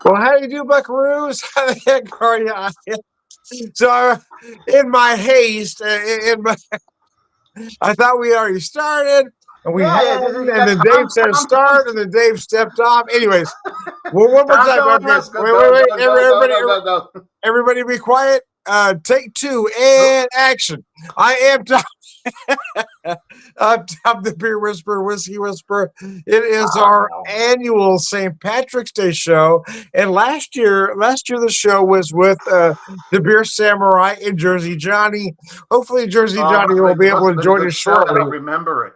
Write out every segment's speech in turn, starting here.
Well, how do you do, Buckaroos? How the heck are you? So, in my haste, I thought we already started, and we Yeah, yeah. hadn't. You And got then Dave Tom. said Tom. start, and then Dave stepped off. Anyways, well, one more Tom time. going Okay, once. Go, wait, wait, go, wait. go, go, go, Everybody, go, go, go. everybody, be quiet. Take two Nope. and action. I am Tom. I'm the Beer Whisperer, Whiskey Whisperer. It is our Oh. annual St. Patrick's Day show, and last year the show was with the Beer Samurai and Jersey Johnny. Hopefully, Jersey Johnny will be It able must to have been a join good us show. I shortly. don't remember it.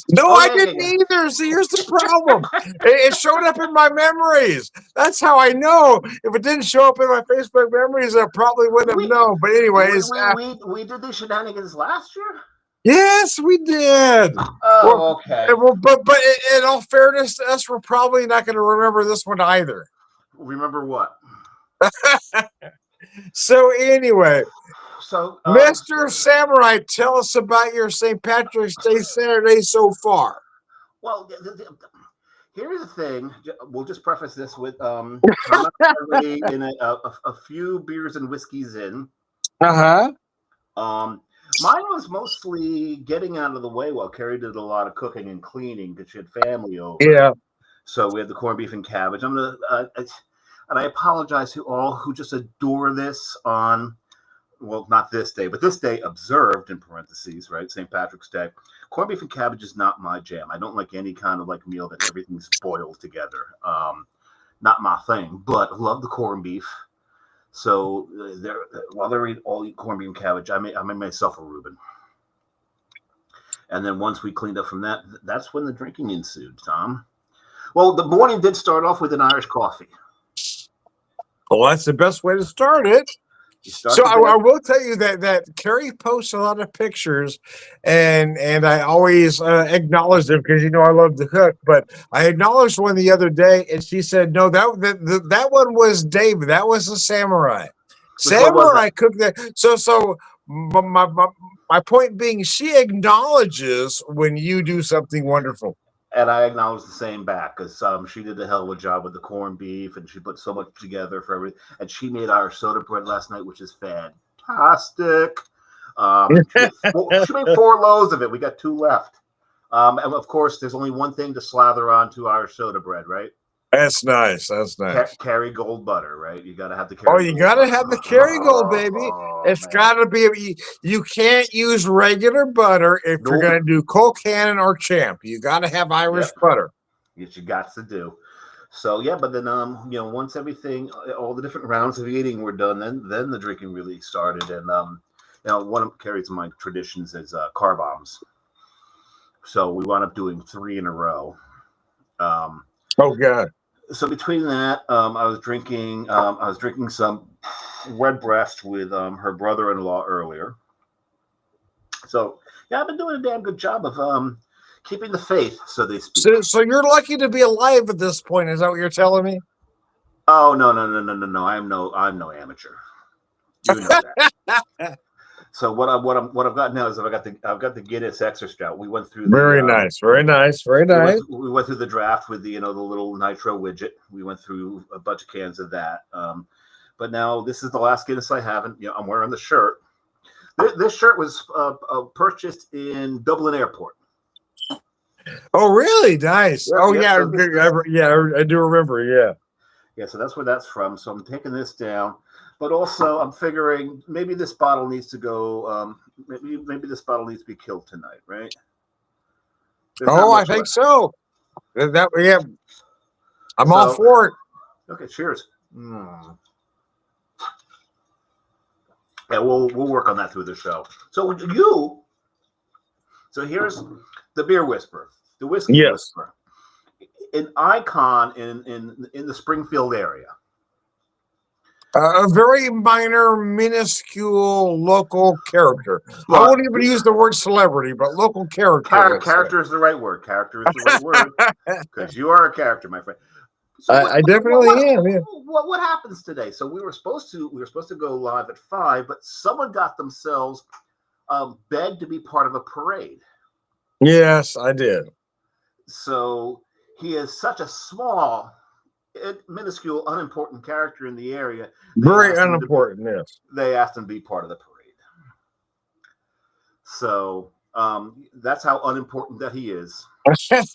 No, Oh I yeah, yeah, didn't yeah. either. See, here's the problem. It showed up in my memories. That's how I know. If it didn't show up in my Facebook memories, I probably wouldn't have We known. But we anyways, we we, we did these shenanigans last year. yes, we did. Well, Oh, okay. but in all fairness to us, we're probably not going to remember this one either. Remember what? So anyway, So, Mr. Samurai, tell us about your St. Patrick's Day Saturday so far. well, here's the thing. We'll just preface this with I'm already in a few beers and whiskeys in. Uh-huh. Mine was mostly getting out of the way while Carrie did a lot of cooking and cleaning because she had family over. Yeah. So we had the corned beef and cabbage. I'm gonna, and I apologize to all who just adore this on, well, not this day, but this day observed in parentheses, right? St. Patrick's Day. Corned beef and cabbage is not my jam. I don't like any kind of like meal that everything's boiled together. Not my thing, but love the corned beef. So while they all eat corned beef and cabbage, I made myself a Reuben. And then once we cleaned up from that, that's when the drinking ensued, Tom. Well, the morning did start off with an Irish coffee. Well, that's the best way to start it. So I will tell you that Carrie posts a lot of pictures, and I always acknowledge them because I love to cook. But I acknowledged one the other day, and she said, "No, that one was David. That was the samurai. Samurai cooked that." So my point being, she acknowledges when you do something wonderful. And I acknowledge the same back because she did a hell of a job with the corned beef, and she put so much together for everything. And she made our soda bread last night, which is fantastic. She made 4 loaves of it. We got 2 left. And of course, there's only one thing to slather onto our soda bread, right? That's nice. That's nice. Kerrygold butter, right? You got to have the Kerrygold. Oh, you got to have the Kerrygold, baby. It's got to be. You can't use regular butter if you're going to do Colcannon or Champ. You got to have Irish butter. Yes, you got to do. So yeah, but then once everything, all the different rounds of eating were done, then the drinking really started, and one of Carrie's my traditions is car bombs. So we wound up doing 3 in a row. Oh God. So between that, I was drinking some Redbreast with her brother-in-law earlier. So yeah, I've been doing a damn good job of keeping the faith, so they speak. So you're lucky to be alive at this point. Is that what you're telling me? Oh no! I'm no amateur. You know that. So what I've got now is I've got the Guinness Extra Stout. We went through very nice. We went through the draft with the little nitro widget. We went through a bunch of cans of that. But now this is the last Guinness I haven't. I'm wearing the shirt. This shirt was purchased in Dublin Airport. Oh really? Nice. Yep, oh yep. yeah, So I do remember. Yeah. Yeah. So that's where that's from. So I'm taking this down. But also, I'm figuring maybe this bottle needs to go. Maybe this bottle needs to be killed tonight, right? I think so. I'm all for it. Okay, cheers. Yeah, we'll work on that through the show. So here's the Beer Whisperer, the Whiskey Whisperer, an icon in the Springfield area. A very minor, minuscule local character. I won't even use the word celebrity, but local character. Character is the right word. Character is the right word because you are a character, my friend. So I definitely am. Yeah. What happens today? So we were supposed to go live at 5, but someone got themselves begged to be part of a parade. Yes, I did. So he is such a small minuscule, unimportant character in the area. Very unimportant, yes. They asked him to be part of the parade. So that's how unimportant that he is.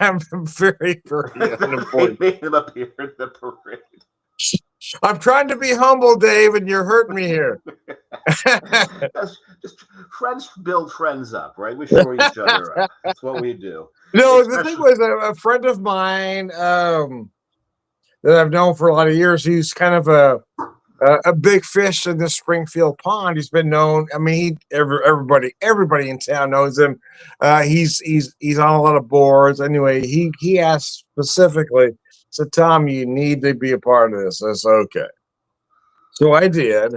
I'm very, very unimportant. They made him appear in the parade. I'm trying to be humble, Dave, and you're hurting me here. Just friends build friends up, right? We shore each other up. That's what we do. No, the thing was a friend of mine that I've known for a lot of years. He's kind of a big fish in the Springfield pond. He's been known. I mean, everybody in town knows him. He's on a lot of boards. Anyway, he asked specifically, said, "Tom, you need to be a part of this." I said, "Okay." So I did.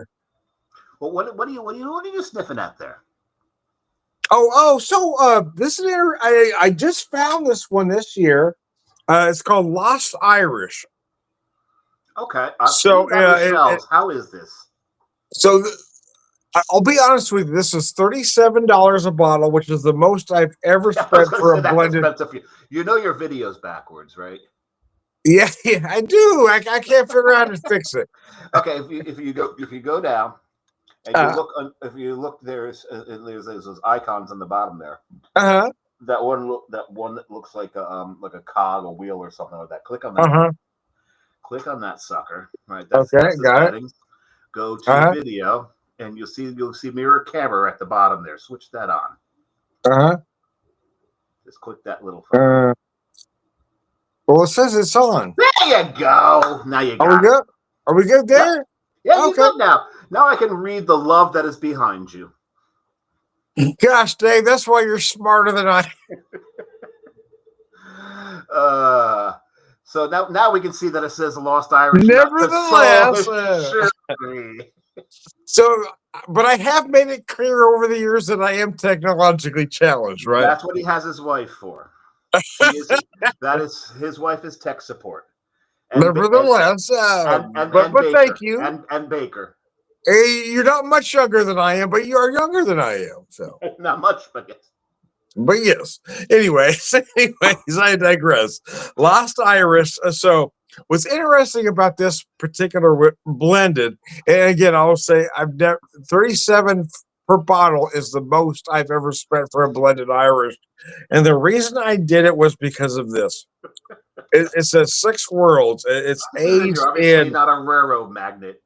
Well, what are you sniffing at there? So this is I just found this one this year. It's called Lost Irish. Okay. So how is this? So I'll be honest with you. This is $37 a bottle, which is the most I've ever spent for a blended. You know your video's backwards, right? Yeah, I do. I can't figure out how to fix it. Okay, if you go down and you look, there's those icons on the bottom there. That one that looks like a cog, a wheel, or something like that. Click on that. Click on that sucker. Right. That's got settings. It. Go to video, and you'll see mirror camera at the bottom there. Switch that on. Just click that little. Well, it says it's on. There you go. Now you got Are we good? Are we good there? Yeah, you're good now. Now I can read the love that is behind you. Gosh, Dave, that's why you're smarter than I. So now we can see that it says Lost Irish. Nevertheless, but I have made it clear over the years that I am technologically challenged, right? That's what he has his wife for. His wife is tech support. Nevertheless, but Baker, thank you. And Baker. Hey, you're not much younger than I am, but you are younger than I am. So not much, but yes. But yes. Anyways, I digress. Lost Irish. So what's interesting about this particular blended, and again, I'll say I've never 37 per bottle is the most I've ever spent for a blended Irish. And the reason I did it was because of this. It says 6 worlds. It's aged in. Not a railroad magnet.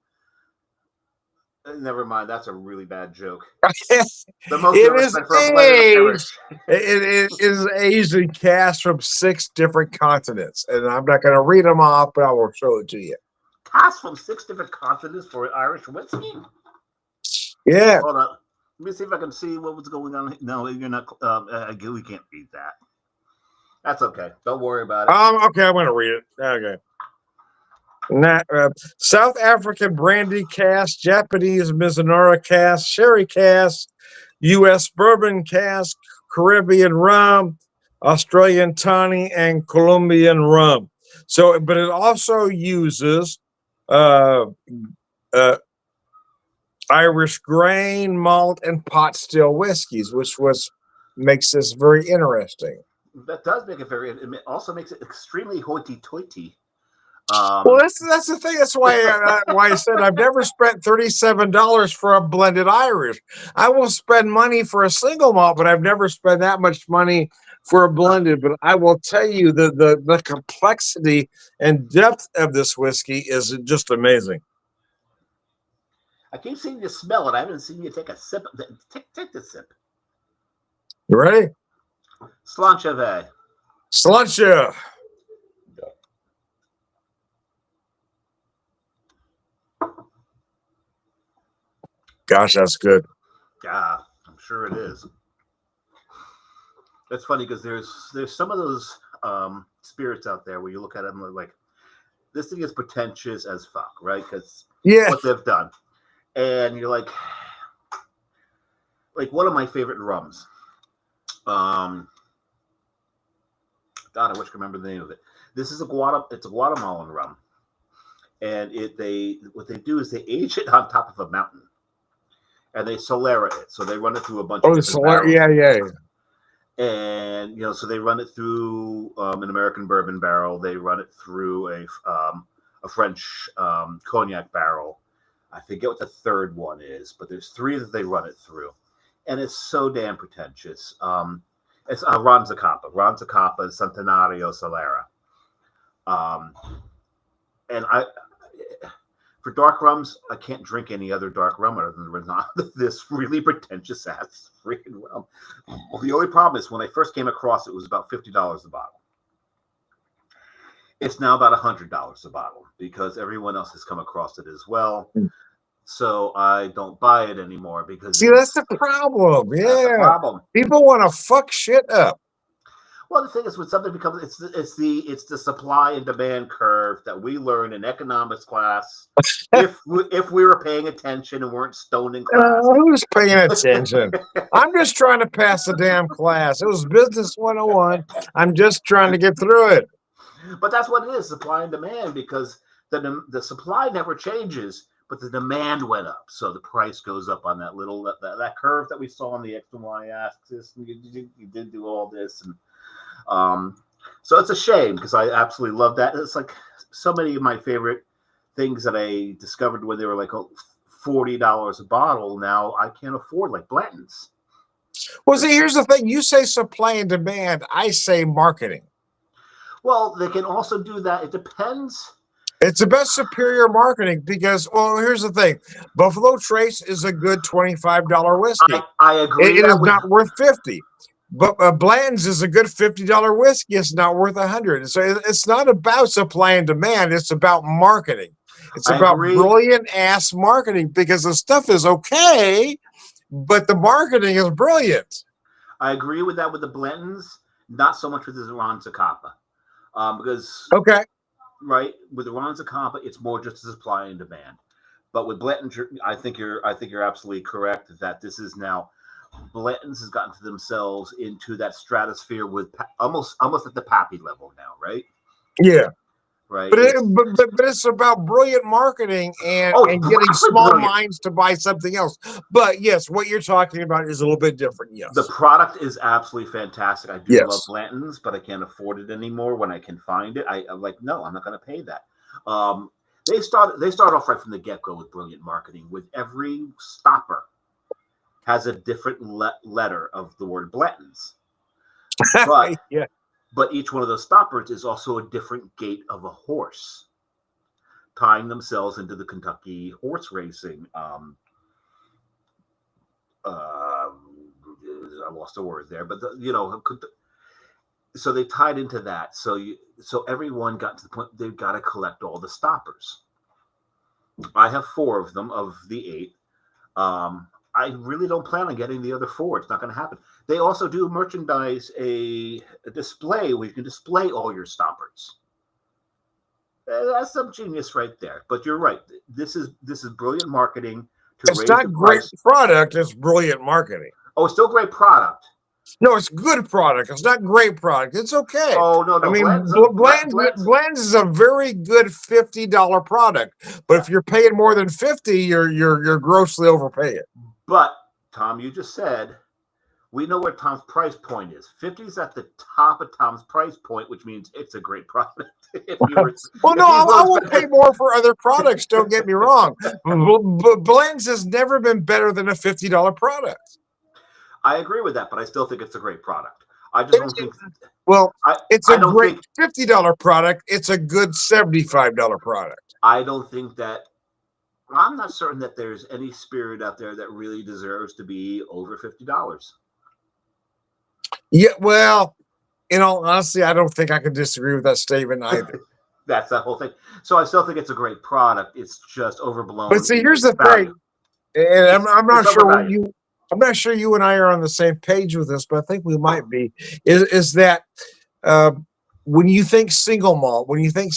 Never mind. That's a really bad joke. The most it is aged. It is aged and cast from 6 different continents, and I'm not going to read them off, but I will show it to you. Cast from 6 different continents for Irish whiskey. Yeah. Hold on. Let me see if I can see what was going on. No, you're not. We can't read that. That's okay. Don't worry about it. Okay, I'm going to read it. Okay. South African brandy cask, Japanese Mizunara cask, sherry cask, U.S. bourbon cask, Caribbean rum, Australian tawny, and Colombian rum. So, but it also uses Irish grain, malt, and pot still whiskeys, which makes this very interesting. That does make it it also makes it extremely hoity-toity. Well, that's the thing. That's why I said I've never spent $37 for a blended Irish. I will spend money for a single malt, but I've never spent that much money for a blended. But I will tell you the complexity and depth of this whiskey is just amazing. I keep seeing you smell it. I haven't seen you take a sip. Take the sip. You ready? Sláinte. Sláinte. Gosh, that's good. Yeah, I'm sure it is. That's funny because there's some of those spirits out there where you look at them like this thing is pretentious as fuck, right? Because what they've done, and you're like one of my favorite rums. God, I wish I could remember the name of it. This is it's a Guatemalan rum, and what they do is they age it on top of a mountain. And they Solera it, so they run it through a bunch of different barrels. Yeah. And so they run it through an American bourbon barrel. They run it through a French cognac barrel. I forget what the third one is, but there's 3 that they run it through, and it's so damn pretentious. It's Ronzacapa, Centenario Solera. And for dark rums, I can't drink any other dark rum other than this really pretentious ass freaking rum. Well, the only problem is when I first came across it, it was about $50 a bottle. It's now about $100 a bottle because everyone else has come across it as well. So I don't buy it anymore because that's the problem. Yeah, that's the problem. People want to fuck shit up. Well, the thing is, when something becomes it's the supply and demand curve that we learned in economics class. if we were paying attention and weren't stoned in class, who's paying attention? I'm just trying to pass the damn class. It was business 101. I'm just trying to get through it. But that's what it is, supply and demand, because the supply never changes, but the demand went up, so the price goes up on that little that curve that we saw on the X and Y axis. You did do all this, and so it's a shame because I absolutely love that. It's like so many of my favorite things that I discovered when they were like $40 a bottle. Now I can't afford, like Blanton's. Well, see, here's the thing: you say supply and demand, I say marketing. Well, they can also do that. It depends. It's the best superior marketing because, well, here's the thing: Buffalo Trace is a good $25 whiskey. I agree. It is not worth $50. But Blanton's is a good $50 whiskey. It's not worth $100. So it's not about supply and demand. It's about marketing. It's about brilliant ass marketing because the stuff is okay, but the marketing is brilliant. I agree with that with the Blanton's, not so much with the Ronzacapa. Because right, with the Ronzacapa, it's more just supply and demand. But with Blanton's, I think you're absolutely correct that this is now Blanton's has gotten to themselves into that stratosphere with almost at the Pappy level now, right? Yeah, right. But it's about brilliant marketing and getting small minds to buy something else. But yes, what you're talking about is a little bit different. Yes, the product is absolutely fantastic. I do love Blanton's, but I can't afford it anymore when I can find it. I'm like, no, I'm not going to pay that. They start off right from the get-go with brilliant marketing. With every stopper has a different letter of the word Blanton's. But but each one of those stoppers is also a different gait of a horse, tying themselves into the Kentucky horse racing. I lost the word there, but so they tied into that. So everyone got to the point they've got to collect all the stoppers. I have 4 of them of the 8. I really don't plan on getting the other 4. It's not going to happen. They also do merchandise a display where you can display all your stoppers. That's some genius right there. But you're right. This is brilliant marketing to raise the price. It's not great product. It's brilliant marketing. Oh, it's still great product. No, it's good product. It's not great product. It's okay. Oh, no. I mean, Blanton's is a very good $50 product. But if you're paying more than $50, you're grossly overpaying. But Tom, you just said we know where Tom's price point is. 50 is at the top of Tom's price point, which means it's a great product. I won't pay more for other products. Don't get me wrong. Blanton's has never been better than a $50 product. I agree with that, but I still think it's a great product. I just don't think. Well, it's a great $50 product. It's a good $75 product. I don't think that. I'm not certain that there's any spirit out there that really deserves to be over $50. Yeah, well, in all honesty, I don't think I can disagree with that statement either. That's that whole thing. So I still think it's a great product. It's just overblown. But see, here's the thing, and I'm not sure I'm not sure you and I are on the same page with this, but I think we might be. Is that when you think single malt, you think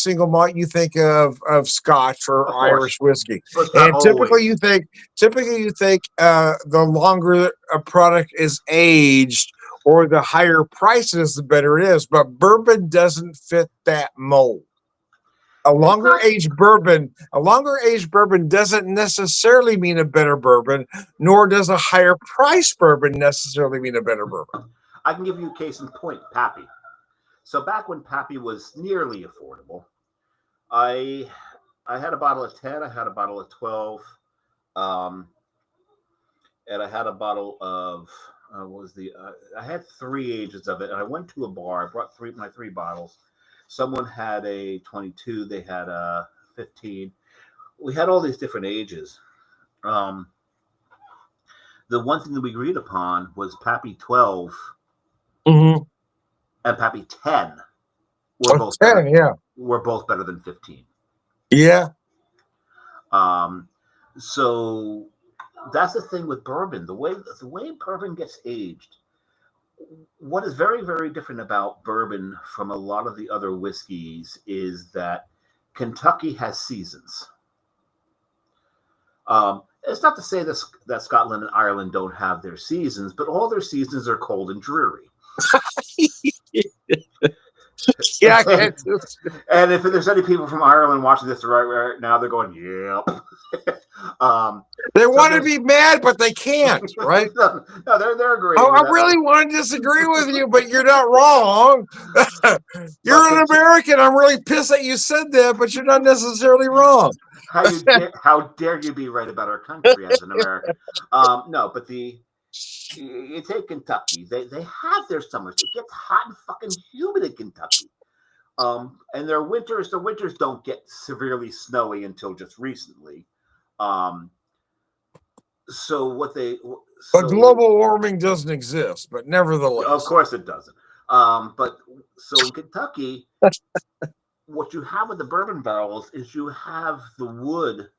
of Scotch or Irish whiskey, and typically you think the longer a product is aged or the higher price it is, the better it is. But bourbon doesn't fit that mold. A longer aged bourbon doesn't necessarily mean a better bourbon, nor does a higher price bourbon necessarily mean a better bourbon. I can give you a case in point, Pappy. So back when Pappy was nearly affordable, I I had a bottle of 10. I had a bottle of 12. And I had a bottle of I had 3 ages of it, and I went to a bar. I brought my 3 bottles. Someone had a 22. They had a 15. We had all these different ages. The one thing that we agreed upon was Pappy 12 Mm-hmm. and Pappy 10 were both 10, better, yeah. were both better than 15. Yeah. So that's the thing with bourbon. The way bourbon gets aged. What is very, very different about bourbon from a lot of the other whiskeys is that Kentucky has seasons. It's not to say that Scotland and Ireland don't have their seasons, but all their seasons are cold and dreary. Yeah. And if there's any people from Ireland watching this right now, they're going, "Yep." They want to be mad, but they can't, right? No, they're agreeing. I really want to disagree with you, but you're not wrong. You're an American. I'm really pissed that you said that, but you're not necessarily wrong. How dare you be right about our country as an American? No, but you take Kentucky. They have their summers. It gets hot and fucking humid in Kentucky. And their winters don't get severely snowy until just recently. But global warming doesn't exist, but nevertheless. Of course it doesn't. But so in Kentucky, what you have with the bourbon barrels is you have the wood,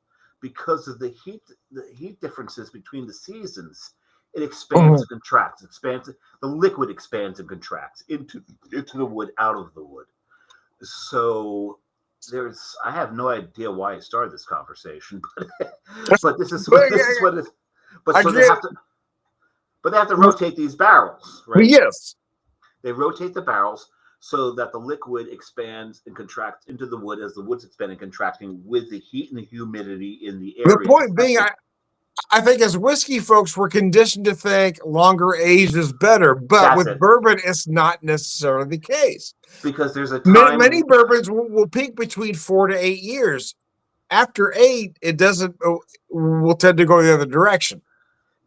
because of the heat differences between the seasons. It expands and contracts. The liquid expands and contracts into the wood, out of the wood. So I have no idea why I started this conversation, but this is what it is. But so they have to rotate these barrels, right? Yes. They rotate the barrels so that the liquid expands and contracts into the wood as the wood's expanding and contracting with the heat and the humidity in the area. The point being, I think as whiskey folks, we're conditioned to think longer age is better, but with bourbon, it's not necessarily the case. Because there's a time... Many bourbons will peak between 4 to 8 years. After 8, it will tend to go the other direction.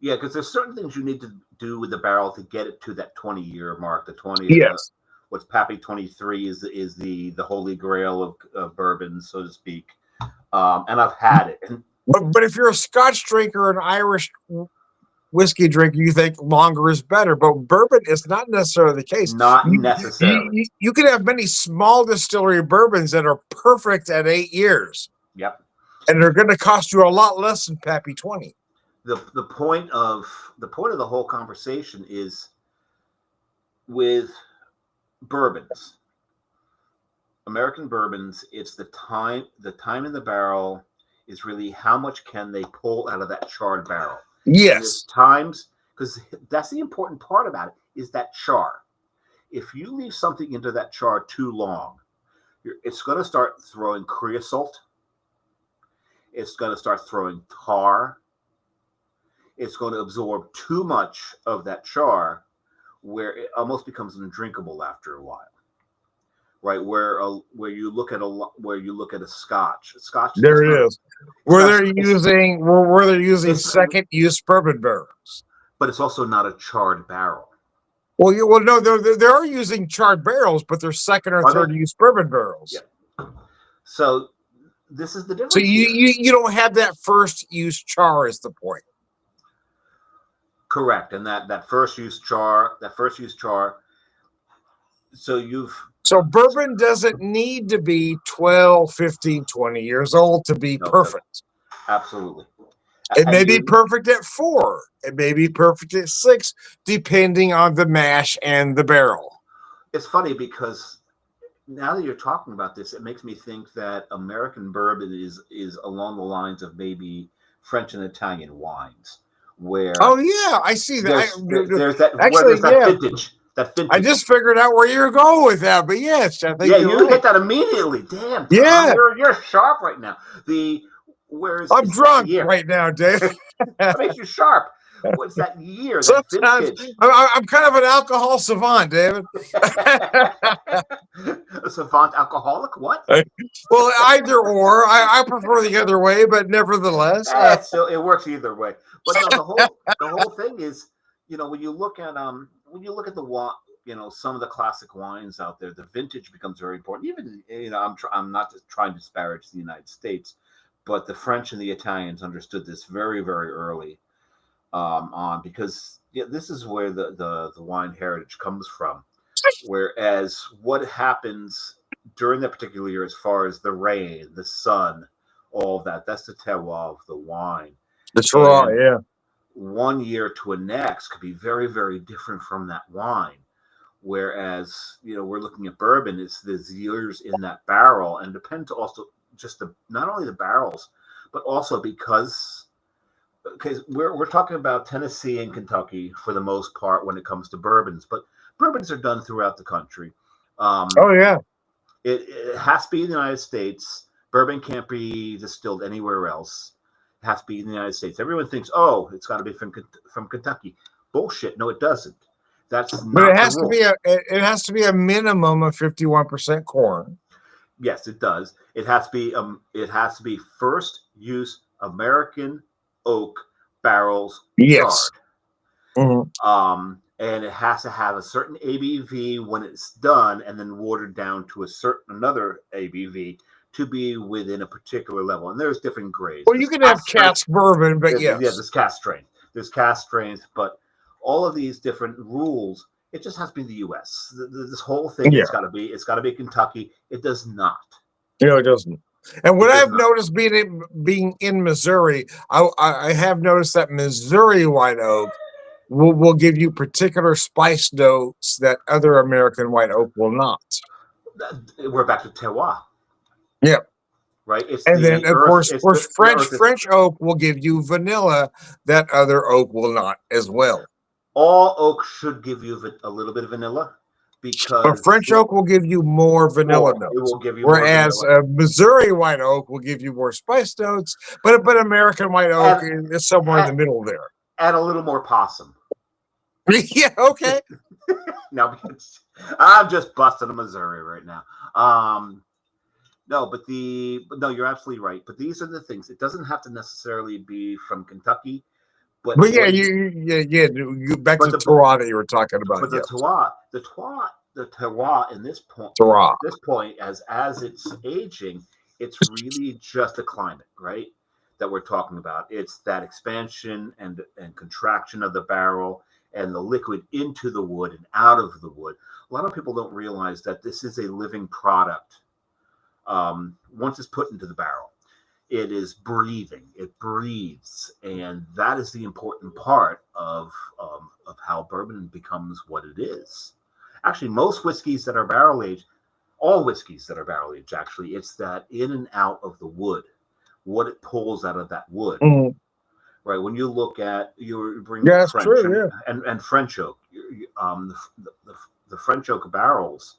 Yeah, because there's certain things you need to do with the barrel to get it to that 20-year mark. The 20, yes. What's Pappy 23 is the holy grail of bourbon, so to speak. And I've had it. But if you're a Scotch drinker, an Irish whiskey drinker, you think longer is better. But bourbon is not necessarily the case. Not necessarily. You can have many small distillery bourbons that are perfect at 8 years. Yep. And they're going to cost you a lot less than Pappy 20. The point of the whole conversation is with bourbons. American bourbons, it's the time in the barrel is really how much can they pull out of that charred barrel. Yes. Times, because that's the important part about it, is that char. If you leave something into that char too long, it's going to start throwing creosote. It's going to start throwing tar. It's going to absorb too much of that char, where it almost becomes undrinkable after a while. Right, where you look at a Scotch. There it is. Where they're using second use bourbon barrels. But it's also not a charred barrel. Well, no, they are using charred barrels, but they're second or third use bourbon barrels. Yeah. So this is the difference. So you don't have that first use char is the point. Correct, and that first use char. So bourbon doesn't need to be 12, 15, 20 years old to be perfect. Absolutely. It may be perfect at 4. It may be perfect at 6, depending on the mash and the barrel. It's funny because now that you're talking about this, it makes me think that American bourbon is along the lines of maybe French and Italian wines. Where I see that. There's that vintage. I just figured out where you're going with that, but yes, I think you hit that immediately. Damn, Tom, yeah, you're sharp right now. I'm drunk right now, Dave. That makes you sharp. what's that year? That Sometimes vintage. I'm kind of an alcohol savant, David. A savant alcoholic? What? Well, either or. I prefer the other way, but nevertheless, So it works either way. But no, the whole thing is, when you look at the some of the classic wines out there, the vintage becomes very important. Even I'm not just trying to disparage the United States, but the French and the Italians understood this very, very early on, because this is where the wine heritage comes from. Whereas what happens during that particular year, as far as the rain, the sun, all of that's the terroir of the wine. that's right. Yeah. One year to a next could be very, very different from that wine. Whereas, we're looking at bourbon, it's the years in that barrel, and depends also just not only the barrels, but also because we're talking about Tennessee and Kentucky for the most part when it comes to bourbons, but bourbons are done throughout the country. Oh yeah. It has to be in the United States. Bourbon can't be distilled anywhere else. It has to be in the United States. Everyone thinks, oh, it's got to be from Kentucky. Bullshit. No, it doesn't. That's not But it has the to rule. be a minimum of 51% corn. Yes, it does. It has to be first use American oak barrels Yes. charred. Mm-hmm. And it has to have a certain ABV when it's done, and then watered down to another ABV to be within a particular level. And there's different grades. Well, you can have cask bourbon, but yes. Yeah, there's cask strength. There's cask strength, but all of these different rules, it just has to be the U.S. This whole thing, it's got to be Kentucky. It does not. No, it doesn't. And what I've noticed being in Missouri, I have noticed that Missouri white oak will give you particular spice notes that other American white oak will not. We're back to terroir. Yeah. Right. And then, of course, French oak will give you vanilla that other oak will not as well. All oak should give you a little bit of vanilla, because French oak will give you more vanilla notes. It will give you whereas Missouri white oak will give you more spice notes, but American white oak is somewhere in the middle there. Add a little more possum. Yeah, okay. No, I'm just busting a Missouri right now. No, you're absolutely right. But these are the things. It doesn't have to necessarily be from Kentucky. But yeah, you back to the terroir that you were talking about. But the terroir in this point, as it's aging, it's really just a climate, right? That we're talking about. It's that expansion and contraction of the barrel and the liquid into the wood and out of the wood. A lot of people don't realize that this is a living product. Once it's put into the barrel, it is breathing. It breathes, and that is the important part of how bourbon becomes what it is. Actually, most whiskeys that are barrel aged, all whiskeys that are barrel aged, actually, it's that in and out of the wood, what it pulls out of that wood. Mm-hmm. Right. When you look at French and French oak, the French oak barrels.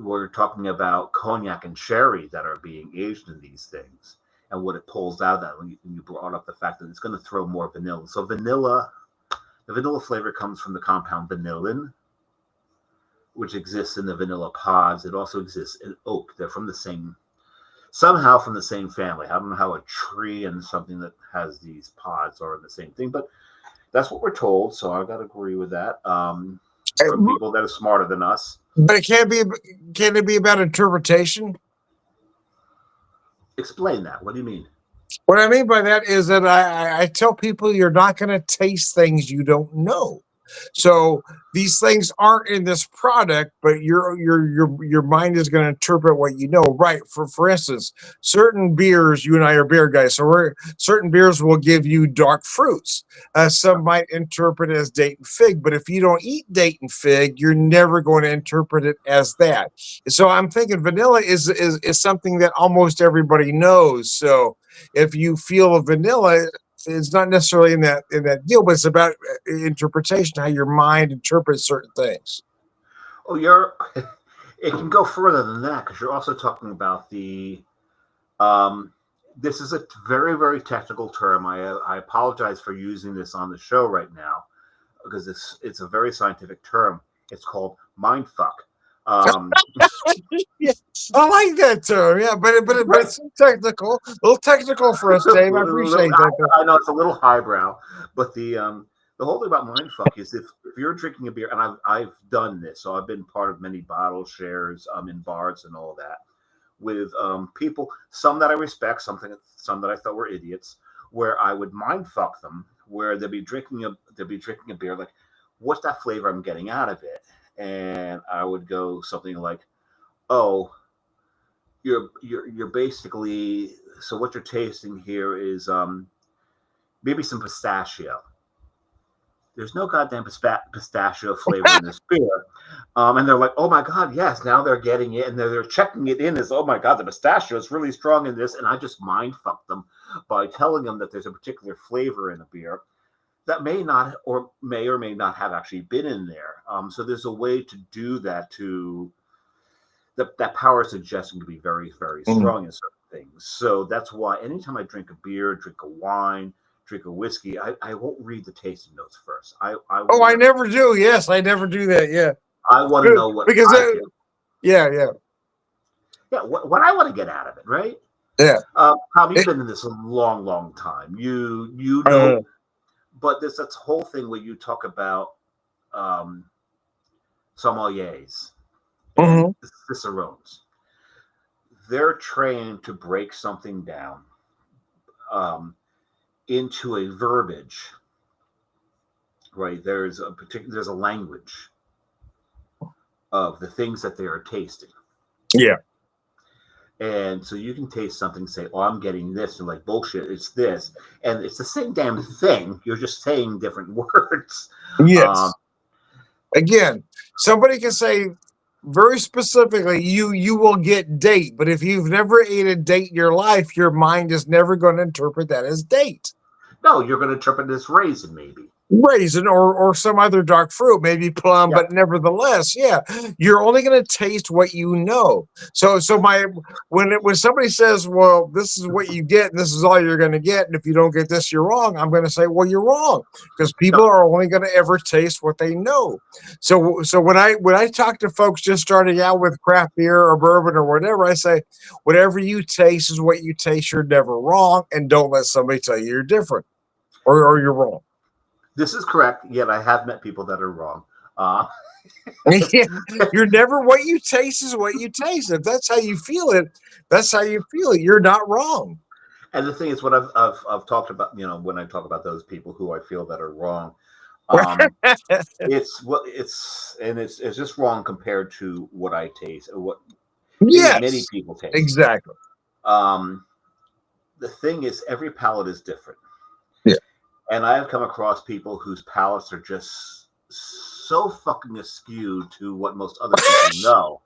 We're talking about cognac and sherry that are being aged in these things, and what it pulls out of that. When you brought up the fact that it's going to throw more vanilla. So the vanilla flavor comes from the compound vanillin, which exists in the vanilla pods. It also exists in oak. They're somehow from the same family. I don't know how a tree and something that has these pods are in the same thing, but that's what we're told. So I've got to agree with that. From people that are smarter than us. But can it be about interpretation? Explain that. What do you mean? What I mean by that is that I tell people you're not going to taste things you don't know. So these things aren't in this product, but your mind is going to interpret what you know. Right. For instance, certain beers, you and I are beer guys, so certain beers will give you dark fruits. Some might interpret it as date and fig, but if you don't eat date and fig, you're never going to interpret it as that. So I'm thinking vanilla is something that almost everybody knows. So if you feel a vanilla, it's not necessarily in that deal, but it's about interpretation, how your mind interprets certain things. Oh, it can go further than that, because you're also talking about the this is a very, very technical term. I apologize for using this on the show right now because it's a very scientific term. It's called mind fuck. Yeah, I like that term. Yeah, but it's technical, a little technical for us, Dave. I appreciate that. I know it's a little highbrow, but the whole thing about mind fuck is if you're drinking a beer, and I've done this, so I've been part of many bottle shares in bars and all that with people, some that I respect, some that I thought were idiots, where I would mind fuck them, where they'd be drinking a beer, like, what's that flavor I'm getting out of it? And I would go something like, oh, you're basically, so what you're tasting here is maybe some pistachio. There's no goddamn pistachio flavor in this beer. And they're like, oh my God, yes, now they're getting it. And they're checking it in as, oh my God, the pistachio is really strong in this. And I just mind fuck them by telling them that there's a particular flavor in a beer that may or may not have actually been in there. So there's a way to do that that power of suggestion can be very, very strong in certain things. So that's why anytime I drink a beer, drink a wine, drink a whiskey, I won't read the tasting notes first. I never do. Yes, I never do that. Yeah. I want to know what yeah. What I want to get out of it, right? Yeah. Tom, you've been in this a long, long time. You know, but there's that whole thing where you talk about sommeliers and cicerones. They're trained to break something down into a verbiage, right? There's a language of the things that they are tasting. Yeah. And so you can taste something, say, oh, I'm getting this. And like, bullshit, it's this. And it's the same damn thing. You're just saying different words. Yes. Again, somebody can say very specifically, you will get date. But if you've never ate a date in your life, your mind is never going to interpret that as date. No, you're going to interpret it as raisin, maybe. Raisin or some other dark fruit, maybe plum, but nevertheless, you're only going to taste what you know. So when somebody says, well, this is what you get and this is all you're going to get, and if you don't get this, you're wrong, I'm going to say, well, you're wrong, because people are only going to ever taste what they know. So when I talk to folks just starting out with craft beer or bourbon or whatever, I say, whatever you taste is what you taste. You're never wrong, and don't let somebody tell you you're different or you're wrong. This is correct, yet I have met people that are wrong. You're never, what you taste is what you taste. If that's how you feel it, that's how you feel it. You're not wrong. And the thing is, what I've talked about, when I talk about those people who I feel that are wrong, it's just wrong compared to what I taste or what many people taste. Exactly. The thing is, every palate is different. And I have come across people whose palates are just so fucking askew to what most other people know.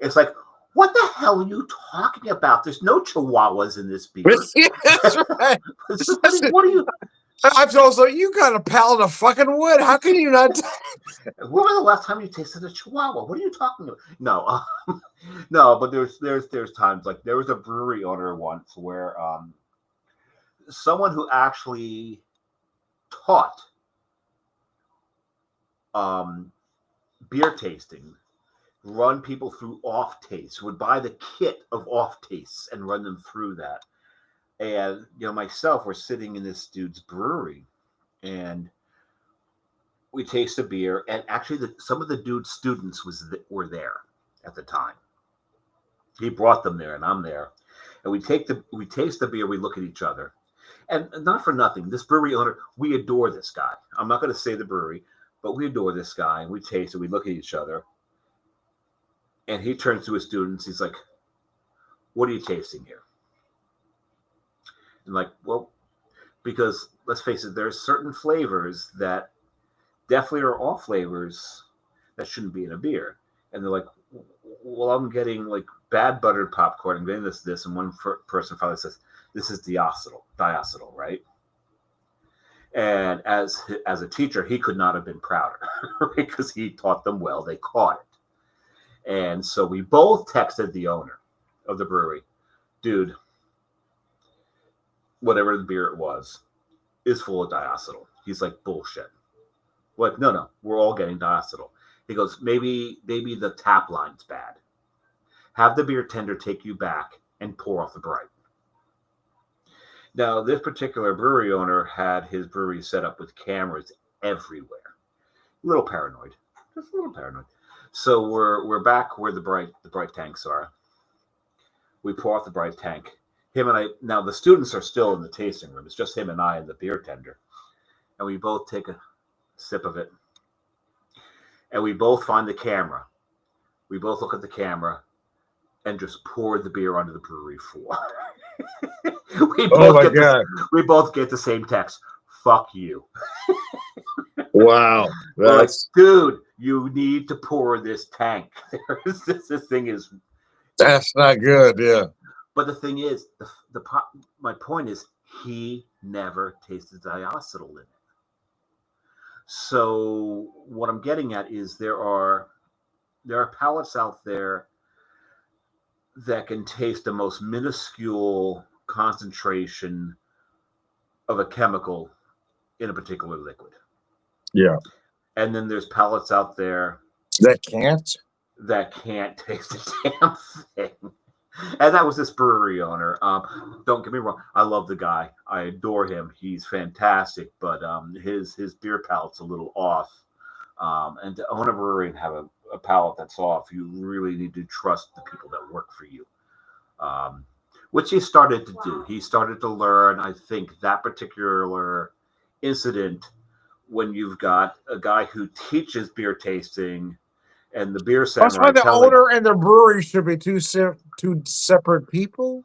It's like, what the hell are you talking about? There's no chihuahuas in this beer. That's right. What are you? I've also, you got a palate of fucking wood. How can you not? When was the last time you tasted a chihuahua? What are you talking about? No, no. But there's times, like there was a brewery owner once where someone who actually taught beer tasting, run people through off tastes, would buy the kit of off tastes and run them through that. And myself, we're sitting in this dude's brewery and we taste a beer, and actually some of the dude's students were there at the time. He brought them there and I'm there, and we taste the beer, we look at each other. And not for nothing, this brewery owner, we adore this guy. I'm not going to say the brewery, but we adore this guy. And we taste it. We look at each other. And he turns to his students. He's like, what are you tasting here? And like, well, because let's face it, there's certain flavors that definitely are all flavors that shouldn't be in a beer. And they're like, well, I'm getting like bad buttered popcorn. I'm getting this. And one person finally says, this is diacetyl, right? And as a teacher, he could not have been prouder because he taught them well. They caught it. And so we both texted the owner of the brewery, dude, whatever the beer it was, is full of diacetyl. He's like, bullshit. Like, no, we're all getting diacetyl. He goes, maybe the tap line's bad. Have the beer tender take you back and pour off the bright. Now, this particular brewery owner had his brewery set up with cameras everywhere. A little paranoid, just a little paranoid. So we're back where the bright tanks are. We pour off the bright tank. Him and I. Now the students are still in the tasting room. It's just him and I and the beer tender, and we both take a sip of it, and we both find the camera. We both look at the camera, and just pour the beer onto the brewery floor. We both get the same text. Fuck you. Wow. Like, dude, you need to pour this tank. This thing is. That's not good. Yeah. But the thing is, my point is, he never tasted diacetyl in it. So what I'm getting at is there are palates out there that can taste the most minuscule concentration of a chemical in a particular liquid. Yeah. And then there's palates out there that can't taste a damn thing. And that was this brewery owner. Don't get me wrong. I love the guy. I adore him. He's fantastic. But his beer palate's a little off. And to own a brewery and have a palate that's off, you really need to trust the people that work for you. Which he started to do. He started to learn, I think, that particular incident when you've got a guy who teaches beer tasting and the beer samurai. That's why the owner and the brewery should be two separate people.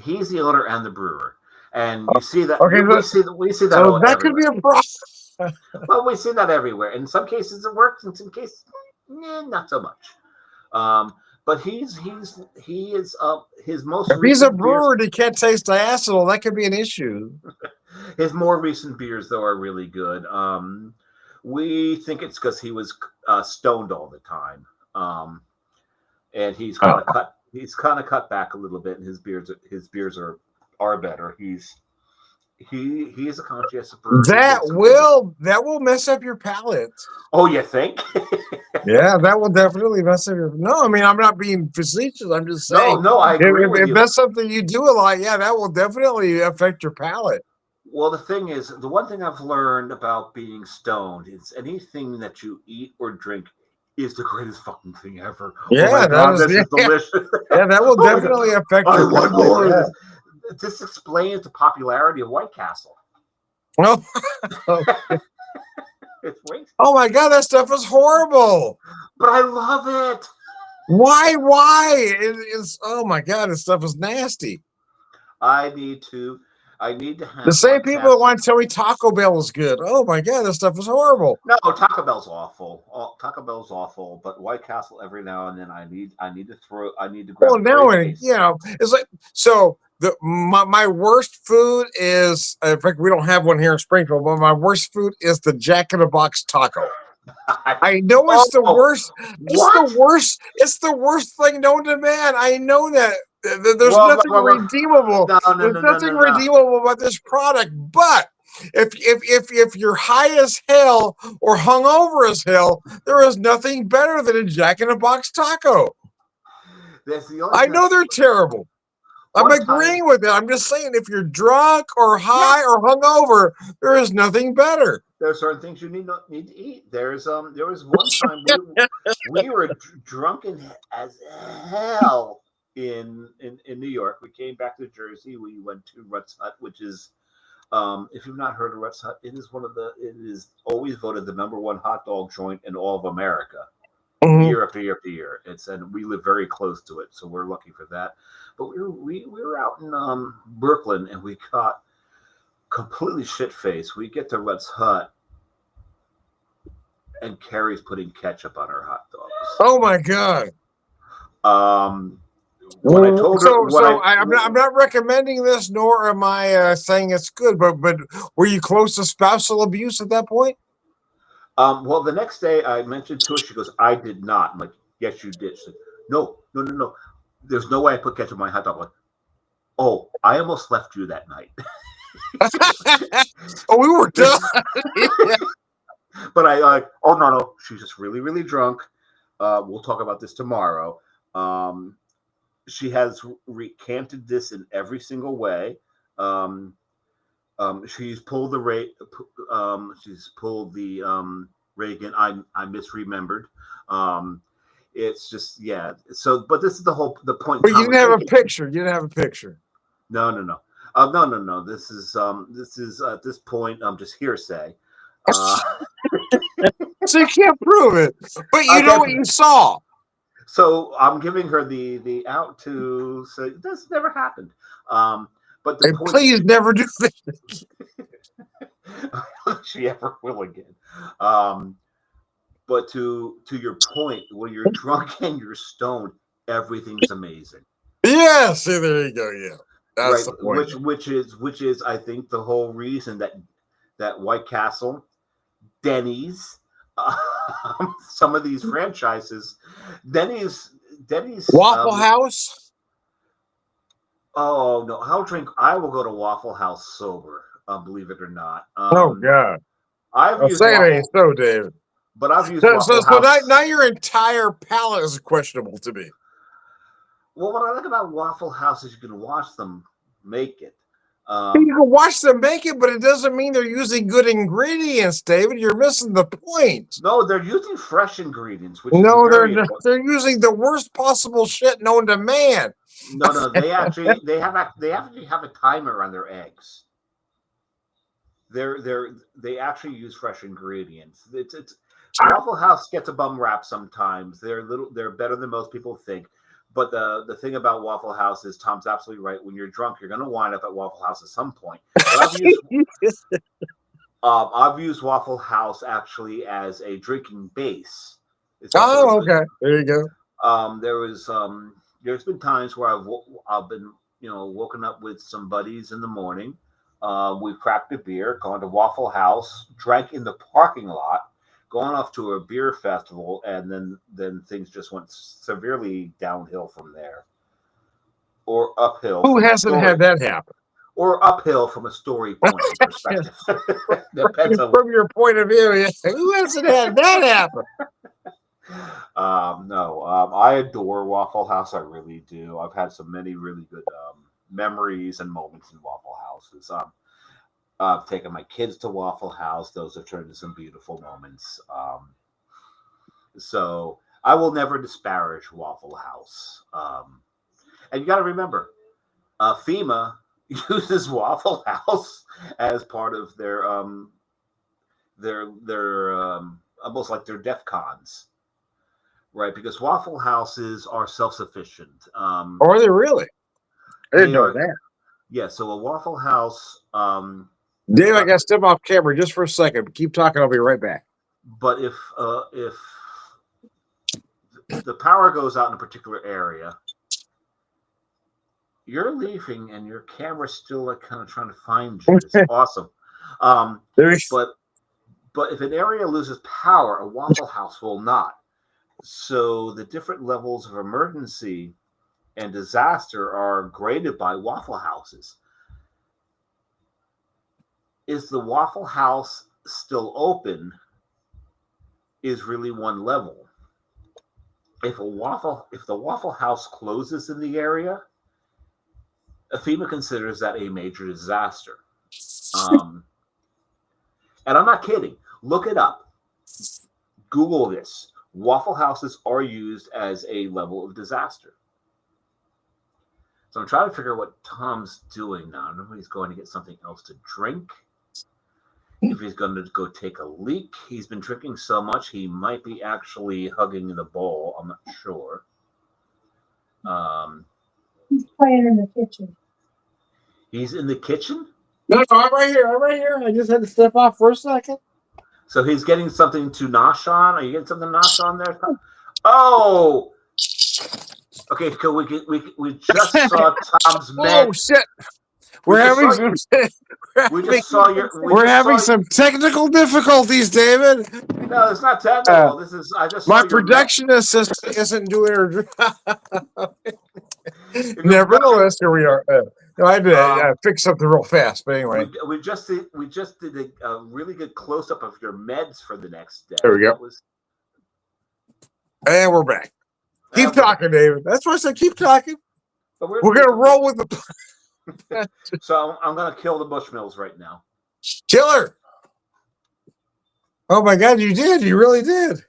He's the owner and the brewer, and you see that. Okay, we see that. So that could be a problem. Well, we see that everywhere. In some cases, it works. In some cases, not so much. But he is his most. If he's a brewer, he can't taste diacetyl. That could be an issue. His more recent beers, though, are really good. We think it's because he was stoned all the time, and he's kind of cut. He's kind of cut back a little bit, and his beers are better. He is a conscientious brewer. That will mess up your palate. Oh, you think? Yeah, that will definitely mess up your. No, I mean I'm not being facetious. I'm just saying. No, I agree with you. If that's something you do a lot, yeah, that will definitely affect your palate. Well, the thing is, the one thing I've learned about being stoned is anything that you eat or drink is the greatest fucking thing ever. Yeah, this is delicious. Yeah, that will definitely affect your palate. Yeah. This explains the popularity of White Castle. Oh, oh my God, that stuff is horrible. But I love it. Why? It's oh my God, this stuff is nasty. I need to have the same people that want to tell me Taco Bell is good. Oh my God, this stuff is horrible. No, Taco Bell's awful. Taco Bell's awful, but White Castle every now and then I need to grab. Well, now and it's like so. My worst food is, in fact, we don't have one here in Springfield, but my worst food is the Jack in the Box taco. I know it's the worst. It's the worst. It's the worst thing known to man. I know that. There's nothing redeemable. There's nothing redeemable about this product. But if you're high as hell or hungover as hell, there is nothing better than a Jack in the Box taco. I know they're terrible. I'm agreeing with it. I'm just saying, if you're drunk or high or hungover, there is nothing better. There are certain things you need to eat. There was one time we were drunken as hell in New York. We came back to Jersey. We went to Rutt's Hut, which is, if you've not heard of Rutt's Hut, it is always voted the #1 hot dog joint in all of America. Year after year after year. And we live very close to it, so we're lucky for that. But we were out in Brooklyn, and we got completely shit-faced. We get to Rutt's Hut, and Carrie's putting ketchup on her hot dogs. Oh my God! When I told her, I'm not recommending this, nor am I saying it's good. But were you close to spousal abuse at that point? Well, the next day I mentioned to her, she goes, "I did not." I'm like, "Yes, you did." She said, No. There's no way I put ketchup on my hot dog. I'm like, Oh, I almost left you that night. Oh, we were done. But I like, oh no, she's just really, really drunk. We'll talk about this tomorrow. She has recanted this in every single way. She's pulled the Reagan. I misremembered. It's just So, but this is the point. But you didn't have a picture. You didn't have a picture. No. No. This is at this point just hearsay. So you can't prove it, but you know what you saw. So I'm giving her the out to say this never happened. But the point, please never do this. I don't think she ever will again. But to your point, when you're drunk and you're stoned, everything's amazing. Yeah, see, there you go. Yeah, that's right. The point. Which is I think the whole reason that White Castle, Denny's, some of these franchises, Denny's Waffle House. Oh no, I will go to Waffle House sober. Believe it or not. Oh God, I've used say it ain't so, David. But I've used Waffle House. Now your entire palate is questionable to me. Well, what I like about Waffle House is you can watch them make it. You can watch them make it, but it doesn't mean they're using good ingredients, David. You're missing the point. No, they're using fresh ingredients. They're using the worst possible shit known to man. No, they actually have a timer on their eggs. They actually use fresh ingredients. It's Waffle House gets a bum rap sometimes. They're better than most people think. But the thing about Waffle House is Tom's absolutely right. When you're drunk, you're going to wind up at Waffle House at some point. I've used Waffle House actually as a drinking base. Okay. There you go. There's been times where I've been woken up with some buddies in the morning. We've cracked a beer, gone to Waffle House, drank in the parking lot, gone off to a beer festival, and then things just went severely downhill from there, or uphill. Who hasn't had that happen? Or uphill from a story point perspective. Depends from your point of view. Yeah. Who hasn't had that happen? No, I adore Waffle House. I really do. I've had many really good memories and moments in Waffle Houses. I've taken my kids to Waffle House. Those have turned into some beautiful moments. So I will never disparage Waffle House. And you got to remember, FEMA uses Waffle House as part of their almost like their DEF CONs, right? Because Waffle Houses are self-sufficient. Are they really? I didn't know that. Yeah, so a Waffle House. Dave, I got to step off camera just for a second. Keep talking. I'll be right back. But if the power goes out in a particular area, you're leaving and your camera's still like kind of trying to find you. It's awesome. But if an area loses power, a Waffle House will not. So the different levels of emergency and disaster are graded by Waffle Houses. Is the Waffle House still open? Is really one level. If the Waffle House closes in the area, FEMA considers that a major disaster. And I'm not kidding. Look it up. Google this. Waffle Houses are used as a level of disaster. So I'm trying to figure out what Tom's doing now. I don't know if he's going to get something else to drink. If he's going to go take a leak. He's been drinking so much, he might be actually hugging the bowl. I'm not sure. He's playing in the kitchen. He's in the kitchen? No, I'm right here. I just had to step off for a second. So he's getting something to nosh on? Are you getting something to nosh on there, Tom? Oh! Okay, so we just saw Tom's man. Oh, shit. We're having some technical difficulties, David. No, it's not technical. My production assistant isn't doing her job. Nevertheless, here we are. No, I had to fix something real fast, but anyway. We just did a really good close up of your meds for the next day. There we go. And we're back. Keep talking, David. That's why I said keep talking. We're gonna roll with the. So I'm gonna kill the Bushmills right now. Killer. Oh my God, you did. You really did.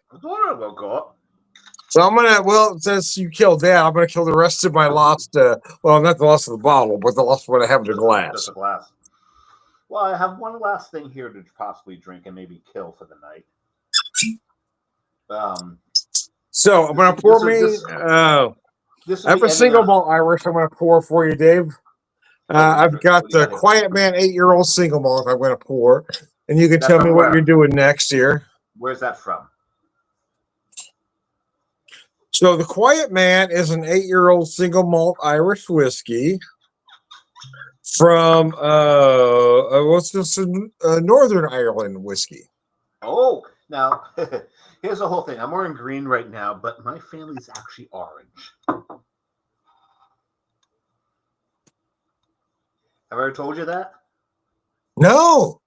So I'm gonna. Well, since you killed that, I'm gonna kill the rest of my lost. Well, not the loss of the bottle, but the lost what I have in the glass. Just a glass. Well, I have one last thing here to possibly drink and maybe kill for the night. So I'm gonna pour me. I have a single malt Irish. I'm gonna pour for you, Dave. I've got the Quiet Man 8-year-old single malt. I'm gonna pour, and you can tell me what you're doing next year. Where's that from? So the Quiet Man is an 8-year-old single malt Irish whiskey from what's this? Northern Ireland whiskey. Oh, now here's the whole thing. I'm wearing green right now, but my family's actually orange. Have I ever told you that? No.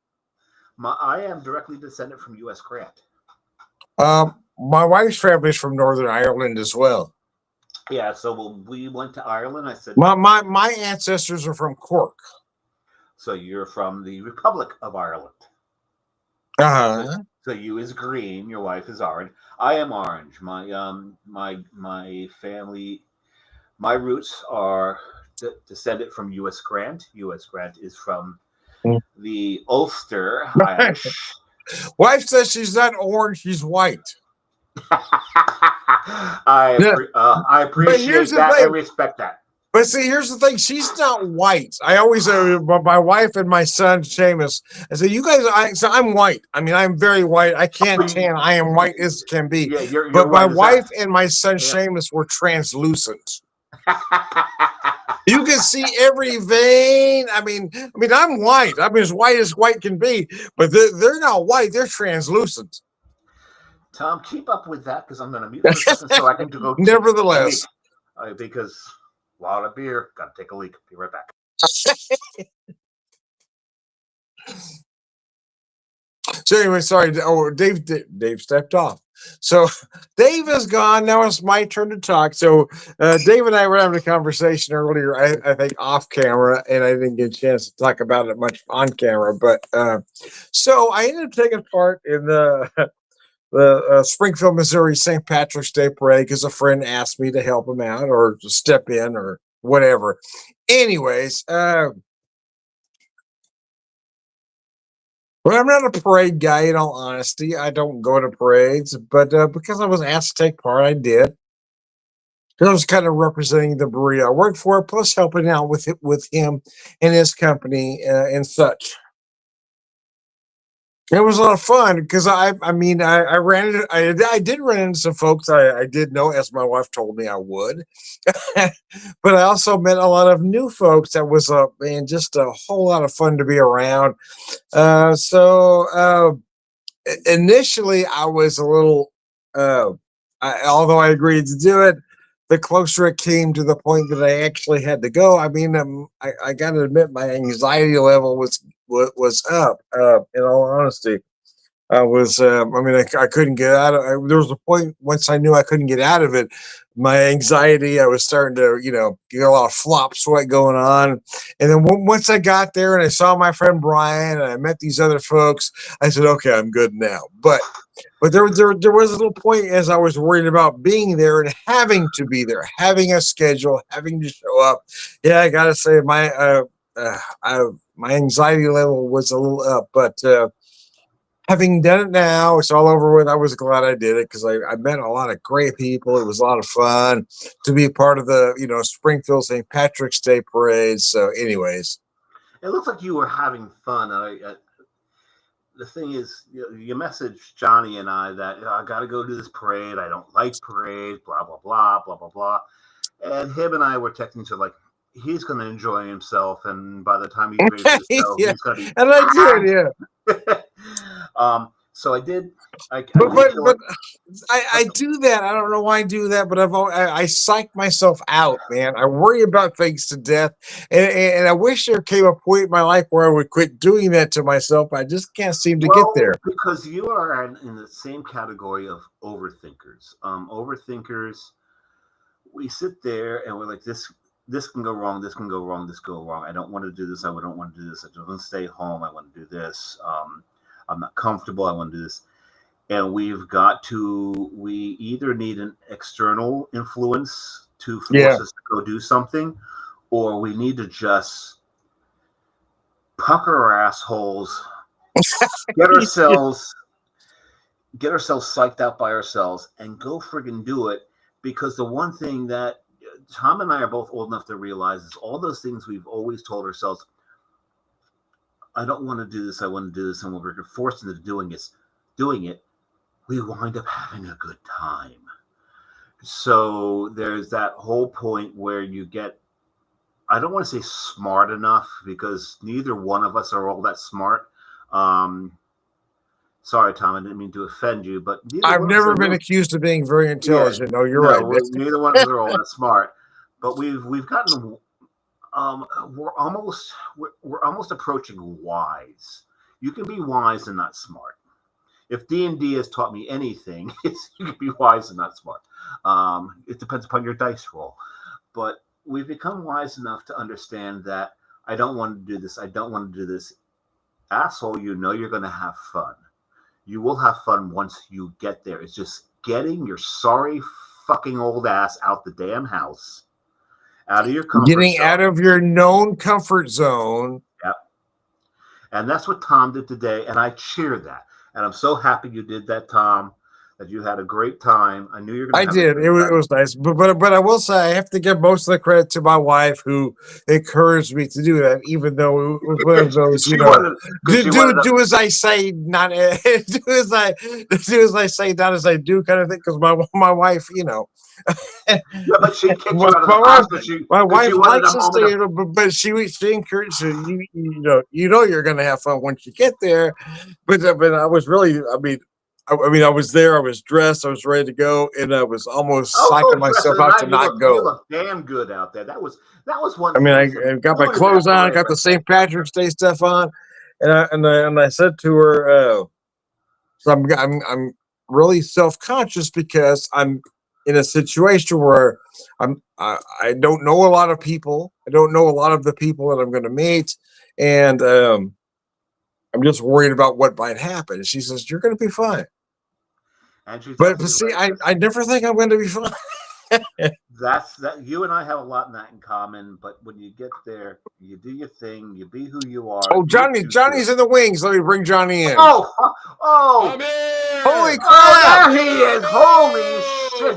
I am directly descended from U.S. Grant. My wife's family is from Northern Ireland as well. Yeah, so we went to Ireland. I said, my ancestors are from Cork. So you're from the Republic of Ireland. Uh-huh. So you is green, your wife is orange. I am orange. My family, my roots are descended from U.S. Grant. U.S. Grant is from the Ulster Irish. Wife says she's not orange, she's white. I appreciate that and respect that. But see, here's the thing. She's not white. I always, my wife and my son, Seamus, I say, you guys, I'm white. I mean, I'm very white. I can't tan. I am white as can be. Yeah, you're but my wife and my son, Seamus, were translucent. You can see every vein. I mean, I'm white. I'm as white can be, but they're not white. They're translucent. Tom, keep up with that because I'm going to mute for a second so I can go. Nevertheless, because a lot of beer, got to take a leak. Be right back. So anyway, sorry. Oh, Dave stepped off. So Dave is gone. Now it's my turn to talk. So Dave and I were having a conversation earlier, I think off camera, and I didn't get a chance to talk about it much on camera. But so I ended up taking part in the Springfield, Missouri St. Patrick's Day Parade because a friend asked me to help him out or to step in or whatever. Anyways, well, I'm not a parade guy, in all honesty. I don't go to parades, but because I was asked to take part, I did. I was kind of representing the brewery I worked for, plus helping out with him and his company and such. It was a lot of fun because I did run into some folks I did know, as my wife told me I would, but I also met a lot of new folks. That was just a whole lot of fun to be around. So initially I was a little, although I agreed to do it, the closer it came to the point that I actually had to go. I mean, I got to admit my anxiety level was up. In all honesty, I was. I couldn't get out of. There was a point once I knew I couldn't get out of it. My anxiety, I was starting to, get a lot of flop sweat going on. And then once I got there and I saw my friend Brian and I met these other folks, I said, okay, I'm good now. But there was a little point as I was worried about being there and having to be there, having a schedule, having to show up. Yeah, I gotta say my anxiety level was a little up, but having done it now, it's all over with. I was glad I did it because I met a lot of great people. It was a lot of fun to be a part of the Springfield St. Patrick's Day Parade. So, anyways, it looks like you were having fun. The thing is, you messaged Johnny and I that I got to go to this parade. I don't like parades. Blah blah blah blah blah blah. And him and I were texting each other like, he's going to enjoy himself, and by the time he's ready to go, yeah. he's going to be. And I did, yeah. So I did. I did But kill but it. I do that. I don't know why I do that, but I psych myself out, man. I worry about things to death, and I wish there came a point in my life where I would quit doing that to myself. I just can't seem to get there. Because you are in the same category of overthinkers. Overthinkers, we sit there and we're like, this can go wrong, this can go wrong, this can go wrong. I don't want to do this. I don't want to do this. I don't want to stay home. I want to do this. I'm not comfortable. I want to do this. And we either need an external influence to force us to go do something, or we need to just pucker our assholes, get ourselves psyched out by ourselves and go friggin' do it. Because the one thing that Tom and I are both old enough to realize is all those things we've always told ourselves, I don't want to do this, I want to do this, and when we're forced into doing it, we wind up having a good time. So there's that whole point where you get, I don't want to say smart enough, because neither one of us are all that smart. Sorry, Tom, I didn't mean to offend you, but I've never been accused of being very intelligent. Yeah, no, you're right. Neither one of us are all that smart, but we've gotten we're almost approaching wise. You can be wise and not smart. If D&D has taught me anything, it's you can be wise and not smart. It depends upon your dice roll, but we've become wise enough to understand that I don't want to do this. I don't want to do this. Asshole, you know you're going to have fun. You will have fun once you get there. It's just getting your sorry fucking old ass out the damn house, out of your comfort zone. Getting out of your known comfort zone. Yep. And that's what Tom did today, and I cheer that. And I'm so happy you did that, Tom, that you had a great time. I knew you were going to I did. It was nice. But I will say I have to give most of the credit to my wife, who encouraged me to do that, even though it was one of those, do as I say, not do as I say, not as I do kind of thing. Because my wife, yeah, but she kicked you out of the house. My wife likes to stay, but she encouraged you. You're going to have fun once you get there. But I was really, I was there. I was dressed. I was ready to go, and I was almost psyching myself out to not go. You look damn good out there. That was one. I got my clothes on. I got the St. Patrick's Day stuff on, and I said to her, "So I'm really self-conscious because I'm in a situation where I don't know a lot of people. I don't know a lot of the people that I'm going to meet, and I'm just worried about what might happen." And she says, "You're going to be fine." But see, I never think I'm going to be fine. That's that. You and I have a lot in that in common. But when you get there, you do your thing. You be who you are. Oh, Johnny's in the wings. Let me bring Johnny in. Oh! Holy crap! Oh, there he is! Holy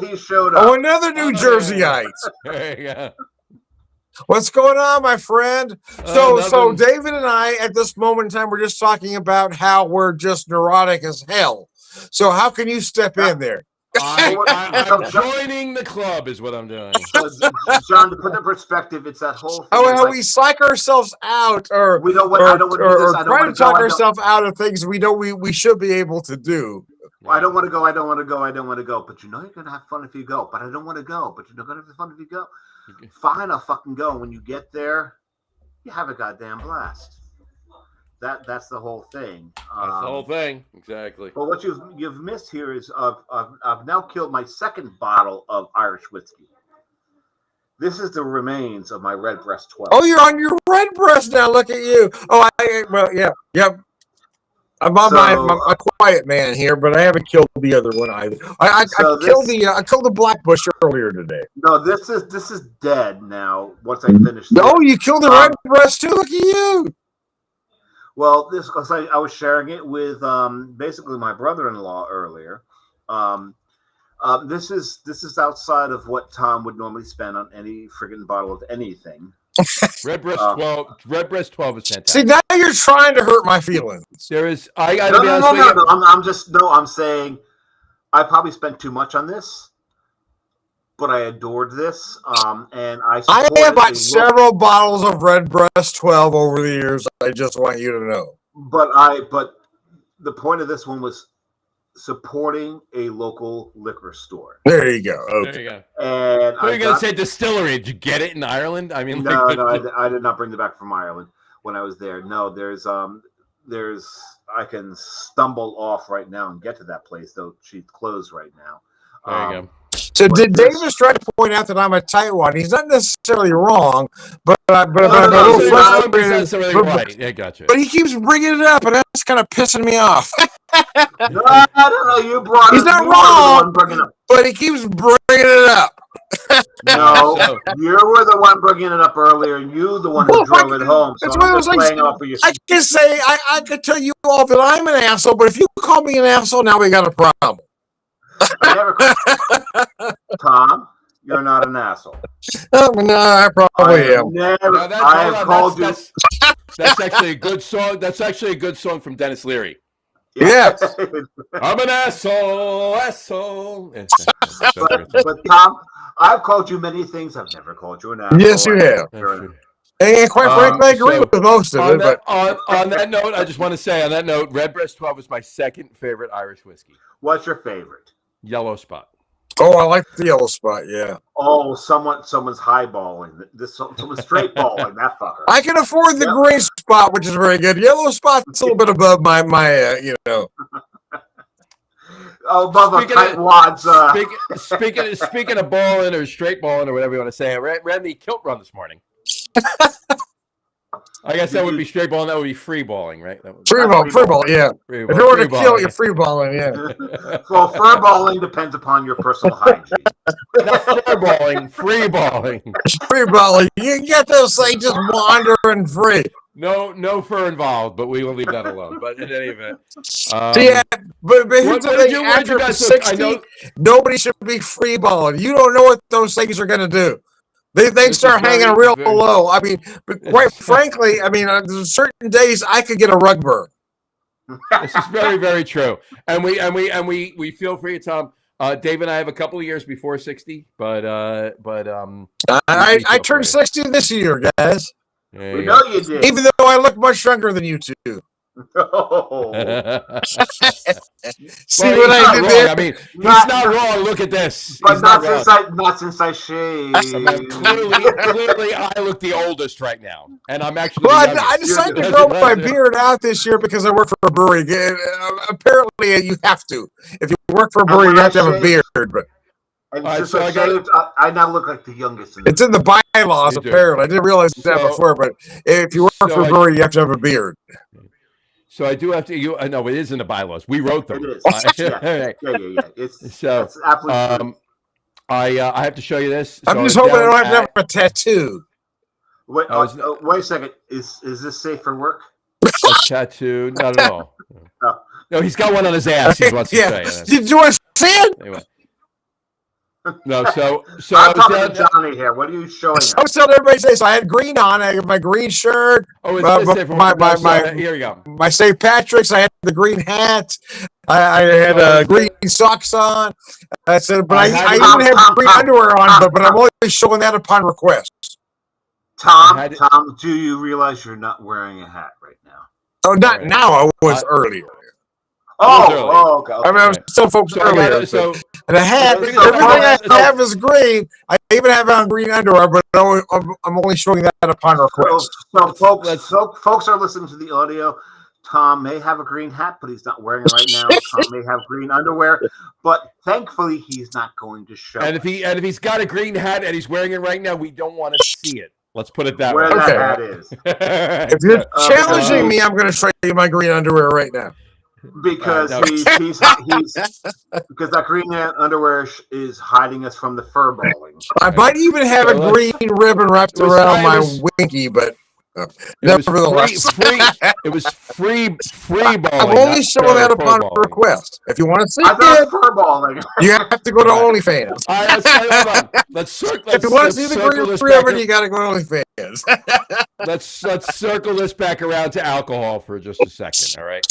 shit! He showed up. Oh, another New Jerseyite. There you go. What's going on, my friend? So David and I, at this moment in time, we're just talking about how we're just neurotic as hell. So how can you step in there? I'm joining the club is what I'm doing. John, to put in perspective, it's that whole thing. How we psych ourselves out, or we don't want, or try to talk ourselves out of things we should be able to do. I don't want to go. I don't want to go. I don't want to go. But you're going to have fun if you go. But I don't want to go. But you're going to have fun if you go. Fine, I'll fucking go. When you get there, you have a goddamn blast. That's the whole thing. That's the whole thing, exactly. But what you've missed here is I've now killed my second bottle of Irish whiskey. This is the remains of my Redbreast 12. Oh, you're on your Redbreast now. Look at you. Oh, yep. I'm on my quiet man here, but I haven't killed the other one either. I killed the Blackbush earlier today. No, this is dead now. Once I finish. No, you killed the Redbreast too. Look at you. Well, because I was sharing it with basically my brother-in-law earlier. This is outside of what Tom would normally spend on any friggin' bottle of anything. Redbreast 12 is fantastic. See, now you're trying to hurt my feelings. There is. I gotta be honest with you. I'm saying I probably spent too much on this, but I adored this. And I have bought several bottles of Redbreast 12 over the years. I just want you to know. But the point of this one was supporting a local liquor store. There you go. There Okay. you go. And So you're gonna say distillery? Did you get it in Ireland? I mean, no, like, I did not bring it back from Ireland when I was there. No, there's I can stumble off right now and get to that place, though she's closed right now. there you go. So did Davis try to point out that I'm a tightwad? He's not necessarily wrong, but no, So no, you're no, wrong, but it's not necessarily but- right. Yeah, gotcha. But he keeps bringing it up, and that's kind of pissing me off. No, I don't know. You brought He's it. not You were the wrong. one bringing it. But he keeps bringing it up. No, So- you were the one bringing it up earlier, and you the one who Well, drove it home. So that's why I I'm was just like, playing off of you. I can say I could tell you all that I'm an asshole, but if you call me an asshole, now we got a problem. I never. Tom, you're not an asshole. No, I probably am. Never. No, that's, I hold have on, called you. that's actually a good song. That's actually a good song from Dennis Leary. Yes. I'm an asshole. but Tom, I've called you many things. I've never called you an asshole. Yes, you have. And quite frankly, I agree so with most of On it. that, But on that note, I just want to say, on that note, Redbreast 12 is my second favorite Irish whiskey. What's your favorite? Yellow Spot. I like the yellow spot. Yeah, Oh, someone's highballing. Someone's straight balling that fucker. I can afford the Yep. green spot, which is very good. Yellow spot's a little bit above my Oh, above a Speaking of- tight wads. Speaking of balling or straight balling or whatever you want to say, I ran the kilt run this morning. I guess that would be straight balling. That would be free balling, right? That would free ball. Yeah, free if you were to free kill, balling. you're free balling. Yeah, Well, fur balling depends upon your personal hygiene. Not fur balling, free balling. free balling. You get those things just wandering free. No fur involved, but we will leave that alone. But in any event, So yeah, but here's what the did thing: you after guys? 60, I know nobody should be free balling. You don't know what those things are going to do. They This start is hanging very- real very- low. I mean, but quite frankly, I mean, there's certain days I could get a rug burn. this is very, very true. And we feel for you, Tom. Dave and I have a couple of years before 60, but I feel turned for you. 60 this year, guys. There We you know you did. Even though I look much younger than you two. Oh. go. See Well, what he's I not did wrong. there? I mean, he's Not- not wrong. Look at this. But He's not wrong. since I shaved. Clearly, I look the oldest right now, and I'm actually. Well, the I youngest. decided to grow my beard out this year because I work for a brewery. Apparently, you have to. If you work for a brewery, you have to have a beard. But And All right, since so I I got- shaved, I now look like the youngest. it's in the bylaws, You do. apparently. I didn't realize that So- before, but if you work so for a I- brewery, you have to have a beard. So I do have to. I know it is in the bylaws. We wrote them. It is. Yeah. Yeah. It's So, that's absolutely true. I have to show you this. I'm So just it's hoping I down don't have to at- have a tattoo. Wait, I was- wait a second. Is this safe for work? a tattoo. Not at all. Oh. No, he's got one on his ass. He wants to Yeah. say. That's- Did you want to see it? Anyway. No, so I I'm was talking down. to Johnny here. What are you showing us? I was telling everybody today, so I had green on. I had my green shirt, Oh, my- it's safe for my- work. No, my- so, my- here we go. my St. Patrick's. I had the green hat. I had green socks on. I said, but I I had- even have Tom, green Tom, underwear on, Tom, but I'm only showing that upon request. Tom, I had- Tom, do you realize you're not wearing a hat right now? Oh, not Right. now. I was earlier. Oh, earlier. okay. I mean, I was still folks So I got earlier. it. So And the hat, Okay, so- everything I so- have is green. I even have on green underwear, but I'm only showing that upon request. So folks, Let's- folks are listening to the audio. Tom may have a green hat, but he's not wearing it right now. Tom may have green underwear, but thankfully he's not going to show. and it. if he's got a green hat and he's wearing it right now, we don't want to see it. Let's put it that where way. that Okay. hat is, If you're challenging me, I'm going to show you my green underwear right now. because No. he's because that green underwear is hiding us from the fur balling. I might even have a So green ribbon wrapped it was- around it my was- winky, but It was nevertheless, It was free balling. I'm only not, showing that fur upon balling. request. If you want to see I thought it, fur balling. you have to go to OnlyFans. All right, hold on. Let's circle. If you want to Let's see the circle green this ribbon, back. you got to go to OnlyFans. Let's circle this back around to alcohol for just a second. All right.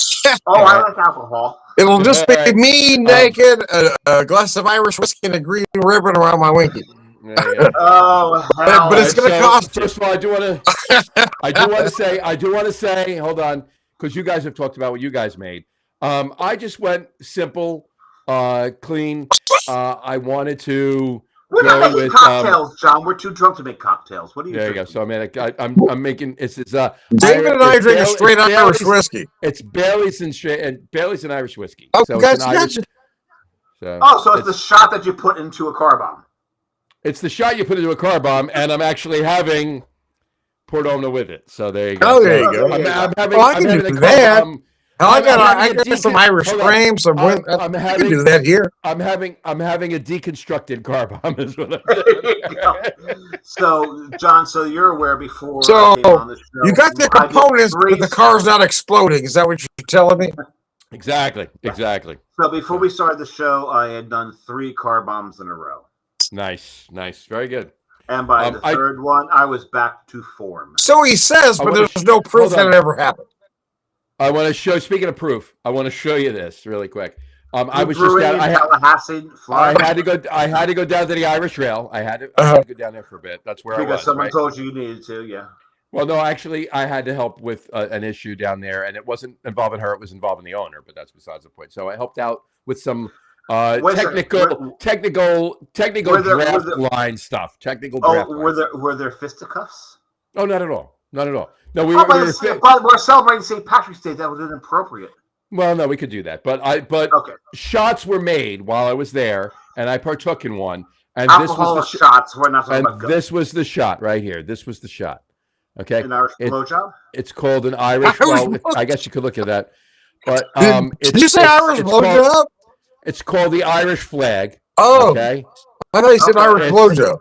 Oh, I like alcohol. It'll just be All right. me naked, a glass of Irish whiskey, and a green ribbon around my winky. There you go. Oh, hell. But it's gonna cost you. First of all, I do want to say, hold on, because you guys have talked about what you guys made. I just went simple, clean. I wanted to We're go not making with cocktails, John. We're too drunk to make cocktails. What are you there you go. drinking? So I'm making it's David and I drink a straight it's Irish Bailey's, whiskey. it's Bailey's and Irish whiskey. Oh, So gotcha, it's an Irish. gotcha. So Oh, so it's the shot that you put into a car bomb. it's the shot you put into a car bomb, and I'm actually having Portona with it. So there you go. Oh, there So you go. I'm having, Oh, I I'm can having do a that. car bomb. I I'm got having a some decon- Irish hold on. cream, some I'm I can do that here. I'm having a deconstructed car bomb is what I'm There doing. you go. So, John, so you're aware before So, I came on the show. You got the I did components, three- but the car's not exploding. Is that what you're telling me? Exactly. So before we started the show, I had done 3 car bombs in a row. Nice. Very good. And by the third one, I was back to form. So he says, but there's no proof that it ever happened. I want to show. Speaking of proof, I want to show you this really quick. I was just Brewing down. in I Tallahassee, Florida. had to go down to the Irish Rail. I had to go down there for a bit. That's where I Because was. someone Right? told you needed to, yeah. Well, no, actually, I had to help with an issue down there, and it wasn't involving her; it was involving the owner. But that's besides the point. So I helped out with some technical draft line stuff. Technical draft. Were there fisticuffs? Oh, not at all. Not at all. No, but we're celebrating St. Patrick's Day. That was inappropriate. Well, no, we could do that, but okay. Shots were made while I was there, and I partook in one. And alcohol this was the shots. We're not talking about guns. This was the shot right here. This was the shot. Okay, an Irish blowjob. It's called an Irish. Well, I guess you could look at that. But did you say Irish blowjob? It's called the Irish flag. Oh, okay. I thought you said Irish blowjob.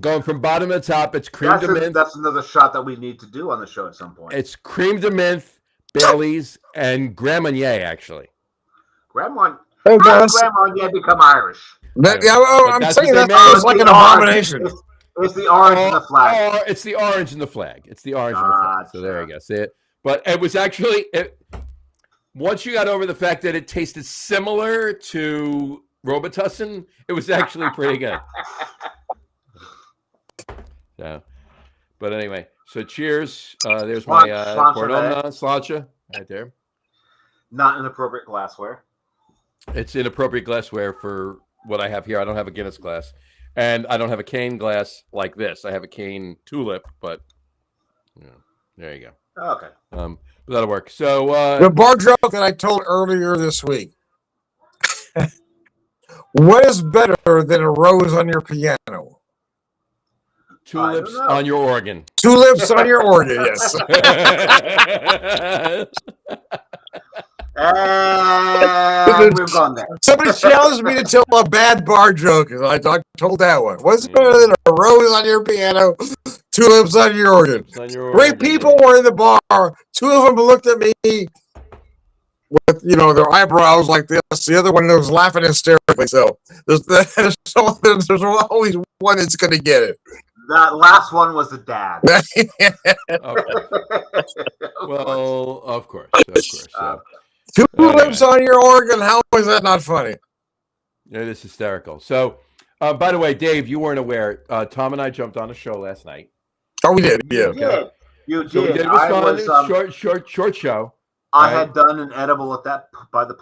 Going from bottom to top, it's cream de mint. That's another shot that we need to do on the show at some point. It's cream de mint, Bailey's, and Grand Marnier, actually. Grand Marnier. How did Grand Marnier become Irish? I'm saying that's like an abomination. It's the orange in the flag. It's the orange in the flag. It's the orange in the flag. So there you go. See it? But it was actually once you got over the fact that it tasted similar to Robitussin, it was actually pretty good. So, but anyway, so cheers. There's my Portona Sláinte right there. Not inappropriate glassware. It's inappropriate glassware for what I have here. I don't have a Guinness glass, and I don't have a cane glass like this. I have a cane tulip, but there you go. Okay. But that'll work. So the bar joke that I told earlier this week. What is better than a rose on your piano? Tulips on your organ. Tulips on your organ, yes. And we've gone there. Somebody challenged me to tell a bad bar joke, and I told that one. What's better than a rose on your piano, tulips on your organ? Great people were in the bar. 2 of them looked at me with, their eyebrows like this. The other one was laughing hysterically. So there's always one that's going to get it. That last one was the dad. Well, of course. So. Tulips on your organ. How is that not funny? It is hysterical. So, by the way, Dave, you weren't aware. Tom and I jumped on a show last night. Oh, we did. Yeah. You did. So we did. It was fun. Short show. I had done an edible at that by the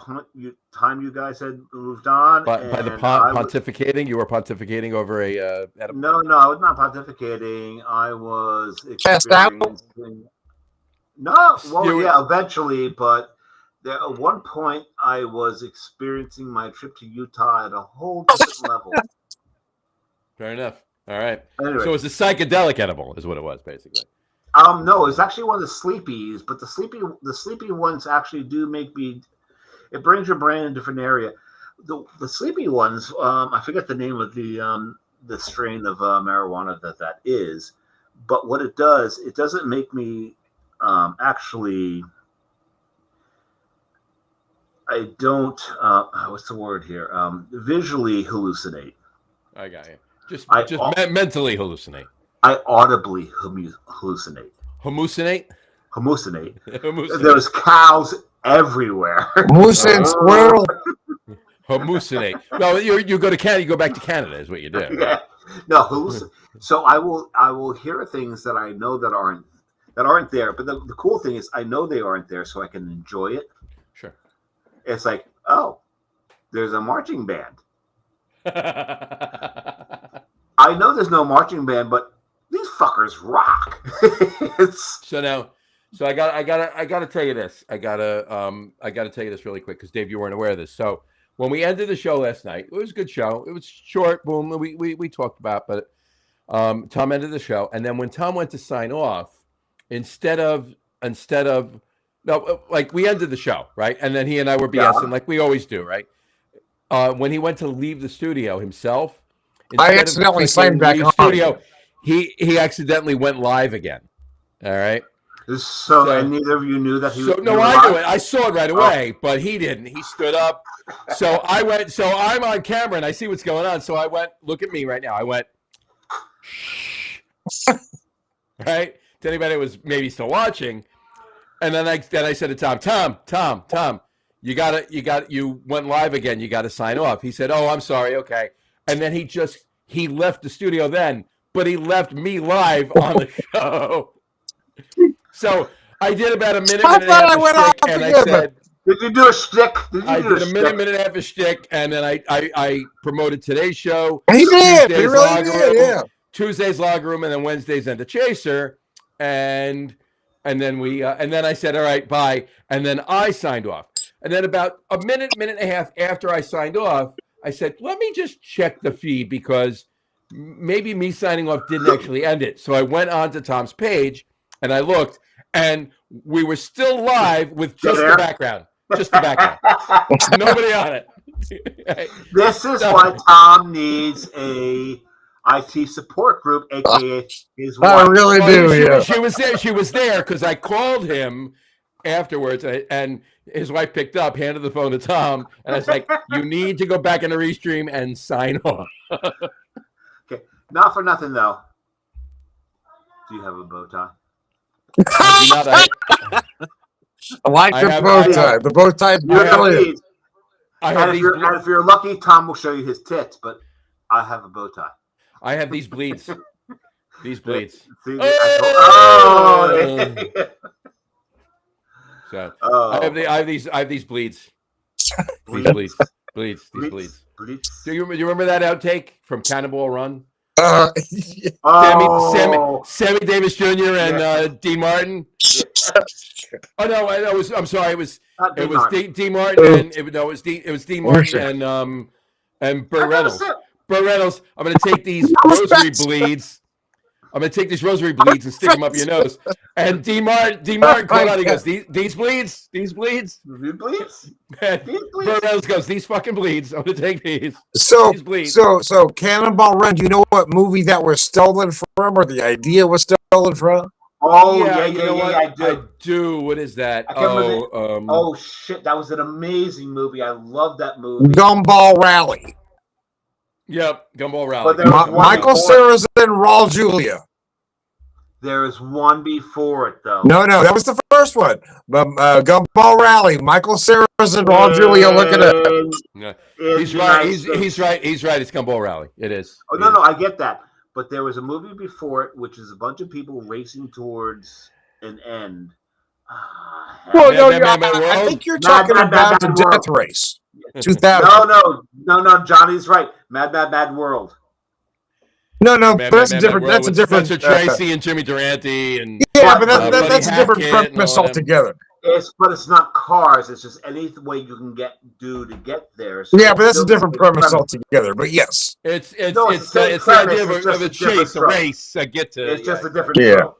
time you guys had moved on. By the pontificating, you were pontificating over a edible. No, I was not pontificating. I was experiencing. No, well, eventually, but at one point I was experiencing my trip to Utah at a whole different level. Fair enough. All right. Anyway. So it was a psychedelic edible, is what it was, basically. No, it's actually one of the sleepies, but the sleepy ones actually do make me. It brings your brain in a different area. The sleepy ones, I forget the name of the strain of marijuana that is, but what it does, it doesn't make me actually. I don't. What's the word here? Visually hallucinate. I got you. Just mentally hallucinate. I audibly hallucinate. Hallucinate? There's cows everywhere. Moose and squirrel. Hallucinate. No, you go to Canada. You go back to Canada, is what you do. Yeah. No, hallucinate. So I will hear things that I know that aren't there. But the cool thing is, I know they aren't there, so I can enjoy it. Sure. It's like, oh, there's a marching band. I know there's no marching band, but these fuckers rock. So I gotta tell you this. I gotta tell you this really quick because Dave, you weren't aware of this. So when we ended the show last night, it was a good show. It was short, boom. We talked about, but Tom ended the show, and then when Tom went to sign off, instead of no, like we ended the show, right? And then he and I were BSing like we always do, right? When he went to leave the studio himself, I accidentally signed back on. Studio, he accidentally went live again. All right. So and neither of you knew that he was. No, I knew it. I saw it right away, but he didn't. He stood up. So I went. So I'm on camera and I see what's going on. So I went. Look at me right now. I went. Right to anybody that was maybe still watching, and then I said to Tom, you went live again. You got to sign off. He said, "Oh, I'm sorry. Okay." And then he left the studio then, but he left me live on the show. So I did about a minute and a half of shtick, and I said, "Did you do a shtick?" I did a minute and a half of shtick, and then I promoted today's show. He did. He really did. Yeah. Tuesday's Locker Room, and then Wednesdays and the Chaser, and then I said, "All right, bye," and then I signed off. And then about a minute and a half after I signed off, I said, "Let me just check the feed because maybe me signing off didn't actually end it." So I went on to Tom's page and I looked, and we were still live with just the background. Nobody on it. This is why Tom needs a IT support group, aka his wife. I really do. She was there. She was there because I called him afterwards, and his wife picked up, handed the phone to Tom, and I was like, "You need to go back in the restream and sign off." Okay, not for nothing though. Do you have a bow tie? I like the bow tie. The bow tie is brilliant. If you're lucky, Tom will show you his tits, but I have a bow tie. I have these bleeds. These bleeds. See, So I have these bleeds. These bleeds. Do you remember that outtake from Cannonball Run? Sammy Davis Jr. and Dean Martin. Oh no, I'm sorry. It was Dean Martin and it was Dean Martin and Burt Reynolds. Burt Reynolds. I'm going to take these rosary bleeds. I'm going to take these rosary bleeds and stick them up your nose. And Dean Martin called out. He goes, "These bleeds." Burt Reynolds goes, "These fucking bleeds. I'm going to take these." So Cannonball Run. Do you know what movie that was stolen from, or the idea was stolen from? Oh yeah, I do. I do. What is that? Oh shit, that was an amazing movie. I love that movie. Gumball Rally. Yep, Gumball Rally. Michael Cera and Raul Julia. There is one before it though. No, that was the first one. But Gumball Rally, Michael Cera and Raul Julia. Look at it. Yeah. He's right. He's right. It's Gumball Rally. It is. Oh no, I get that. But there was a movie before it, which is a bunch of people racing towards an end. I think you're talking about the Death Race. 2000. No, Johnny's right. Mad World. No, but that's different. That's a different. That's Tracy and Jimmy Durante and but that's a different premise altogether. But it's not cars. It's just any way you can get to there. So but that's a different premise altogether. But yes, it's the idea of a chase, a race, a get to. It's just a different show.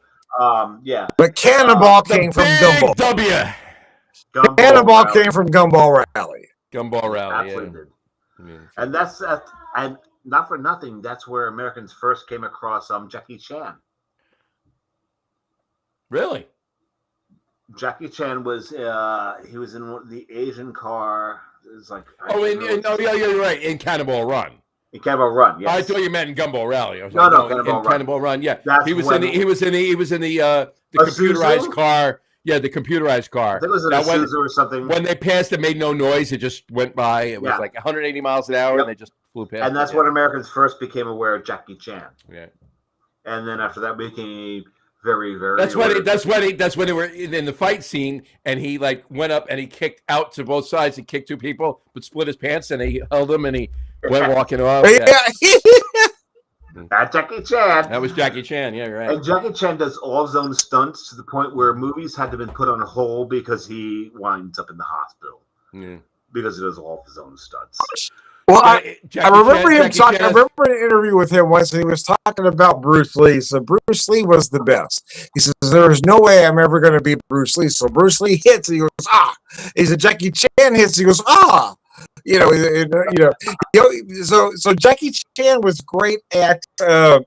But Cannonball came from Gumball. Cannonball came from Gumball Rally. Gumball Rally, absolutely. Yeah. And that's and not for nothing. That's where Americans first came across Jackie Chan. Really? Jackie Chan was he was in the Asian car. It was like you're right. In Cannonball Run. In Cannonball Run, yes. I thought you meant in Gumball Rally. Cannonball Run. Yeah, he was in the computerized car. Yeah, the computerized car. I think it was an Isuzu or something. When they passed, it made no noise. It just went by. It was like 180 miles an hour, and they just flew past. And that's when Americans first became aware of Jackie Chan. Yeah. And then after that, we became very, very. That's when they were in the fight scene, and he like went up and he kicked out to both sides. He kicked two people, but split his pants, and he held them, and he went walking off. That's Jackie Chan. That was Jackie Chan. Yeah, right. And Jackie Chan does all his own stunts to the point where movies had to been put on hold because he winds up in the hospital because he does all of his own stunts. Well, I remember him talking. I remember an interview with him once, and he was talking about Bruce Lee. So Bruce Lee was the best. He says, "There's no way I'm ever going to beat Bruce Lee." So Bruce Lee hits, and he goes, "Ah!" He said, "Jackie Chan hits," he goes, "Ah!" So Jackie Chan was great at the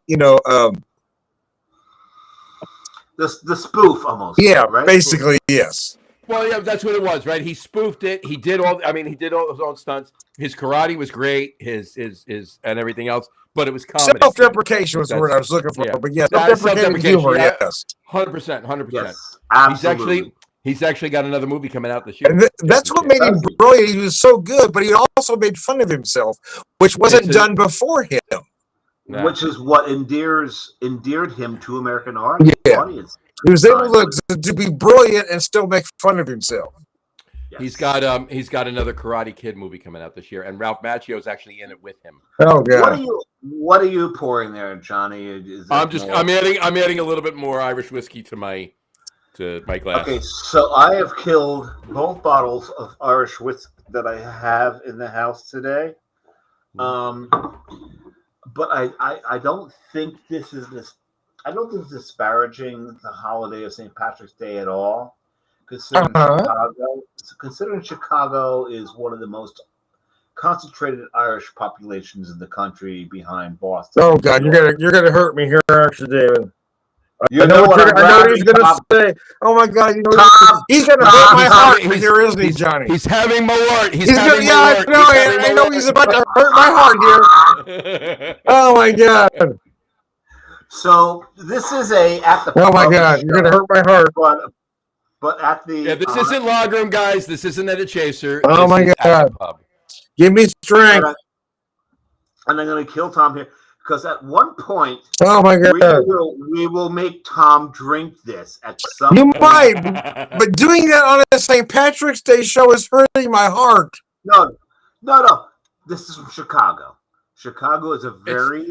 spoof almost. Yeah, right? basically, yes. Well, yeah, that's what it was, right? He spoofed it. He did all his own stunts. His karate was great. His and everything else, but it was comedy. Self-deprecation was the word I was looking for. Yeah. But yeah, self-deprecating humor, yes. 100%. Yes, absolutely. He's actually got another movie coming out this year. And that's what made him brilliant. He was so good, but he also made fun of himself, which wasn't done before him. Which is what endeared him to American audience. He was able to be brilliant and still make fun of himself. Yes. He's got another Karate Kid movie coming out this year, and Ralph Macchio is actually in it with him. Oh god! What are you pouring there, Johnny? I'm adding a little bit more Irish whiskey to my glass. Okay, so I have killed both bottles of Irish whiskey that I have in the house today. But I don't think this is disparaging the holiday of St. Patrick's Day at all. Considering Chicago is one of the most concentrated Irish populations in the country behind Boston. Oh God, you're gonna hurt me here, actually, David. I know what he's gonna say. Oh my God, he's gonna hurt my heart here, isn't he, Johnny? He's having Malort. I know he's about to hurt my heart here. Oh my God. So this is oh my God, you're gonna hurt my heart. But at the this isn't Log Room, guys. This isn't at a chaser. Oh my God. Give me strength. And I'm gonna kill Tom here. Because at one point, oh my God, we will make Tom drink this at some You point. might, but doing that on a St. Patrick's Day show is hurting my heart. No. This is from Chicago. Chicago is a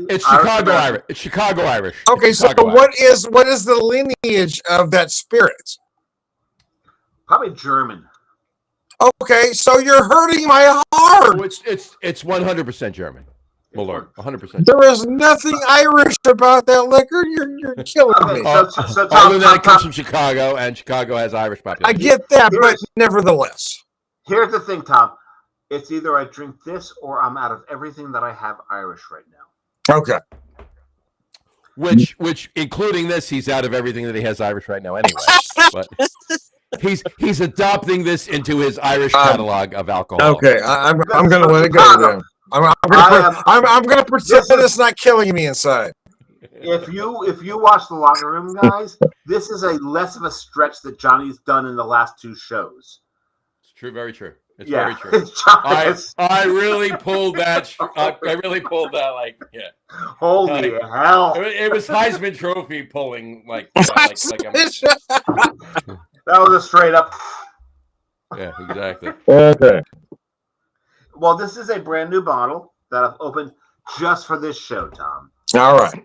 it's Chicago Irish. It's Chicago Irish. Okay, so what is the lineage of that spirit? Probably German. Okay, so you're hurting my heart. Oh, it's 100% German. Malort, 100%. There is nothing Irish about that liquor. You're killing me. So Tom, it comes from Chicago, and Chicago has Irish population. I get that, but nevertheless. Here's the thing, Tom. It's either I drink this or I'm out of everything that I have Irish right now. Okay. Which including this, he's out of everything that he has Irish right now anyway. But he's adopting this into his Irish catalog of alcohol. Okay, I'm going to let it go then. I'm going to pretend that it's not killing me inside. If you watch the Locker Room, guys, this is a less of a stretch that Johnny's done in the last two shows. It's true, very true. It's very true. I really pulled that. I really pulled that. Like, yeah. Holy hell! It was Heisman Trophy pulling. Like that was a straight up. Yeah, exactly. Okay. Well, this is a brand new bottle that I've opened just for this show, Tom. All right.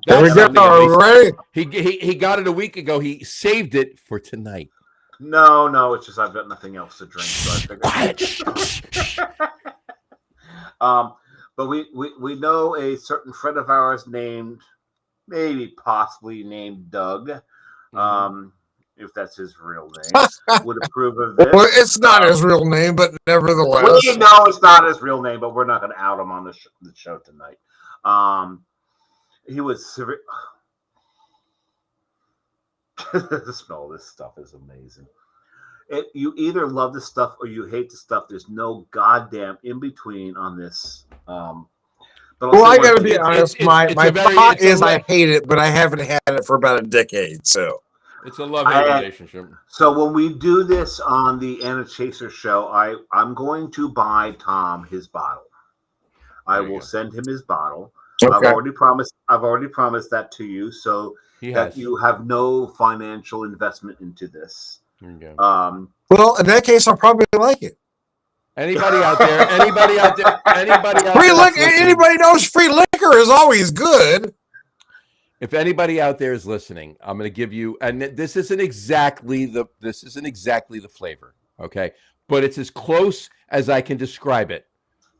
There we go. Are we ready? He got it a week ago. He saved it for tonight. No, it's just I've got nothing else to drink, so I figured. But we know a certain friend of ours possibly named Doug. If that's his real name, would approve of this. Well, it's not his real name, but nevertheless. We know it's not his real name, but we're not going to out him on the show tonight. He was severe. The smell of this stuff is amazing. You either love the stuff or you hate the stuff. There's no goddamn in between on this. Well, I got to be honest. My thought is I hate it, but I haven't had it for about a decade, so. It's a love-hate relationship. So when we do this on the Anna Chaser show, I'm going to buy Tom his bottle. I will send him his bottle. Okay. I've already promised that to you. So that you have no financial investment into this. Well, in that case, I'll probably like it. Anybody out there? Anybody out there? Free liquor. Anybody knows free liquor is always good. If anybody out there is listening, I'm going to give you, and this isn't exactly the flavor, okay, but it's as close as I can describe it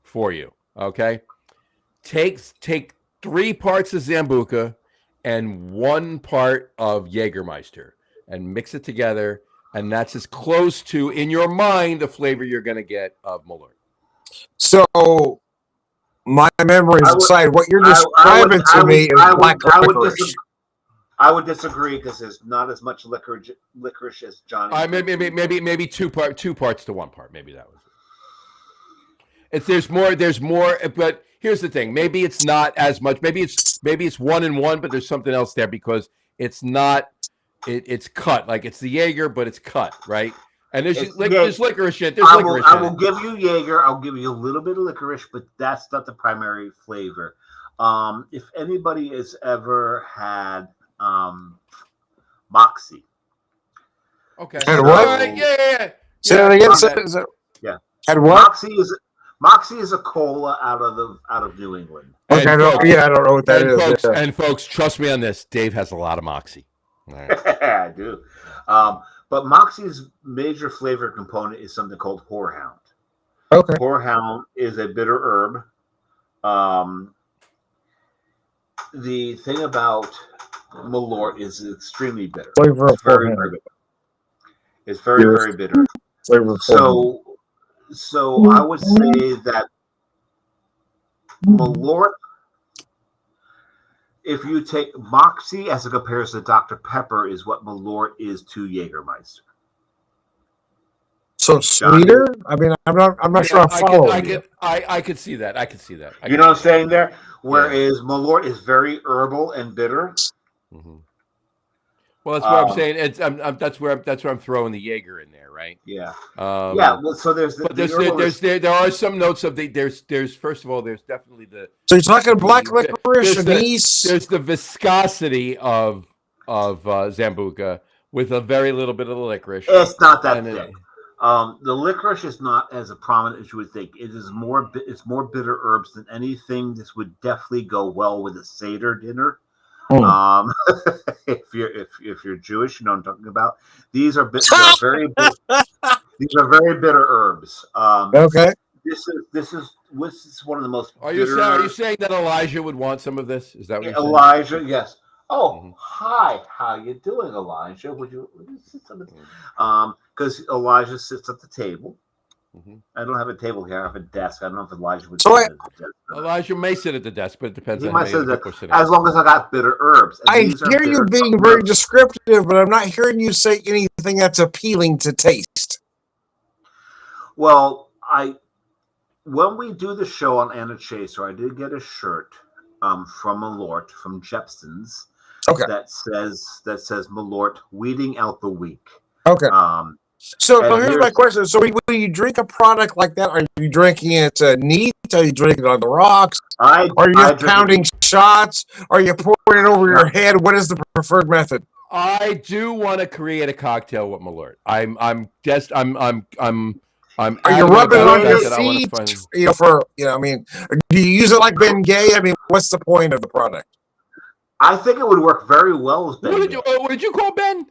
for you, okay. Take 3 parts of Sambuca and 1 part of Jägermeister and mix it together, and that's as close to, in your mind, the flavor you're going to get of Malort. So my memories aside, what you're describing to me is black licorice. I would disagree because there's not as much licorice as Johnny. Maybe two parts to 1 part. Maybe that was it. There's more, but here's the thing. Maybe it's not as much. Maybe it's 1 and 1, but there's something else there because it's not. It's cut like it's the Jaeger, but it's cut, right? And there's licorice shit. There's licorice. I will give you Jaeger. I'll give you a little bit of licorice, but that's not the primary flavor. If anybody has ever had Moxie, okay. And what? Yeah. Say that again. Yeah. And what? Moxie is a cola out of New England. Okay, I don't know what that is. And folks, trust me on this. Dave has a lot of Moxie. All right. I do. But Moxie's major flavor component is something called Horehound. Okay. Horehound is a bitter herb. The thing about Malort is extremely bitter. Flavor it's very bitter. It's very bitter. Flavor. So I would say that Malort, if you take Moxie as a comparison to Dr. Pepper, is what Malort is to Jägermeister. So sweeter? I mean, I'm not sure I'm following. I could see that. You know what I'm saying there? Whereas Malort is very herbal and bitter. Mm-hmm. Well, that's what I'm saying. That's where I'm throwing the Jaeger in there, right? Yeah. Well, so there are some notes of there's first of all there's definitely the. So you're talking black licorice, anise. There's the viscosity of Sambuca with a very little bit of the licorice. It's not that thick. The licorice is not as prominent as you would think. It's more bitter herbs than anything. This would definitely go well with a Seder dinner. If you're Jewish, you know what I'm talking about. These are very bitter herbs. Okay. This is one of the most. Are you saying that Elijah would want some of this? Is that what you're saying? Elijah? Yes. Oh, Hi. How you doing, Elijah? Would you sit on because Elijah sits at the table. Mm-hmm. I don't have a table here. I have a desk. I don't know if Elijah would sit at the desk. Elijah may sit at the desk, but it depends on how people sitting. As long as I got bitter herbs. I hear you being very descriptive, but I'm not hearing you say anything that's appealing to taste. Well, when we do the show on Anna Chaser, I did get a shirt from Malort, from Jepson's. Okay. That says Malort, weeding out the weak. Okay. So here's my question. So when you drink a product like that, are you drinking it neat? Are you drinking it on the rocks? Are you pounding shots? Are you pouring it over your head? What is the preferred method? I do want to create a cocktail with Malort. Are you rubbing it on your feet? I mean, do you use it like Ben Gay? I mean, what's the point of the product? I think it would work very well with Ben. What did you call Ben?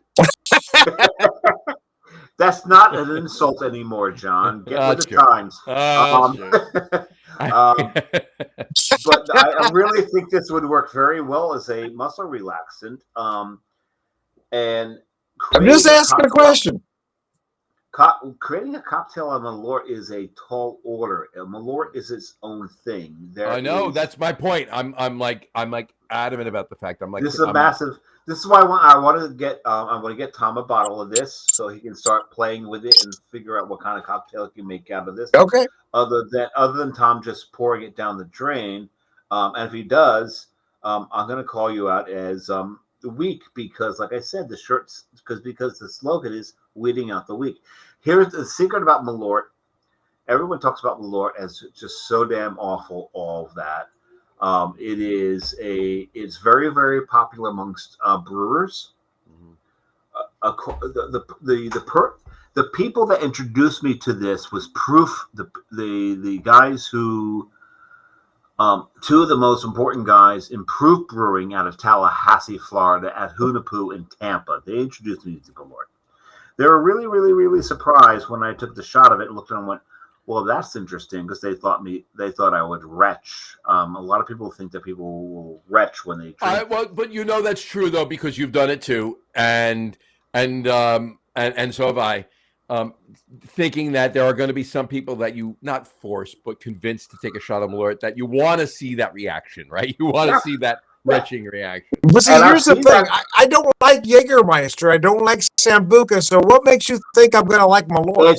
That's not an insult anymore, John. Get with the times. But I really think this would work very well as a muscle relaxant. And I'm just asking a question. Creating a cocktail on Malort is a tall order. Malort is its own thing. I know that's my point. I'm adamant about the fact. This is massive. This is why I want to get. I'm going to get Tom a bottle of this so he can start playing with it and figure out what kind of cocktail he can make out of this. Okay. Other than Tom just pouring it down the drain, and if he does, I'm going to call you out as the weak because, like I said, the shirts because the slogan is weeding out the weak. Here's the secret about Malort. Everyone talks about Malort as just so damn awful. All of that. It's very, very popular amongst brewers. The people that introduced me to this was Proof. The guys who, two of the most important guys in Proof Brewing out of Tallahassee, Florida, at Hunapoo in Tampa. They introduced me to Malort. They were really, really, really surprised when I took the shot of it and looked at it and went, "Well, that's interesting," because they thought I would retch. A lot of people think that people will retch when they drink. Well, but that's true though, because you've done it too, and so have I. Thinking that there are going to be some people that you not force but convinced to take a shot of Malort, that you want to see that reaction, right? You want to see that retching reaction. But see, here's the thing: I don't like Jägermeister. I don't like Sambuca. So, what makes you think I'm going to like Malort?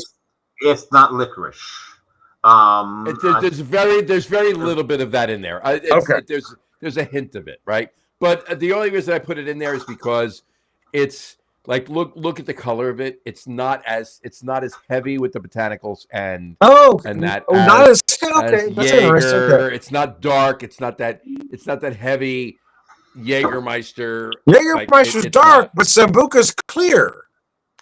It's not licorice. There's very little bit of that in there. There's a hint of it, right? But the only reason I put it in there is because it's like look at the color of it. It's not as heavy with the botanicals and not as Jaeger. It's not dark. It's not that heavy Jägermeister. Jägermeister's dark, but Sambuca's clear.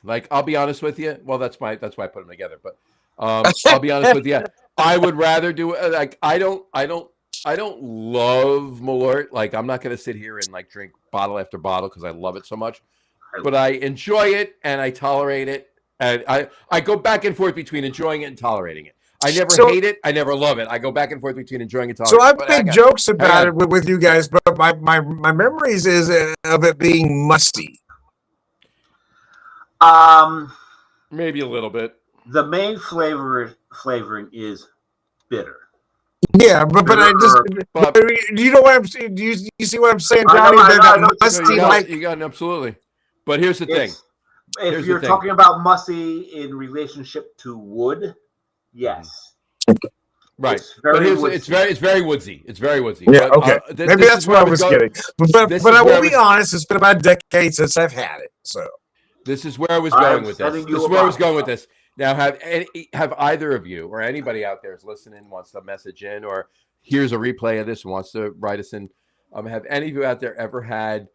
Like, I'll be honest with you. Well, that's why I put them together. But I'll be honest with you. I would rather do it. Like, I don't love Malort. Like, I'm not going to sit here and like drink bottle after bottle because I love it so much. But I enjoy it and I tolerate it. And I go back and forth between enjoying it and tolerating it. I never hate it. I never love it. I go back and forth between enjoying it and tolerating it. So I make jokes about it with you guys, but my memories is of it being musty. Maybe a little bit. The main flavoring is bitter. Yeah, but I just do you know what I'm saying? Do you see what I'm saying, Johnny? You got it, absolutely. But here's the thing. If you're talking about musty in relationship to wood, yes. Right. It's very woodsy. It's very woodsy. Yeah, okay. Maybe that's what I was getting. But I will be honest, it's been about a decade since I've had it. So this is where I was going with this. Now, have either of you or anybody out there is listening, wants to message in, or here's a replay of this and wants to write us in? Have any of you out there ever had?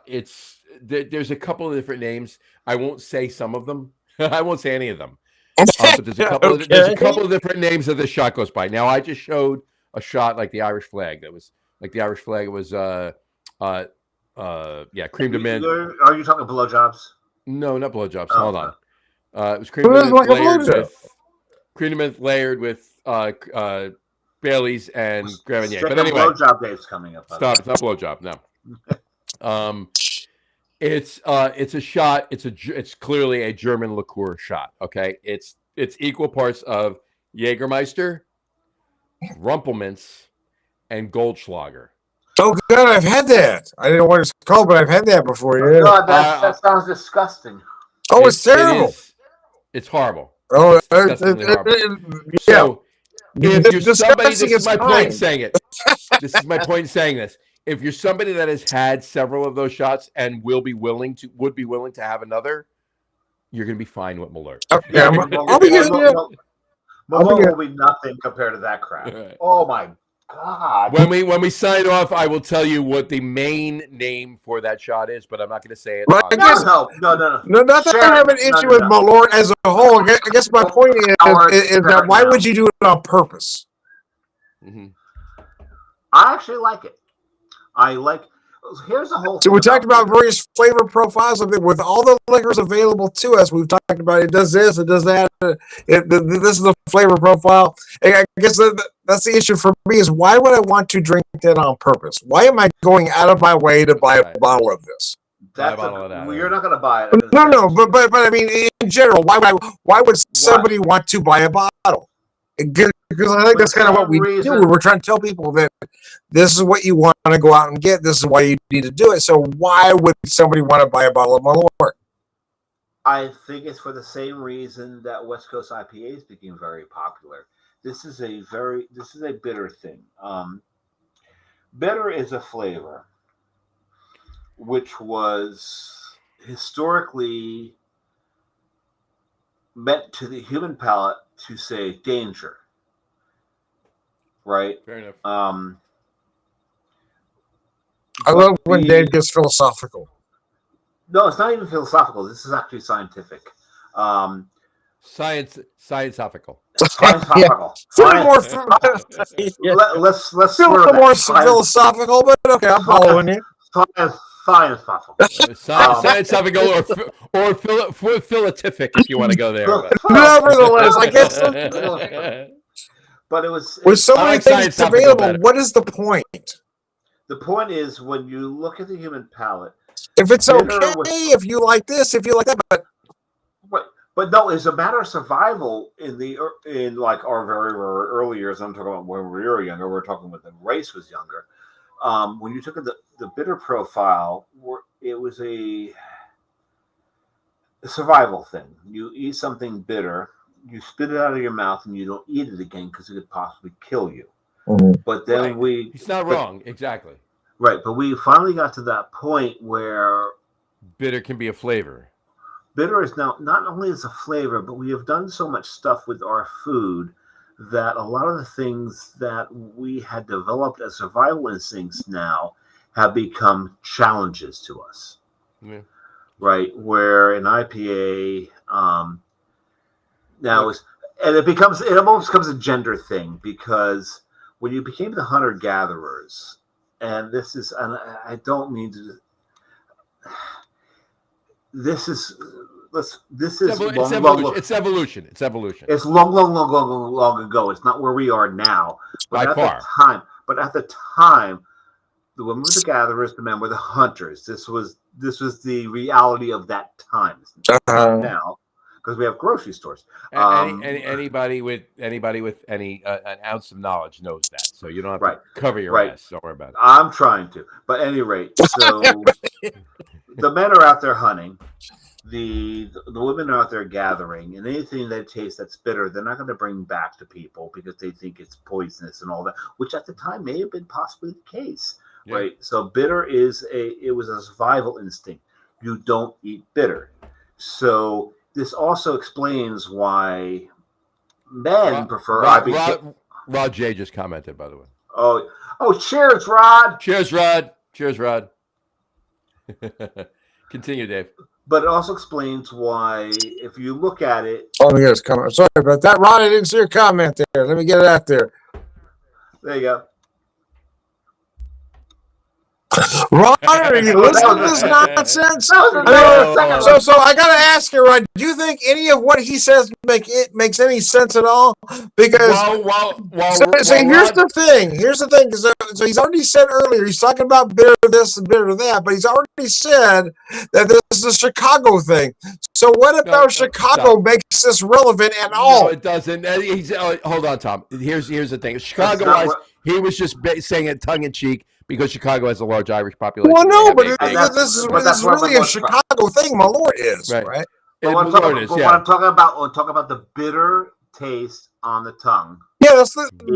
There's a couple of different names. I won't say some of them. I won't say any of them. But there's a couple. There's a couple of different names that this shot goes by. Now, I just showed a shot like the Irish flag. That was like the Irish flag. It was cream de mint. Are you talking blowjobs? No, not blowjobs. Hold on. It was cream de mint layered with Bailey's and Grand Marnier. But anyway, blowjob days coming up. Stop! It's not blowjob. No. It's a shot. It's clearly a German liqueur shot. Okay, it's equal parts of Jägermeister, Rumpelmintz, and Goldschlager. Oh God, I've had that. I didn't know what it's called, but I've had that before. Yeah. God, that sounds disgusting. Oh, it's terrible. It's horrible. Oh, it's horrible. Yeah. So, if you're somebody, this is my point in saying it. This is my point in saying this. If you're somebody that has had several of those shots and would be willing to have another, you're going to be fine with Malort. Okay, Malort will be nothing compared to that crap. Right. Oh my God! When we sign off, I will tell you what the main name for that shot is, but I'm not going to say it. Well, no. Not that I have an issue with Malort as a whole. I guess my point is that why would you do it on purpose? Mm-hmm. I actually like it. Here's the whole. So we talked about various flavor profiles of it with all the liquors available to us. We've talked about it does this, it does that. This is the flavor profile. I guess that's the issue for me is why would I want to drink that on purpose? Why am I going out of my way to buy a bottle of this? You're not going to buy it. No, but I mean in general, why would somebody want to buy a bottle? Because I think that's kind of what we do. We're trying to tell people that this is what you want to go out and get. This is why you need to do it. So why would somebody want to buy a bottle of Malort? I think it's for the same reason that West Coast IPAs became very popular. This is a bitter thing. Bitter is a flavor which was historically meant to the human palate to say danger. right? Fair enough. I love when Dave gets philosophical. No, it's not even philosophical. This is actually scientific. Scientifical. Philosophical. Let's a little more philosophical, but okay, I'm following you. Scientifical. Scientifical or philatific if you want to go there. Nevertheless, I guess. But it was with so many things available. What is the point? The point is when you look at the human palate. If it's okay, if you like this, if you like that, but no, it's a matter of survival in like our very, very early years. I'm talking about when we were younger. We're talking when the race was younger. When you took the bitter profile, it was a survival thing. You eat something bitter, you spit it out of your mouth, and you don't eat it again because it could possibly kill you. Mm-hmm. But then he's not wrong, exactly. Right, but we finally got to that point where bitter can be a flavor. Bitter is now not only is a flavor, but we have done so much stuff with our food that a lot of the things that we had developed as survival instincts now have become challenges to us. Yeah. Right, where an IPA now is, and it almost becomes a gender thing, because when you became the hunter-gatherers, and this is, and I don't mean to, this is evolution. It's evolution. It's long ago. It's not where we are now. By far. But at the time, the women were the gatherers, the men were the hunters. This was the reality of that time. Now, because we have grocery stores. Anybody with any an ounce of knowledge knows that. So you don't have to cover your ass. Don't worry about it. I'm trying to. But at any rate, so the men are out there hunting. The women are out there gathering, and anything they taste that's bitter, they're not going to bring back to people because they think it's poisonous and all that, which at the time may have been possibly the case, right? So bitter it was a survival instinct. You don't eat bitter. So this also explains why men prefer IPA. Rod J just commented, by the way. Oh, cheers, Rod. Cheers, Rod. Continue, Dave. But it also explains why, if you look at it. Oh, yes, comment. Sorry about that, Ron. I didn't see your comment there. Let me get it out there. There you go. Ron, are you listening to this nonsense? So I got to ask you, Ron, do you think any of what he says makes any sense at all? Because here's the thing. So he's already said earlier, he's talking about bitter this and bitter that, but he's already said that this is a Chicago thing. So what about Chicago makes this relevant at all? No, it doesn't. Hold on, Tom. Here's the thing. Chicago-wise, he was just saying it tongue-in-cheek, because Chicago has a large Irish population. Well, no, but this is really a Chicago thing. Malort is right. When I'm talking about the bitter taste on the tongue. Yeah,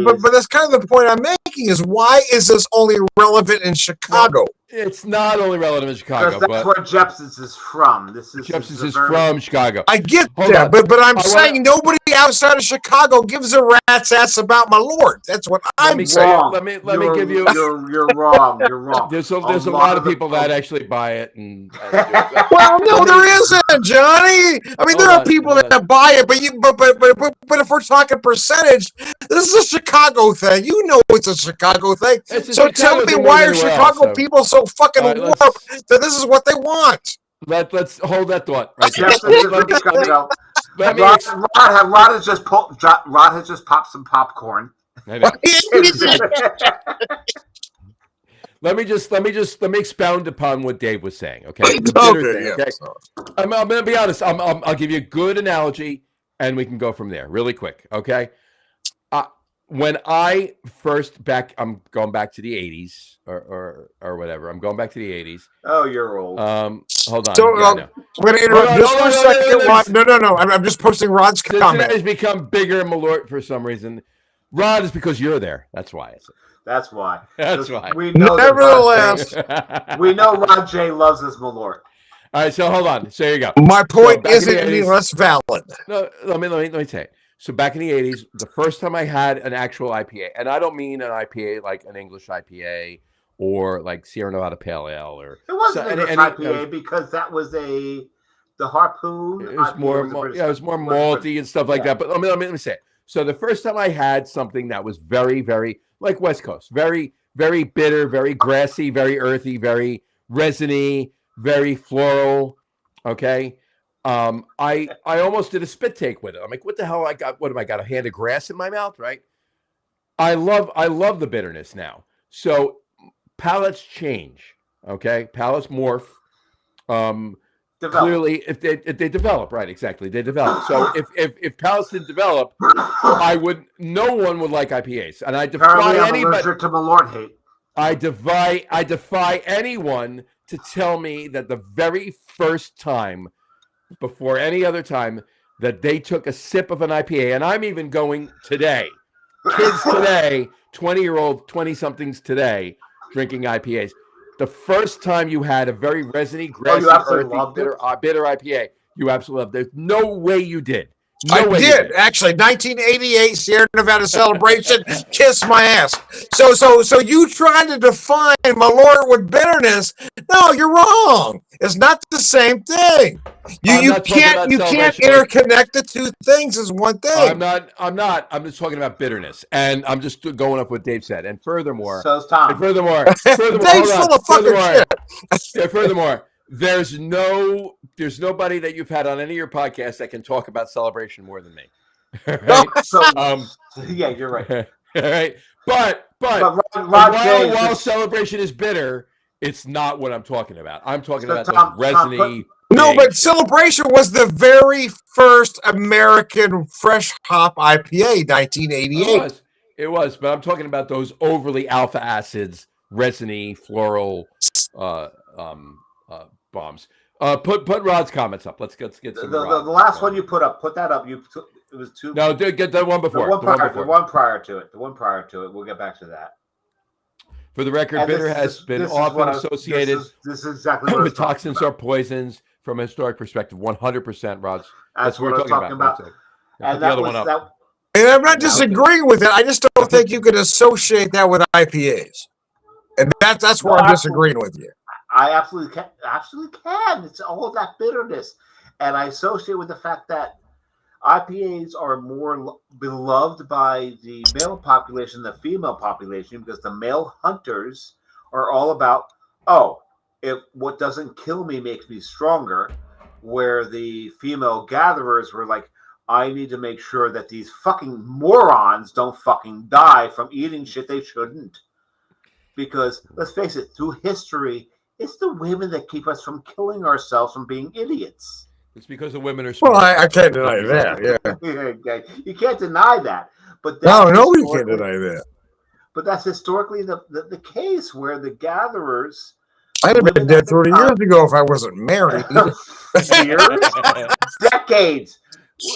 but that's kind of the point I'm making. Is why is this only relevant in Chicago? Well, it's not only relevant in Chicago, that's where Jepson's is from. Jepson's is from Chicago. I get that, but I'm saying nobody outside of Chicago gives a rat's ass about Malort. That's what I'm saying. Let me give you. You're wrong. You're wrong. There's a lot of people that actually buy it, and well, no, there isn't, Johnny. I mean, there are people that buy it, but if we're talking percentage, this is a Chicago thing. You know, it's a Chicago thing. So tell me, why are Chicago people so fucking warped that this is what they want? Let's hold that thought right there. Rod has just popped some popcorn. Let me expound upon what Dave was saying. Okay. I'm going to be honest. I'll give you a good analogy, and we can go from there really quick. Okay. When I first I'm going back to the 80s or whatever. I'm going back to the 80s. Oh, you're old. Hold on. So, we're going to interrupt just for a second. No. I'm just posting Rod's comment. Cincinnati has become bigger in Malort for some reason. Rod is because you're there. That's why. That's why. We know. Nevertheless, we know Rod J loves his Malort. All right, so hold on. So here you go. My point isn't any less valid. No, let me say it. So back in the 80s, the first time I had an actual IPA, and I don't mean an IPA like an English IPA or like Sierra Nevada Pale Ale, or it wasn't English IPA because that was the Harpoon. It was IPA more, was it was more malty and stuff like that. But let me say it. So the first time I had something that was very, very like West Coast, very, very bitter, very grassy, very earthy, very resiny, very floral. Okay. I almost did a spit take with it. I'm like, what the hell? What am I got? A hand of grass in my mouth, right? I love the bitterness now. So palates change. Okay. Palates morph. Clearly, if they develop, right? Exactly, they develop. So if palates didn't develop, no one would like IPAs, and I defy anybody to Malort hate. I defy anyone to tell me that the very first time, before any other time, that they took a sip of an IPA, and I'm even going today, kids today, 20-year-old, 20-somethings today, drinking IPAs. The first time you had a very resiny, grassy, earthy, bitter IPA, you absolutely loved it. There's no way you did. I did actually. 1988 Sierra Nevada Celebration, kiss my ass. So you tried to define Malort with bitterness? No, you're wrong. It's not the same thing. You can't interconnect the two things as one thing. I'm not. I'm just talking about bitterness, and I'm just going up what Dave said. And furthermore, so Tom. And furthermore, Dave's full of fucking shit. Furthermore, there's nobody that you've had on any of your podcasts that can talk about Celebration more than me. Right? Yeah, you're right. All right, but while Celebration is bitter, it's not what I'm talking about. I'm talking about those resiny. No, but Celebration was the very first American fresh hop IPA, 1988. It was, but I'm talking about those overly alpha acids, resiny, floral bombs. Put Rod's comments up. Let's get some. The last one you put up. Put that up. It was two. No, get the one before. The one prior to it. We'll get back to that. For the record, bitter has been often associated this is exactly with toxins or poisons from a historic perspective. 100%, Rod. That's what we're talking about. And the other one up. And I'm not disagreeing with it. I just don't think you can associate that with IPAs. And that's where I'm disagreeing with you. I absolutely can. It's all that bitterness. And I associate with the fact that IPAs are more beloved by the male population than the female population because the male hunters are all about, if what doesn't kill me makes me stronger, where the female gatherers were like, I need to make sure that these fucking morons don't fucking die from eating shit they shouldn't. Because, let's face it, through history, it's the women that keep us from killing ourselves from being idiots. It's because the women are smart. Well, I can't deny that, yeah. You can't deny that. But nobody can deny that. But that's historically the case where the gatherers... I'd have been dead 30 years ago if I wasn't married. Years? Decades.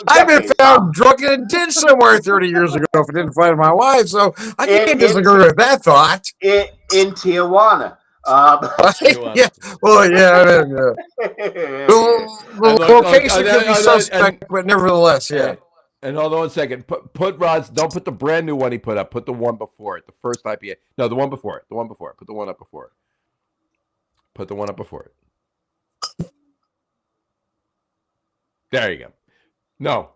I've been found drunk in a ditch somewhere 30 years ago if I didn't find my wife, so I can't disagree with that thought. In Tijuana. Yeah, well, yeah. The location could be suspect, but nevertheless, yeah. And hold on a second. Put Rod's. Don't put the brand new one he put up. Put the one before it. The first IPA. No, the one before it. The one before it. Put the one up before it. Put the one up before it. There you go. No,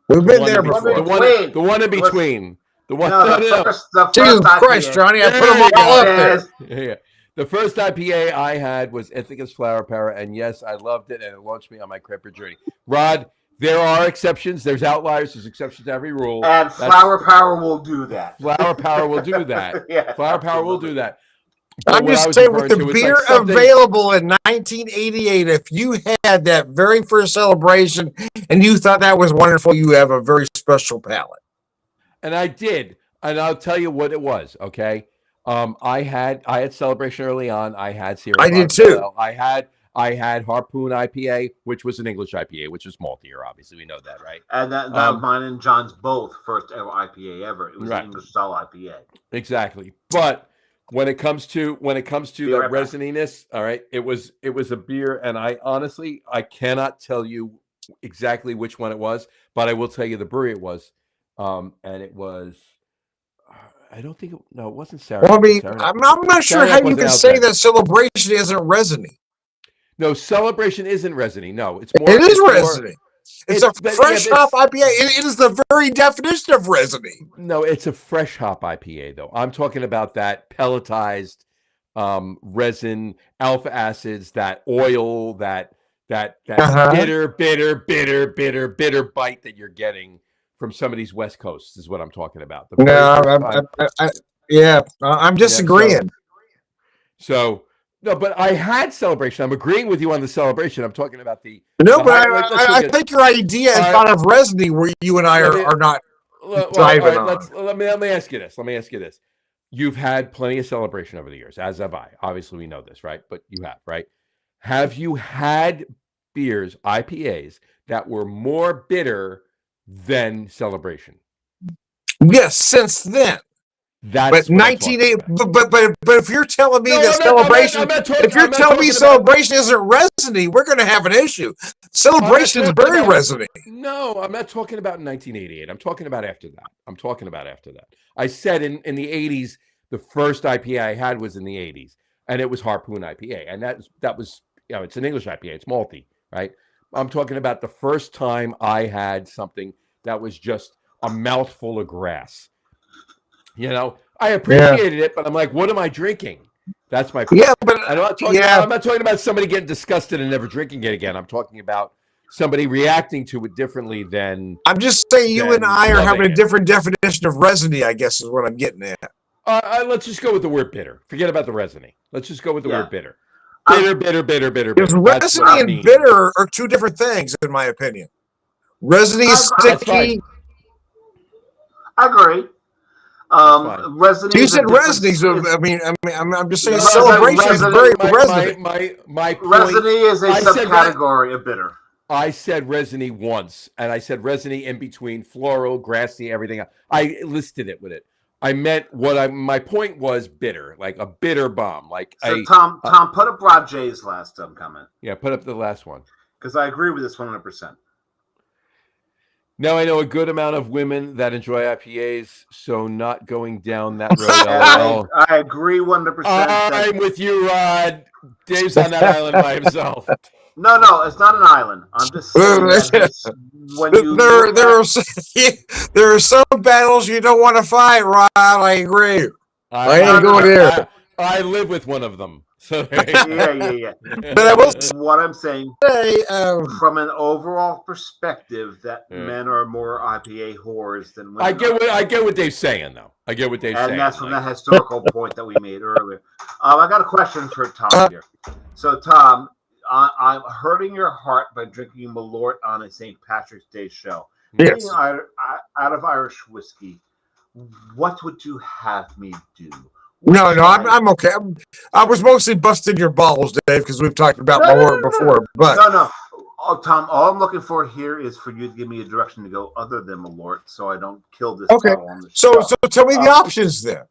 we've been there before. The one in between. The one. The first Jesus Christ, Johnny! I put them all up there. Yeah. The first IPA I had was Ithaca's Flower Power, and yes, I loved it, and it launched me on my crapper journey. Rod, there are exceptions. There's outliers. There's exceptions to every rule. And Flower Power will do that. Flower Power will do that. Yeah, Flower Power will do that. I'm just saying, with the beer available in 1988, if you had that very first celebration and you thought that was wonderful, you have a very special palate. And I did, and I'll tell you what it was. Okay. I had Celebration early on. I had Sierra. I did too. I had Harpoon IPA, which was an English IPA, which is maltier. Obviously, we know that, right? And that mine and John's both first ever IPA ever. It was an English style IPA. Exactly. But when it comes to the resininess, all right, it was a beer, and I honestly cannot tell you exactly which one it was, but I will tell you the brewery it was, and it was. I don't think. No, it wasn't Saranac. Well, I mean, Saranac I'm not sure how you can say that Celebration isn't Resiny. No, Celebration isn't Resiny. No, it's more. It is Resiny. It's a fresh hop IPA. It is the very definition of Resiny. No, it's a fresh hop IPA, though. I'm talking about that pelletized resin, alpha acids, that oil, that bitter bite that you're getting from some of these West Coasts is what I'm talking about. I'm disagreeing. So no, but I had Celebration. I'm agreeing with you on the Celebration. I'm talking about the I think your idea is kind of Resiny where you and I are not driving on. Let me ask you this. You've had plenty of Celebration over the years, as have I. Obviously, we know this, right? But you have, right? Have you had beers, IPAs, that were more bitter than Celebration? Yes, since then. That's but 1980. But if you're telling me that Celebration, if you're telling me Celebration isn't Resiny, we're going to have an issue. Celebration is very Resiny. No, I'm not talking about 1988. I'm talking about after that. I said in the 80s, the first IPA I had was in the 80s, and it was Harpoon IPA, and that was it's an English IPA, it's malty, right? I'm talking about the first time I had something that was just a mouthful of grass. I appreciated it, but I'm like, what am I drinking? That's my point. Yeah, but I'm not talking about somebody getting disgusted and never drinking it again. I'm talking about somebody reacting to it differently than. I'm just saying you and I are having a different definition of Resiny, I guess is what I'm getting at. Let's just go with the word bitter. Forget about the Resiny. Let's just go with the word bitter. Bitter. Because Resiny and bitter are two different things, in my opinion. Resiny is sticky. I agree. Resiny. You said Resiny. So I'm just saying Celebration is very Resiny. My point, Resiny is a subcategory of bitter. I said Resiny once, and I said Resiny in between floral, grassy, everything. I listed it with it. I meant my point was bitter, like a bitter bomb. Tom, put up Rod J's last comment. Yeah, put up the last one. Because I agree with this 100%. Now I know a good amount of women that enjoy IPAs, so not going down that road. I agree 100%. I'm with you, Rod. Dave's on that island by himself. No, it's not an island. I'm just saying there are some battles you don't want to fight, Rod. I agree. I ain't going there. I live with one of them. So yeah. But I will say, what I'm saying, from an overall perspective, that men are more IPA whores than women. I get what Dave's saying, though. And that's from that historical point that we made earlier. I got a question for Tom here. So, Tom, I'm hurting your heart by drinking Malort on a St. Patrick's Day show. Yes. Out of Irish whiskey, what would you have me do? No, I'm okay. I was mostly busting your balls, Dave, because we've talked about Malort before. But no. Oh, Tom, all I'm looking for here is for you to give me a direction to go other than Malort, so I don't kill this. Okay. On the show. So tell me the options then.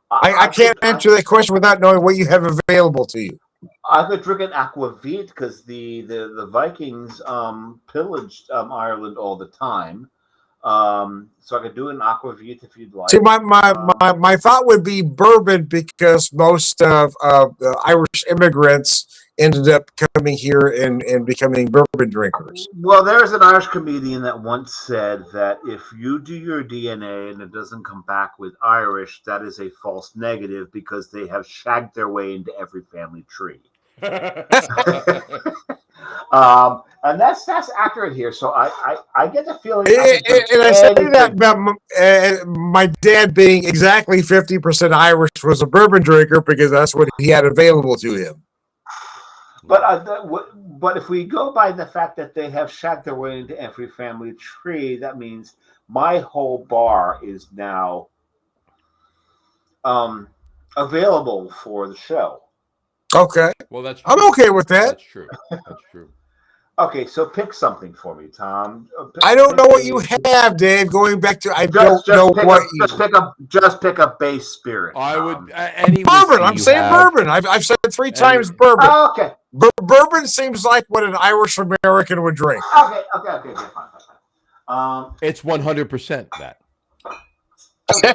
I can't answer that question without knowing what you have available to you. I could drink an aquavit because the Vikings pillaged Ireland all the time. So I could do an aquavit if you'd like. See, my thought would be bourbon because most of the Irish immigrants ended up coming here and becoming bourbon drinkers. Well, there's an Irish comedian that once said that if you do your DNA and it doesn't come back with Irish, that is a false negative because they have shagged their way into every family tree. And that's accurate here. So I get the feeling. And I say that about my dad being exactly 50% Irish was a bourbon drinker because that's what he had available to him. But if we go by the fact that they have shagged their way into every family tree, that means my whole bar is now available for the show. Okay. Well, that's true. I'm okay with that. That's true. Okay, so pick something for me, Tom. I don't know what you have, Dave. Going back to, just pick a base spirit. I would bourbon. I'm saying bourbon. I've said 3 times bourbon. Oh, okay. Bourbon seems like what an Irish American would drink. Okay, fine. It's 100% that. Okay,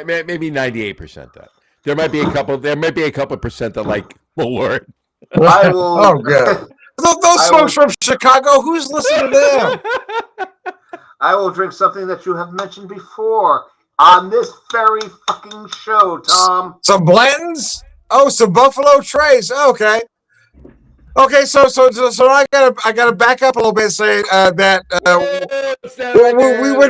Maybe 98% that. There might be a couple. There might be a couple percent that like Malort. I will. Oh god, those folks from Chicago. Who's listening to them? I will drink something that you have mentioned before on this very fucking show, Tom. Some Blantons. Oh, some Buffalo Trace. Okay. Okay, so I gotta back up a little bit and say that we would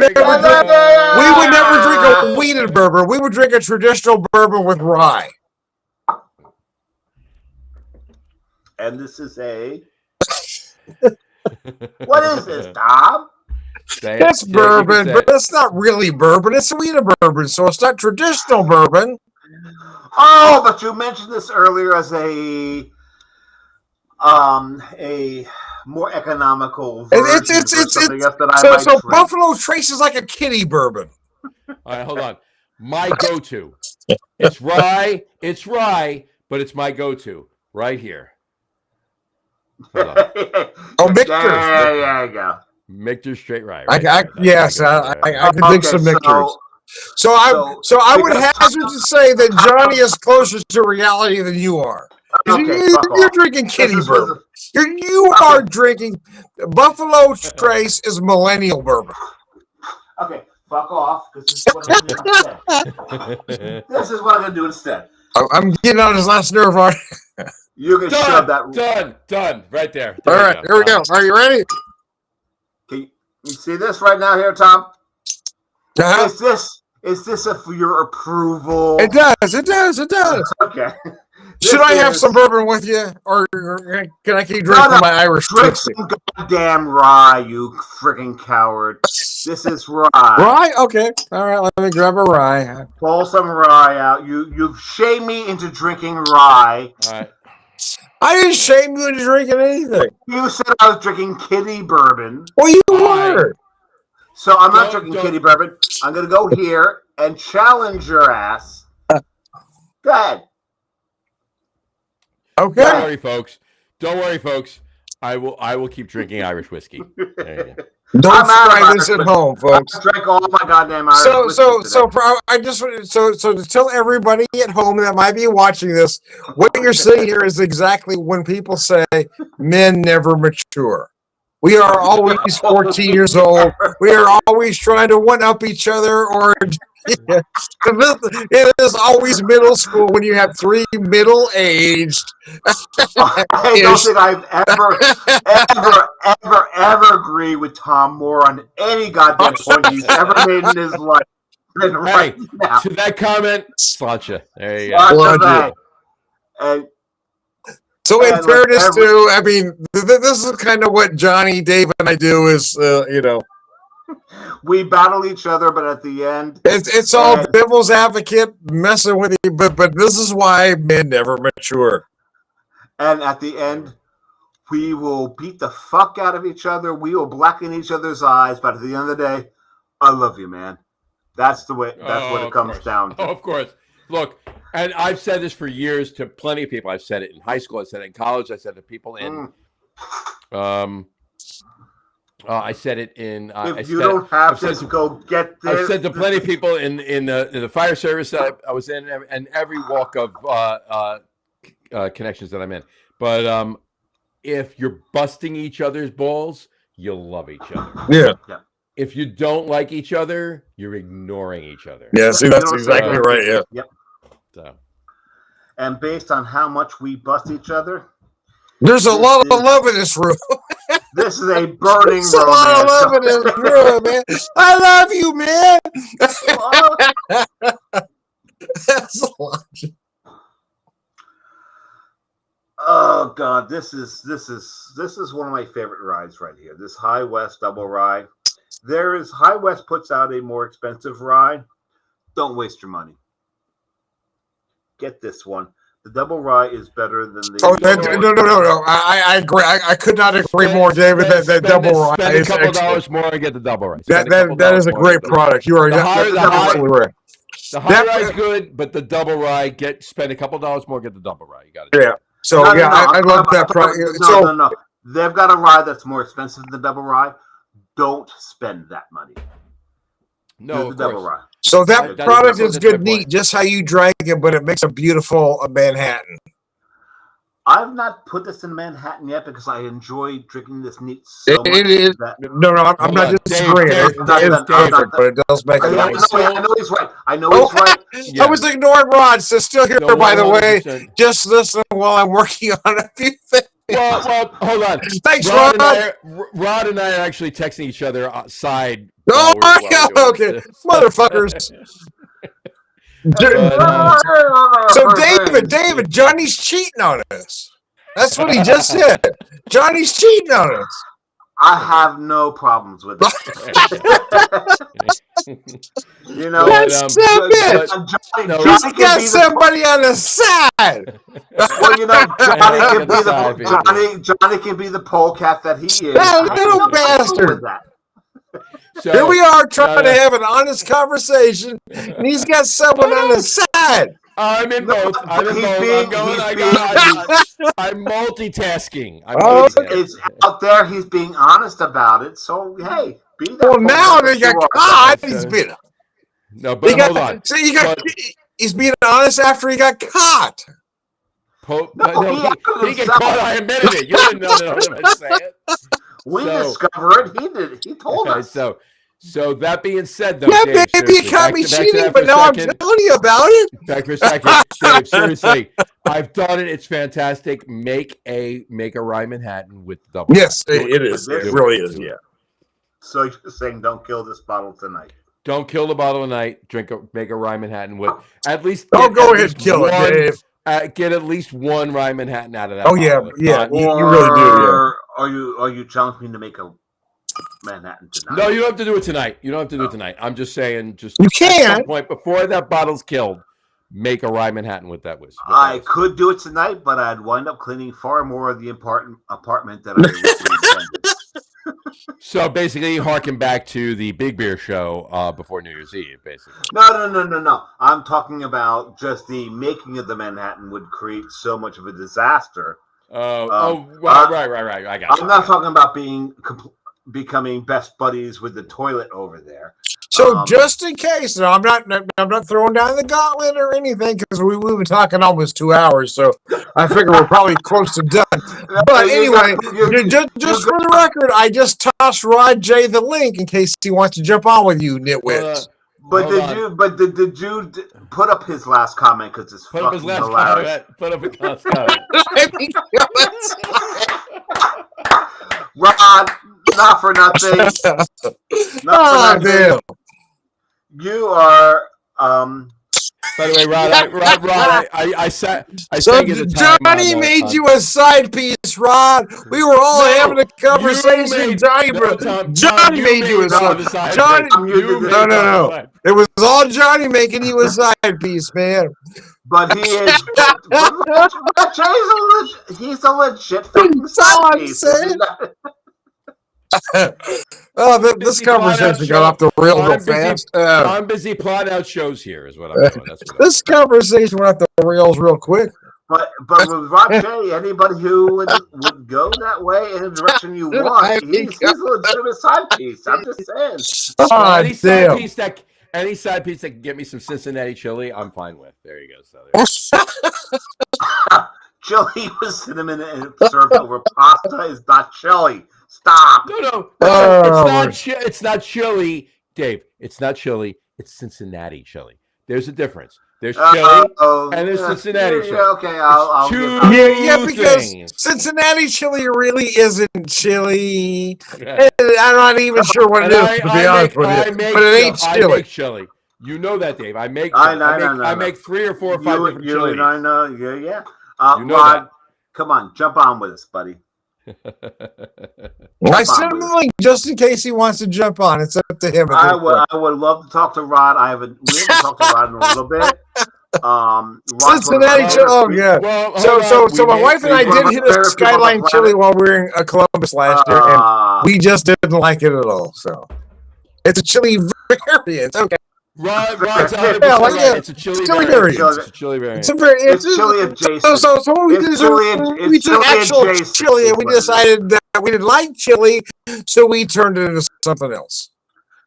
never drink a wheated bourbon. We would drink a traditional bourbon with rye. And this is what is this, Tom? It's bourbon, but it's not really bourbon. It's wheated bourbon, so it's not traditional bourbon. Oh, but you mentioned this earlier as a more economical version so Buffalo Trace is like a kiddie bourbon. All right, hold on. My go-to. It's rye, but it's my go-to right here. Hold on. Michter's. There you go. Michter's straight rye. I can dig some Michter's. So I would hazard to say that Johnny is closer to reality than you are. You're drinking kiddie bourbon. You are drinking Buffalo Trace is millennial bourbon. Okay, fuck off. This is what I'm going to do instead. This is what I'm going to do instead. I'm getting on his last nerve. You can shove that. Done. Right there. All right, here we go. Are you ready? Can you see this right now here, Tom? Is this for your approval? It does. Okay. Should I have some bourbon with you, or can I keep drinking my Irish drink whiskey? some goddamn rye, you freaking coward. This is rye. Rye? Okay. All right, let me grab a rye. Pull some rye out. You've shamed me into drinking rye. All right. I didn't shame you into drinking anything. You said I was drinking kiddie bourbon. Well, you were. So I'm not drinking kiddie bourbon. I'm going to go here and challenge your ass. Go ahead. Okay. Don't worry, folks. I will keep drinking Irish whiskey. There you go. Don't try this at home, folks. I drank all my goddamn Irish whiskey so to tell everybody at home that might be watching this, what you're seeing here is exactly when people say men never mature. We are always 14 years old. We are always trying to one-up each other, or it is always middle school when you have three middle-aged. I don't think I've ever agreed with Tom Moore on any goddamn point he's ever made in his life. Right now. To that comment, sláinte. There you go. And so in fairness to, I mean, this is kind of what Johnny, Dave, and I do is, we battle each other, but at the end, it's all devil's advocate messing with you. But this is why men never mature. And at the end, we will beat the fuck out of each other. We will blacken each other's eyes. But at the end of the day, I love you, man. That's the way. That's what it comes down to. Oh, of course. Look, and I've said this for years to plenty of people. I've said it in high school. I said it in college. I said it to people in. I said it in. If you don't have to go get this. I said to plenty of people in the fire service that I was in, and every walk of connections that I'm in. But if you're busting each other's balls, you'll love each other. Yeah. If you don't like each other, you're ignoring each other. Yeah, see, that's exactly right. Yeah. Yep. So. And based on how much we bust each other, there's a lot of love in this room. This is a burning romance. There's a lot of love in this room, man. I love you, man. That's a lot. Oh God, this is one of my favorite rides right here. This High West double rye. High West puts out a more expensive rye. Don't waste your money. Get this one. The double rye is better than the. Oh, no! I agree. I could not agree more, David. That double rye. Spend a couple dollars more and get the double rye. That is a great product. You are absolutely right. The high rye is good, but the double rye spend a couple dollars more, get the double rye. You got it. Yeah. So No, yeah, no, I love that product. No. They've got a rye that's more expensive than double rye. Don't spend that money. No, the double rye. So that product is that's my good, neat, point. just how you drank it, but it makes a beautiful Manhattan. I've not put this in Manhattan yet because I enjoy drinking this neat so much. It is. No, I'm not disagreeing. It is perfect, but it does make a nice. I know he's right. I know he's right. I was ignoring Rod, so still here, No, by the way. 100%. Just listen while I'm working on a few things. Well, hold on. Thanks, Rod Rod. And I are actually texting each other outside. Oh, while we're yeah, doing okay. this. Motherfuckers. So, David, Johnny's cheating on us. That's what he just said. Johnny's cheating on us. I have no problems with it. You know, That's Johnny got somebody on the side. Well, you know, Johnny can be the polecat that he is. That little bastard. So, here we are trying to have an honest conversation, and he's got someone on the side. I'm in both. I'm multitasking. It's out there. He's being honest about it. So, hey, be that. Well, now they got caught. He's been. No, but hold on. So he's being honest after he got caught. He got caught. I admitted it. You didn't know that I was saying it. We discovered it. He did. He told us. So that being said, though, yeah, Dave, baby, you caught me cheating, but now I'm telling you about it. Back for a second, Dave. Seriously, I've done it. It's fantastic. Make a rye Manhattan with double. Yes, it is. It really is. Yeah. So you're saying, don't kill this bottle tonight. Don't kill the bottle tonight. Make a rye Manhattan with at least. Don't go ahead and kill it, Dave. Get at least one rye Manhattan out of that. Oh yeah. You really do. Yeah. Are you challenging me to make a Manhattan tonight? No, you don't have to do it tonight. You don't have to do it tonight. I'm just saying, you can. At some point before that bottle's killed, make a rye Manhattan with that whiskey. I could do it tonight, but I'd wind up cleaning far more of the apartment than I originally intended. So basically, harken back to the Big Beer show before New Year's Eve, basically. No. I'm talking about just the making of the Manhattan would create so much of a disaster. Right. I got you. I'm not talking about becoming best buddies with the toilet over there. So just in case, I'm not throwing down the gauntlet or anything because we've been talking almost 2 hours, so I figure we're probably close to done. But anyway, just for the record, I just tossed Rod J the link in case he wants to jump on with you, nitwits. Did you put up his last comment because it's fucking hilarious? Put up his last comment. Rod, not for nothing. Not for nothing. You are. By the way, Rod, I sang at the time. Johnny made you a side piece, Rod. We were all having a conversation. Johnny made you a side. Johnny, no. It was all Johnny making you a side piece, man. But he is. He's a legit side piece. This conversation got off the rails real fast. I'm busy plotting out shows here, is what I'm doing. This conversation went off the rails real quick. But with Rod J, anybody who would go that way in the direction you want, he's a legitimate side piece. I'm just saying. Any side piece that can get me some Cincinnati chili, I'm fine with. There you go. So chili with cinnamon and served over pasta is not chili. Stop. No. It's not chili, Dave. It's not chili. It's Cincinnati chili. There's a difference. There's chili and there's Cincinnati chili. Okay, I'll because Cincinnati chili really isn't chili. I'm not even sure what it is, to be honest with you. But it ain't chili. I make chili. You know that, Dave. I make 3 or 4 or 5 different chilies. I know. Yeah. Rod, come on, jump on with us, buddy. I sent him the link just in case he wants to jump on. It's up to him. I would love to talk to Rod. We haven't talked to Rod in a little bit. Cincinnati chili. Oh yeah. Well, so my wife and I did hit a Skyline chili while we were in Columbus last year, and we just didn't like it at all. So it's a chili variant. Okay. Rod's 100% Yeah, like, right. yeah, It's a chili chili variant. variant. It's a chili variant. It's chili adjacent. So what we It's did is chili- we it's took chili actual adjacent chili is and we what it is. decided that we didn't like chili, so we turned it into something else.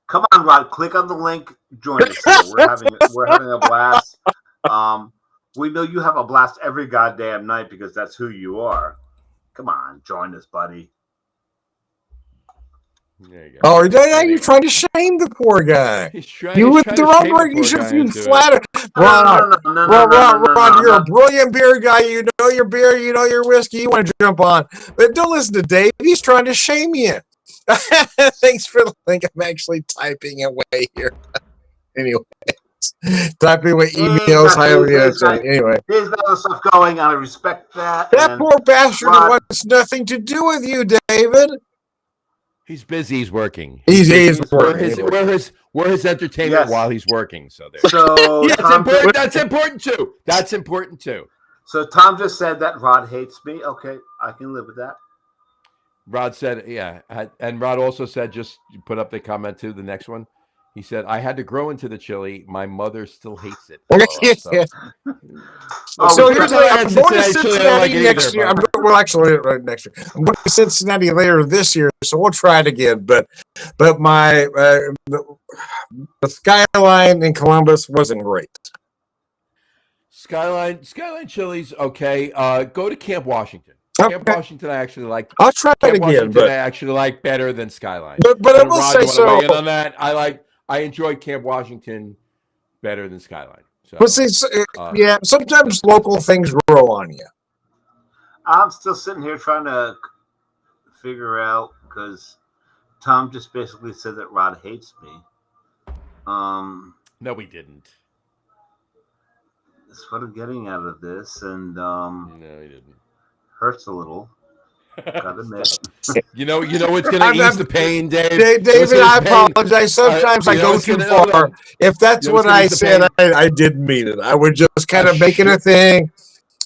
Come on, Rod. Click on the link. Join us here. We're having a blast. We know you have a blast every goddamn night because that's who you are. Come on, join us, buddy. There you go. Oh, now you're trying to shame the poor guy. You with the wrong word. You should feel flattered. Rod, you're a brilliant beer guy. You know your beer. You know your whiskey. You want to jump on, but don't listen to Dave. He's trying to shame you. Thanks for the link. I'm actually typing away here. Anyway, typing away emails. Anyway, here's other stuff going on. I respect that. That poor bastard wants nothing to do with you, David. He's busy. He's working. He's working. We're his entertainment while he's working. So there. So that's important too. That's important too. So Tom just said that Rod hates me. Okay, I can live with that. Rod said, yeah, and Rod also said, just put up the comment too. The next one, he said, "I had to grow into the chili. My mother still hates it." So here's the thing. I'm going to Cincinnati next year. Next year. I'm going to Cincinnati later this year, so we'll try it again. But my the Skyline in Columbus wasn't great. Skyline Chili's okay. Go to Camp Washington. Camp Washington, I actually like. I'll try it again, but I actually like better than Skyline. But I will say so. On that, I enjoy Camp Washington better than Skyline. So, but see, yeah, sometimes local things grow on you. I'm still sitting here trying to figure out because Tom just basically said that Rod hates me. No, we didn't. That's what I'm getting out of this, and no, he didn't. Hurts a little. Gotta admit. You know what's going to ease the pain, Dave? David, I apologize. Sometimes I go too far. If that's what I said, I didn't mean it. I was just kind of making a thing.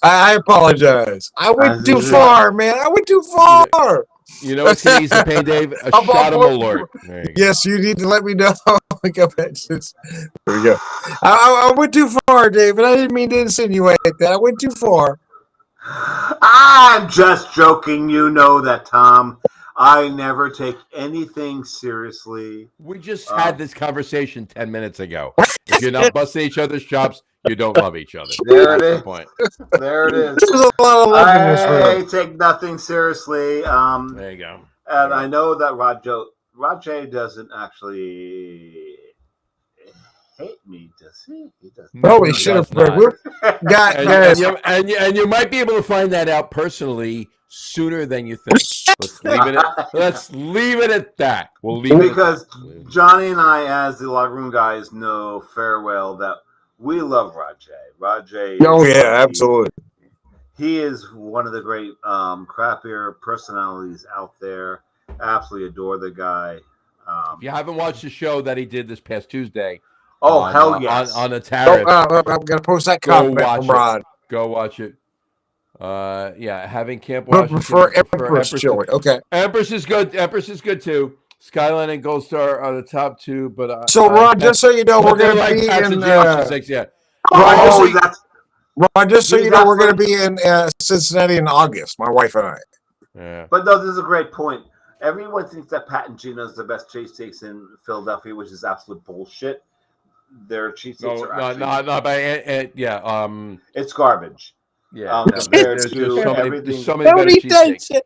I apologize. I went too far, man. I went too far. You know what's going to ease the pain, Dave? A shot of Malort. Yes, you need to let me know. There we go. I went too far, David. I didn't mean to insinuate that. I went too far. I'm just joking. You know that, Tom. I never take anything seriously. We just had this conversation 10 minutes ago. If you're not busting each other's chops, you don't love each other. There it is. There it is. There's a lot of love in this room. I take nothing seriously. There you go. And I know that Rod J doesn't actually hate me, does he? He doesn't. No, he should have. And you might be able to find that out personally sooner than you think. Let's leave it at that. We'll leave it because Johnny and I, as the Log Room guys, know fair well that we love Rod J. Rod J. Oh yeah, absolutely. He is one of the great craft beer personalities out there. Absolutely adore the guy. If you haven't watched the show that he did this past Tuesday, hell yes, on the tariff. I'm gonna post that comment from Rod. Go watch it. Having Camp Washington for Empress chili. Okay, Empress is good. Empress is good too. Skyline and Gold Star are the top two, but so Rod, just so you know, we're gonna be in. Rod, just so you know, we're gonna be in Cincinnati in August. My wife and I. Yeah. But no, this is a great point. Everyone thinks that Pat and Gino's the best cheesesteaks in Philadelphia, which is absolute bullshit. Their cheesesteaks are actually it's garbage. Yeah, there's so many Don't eat that shit.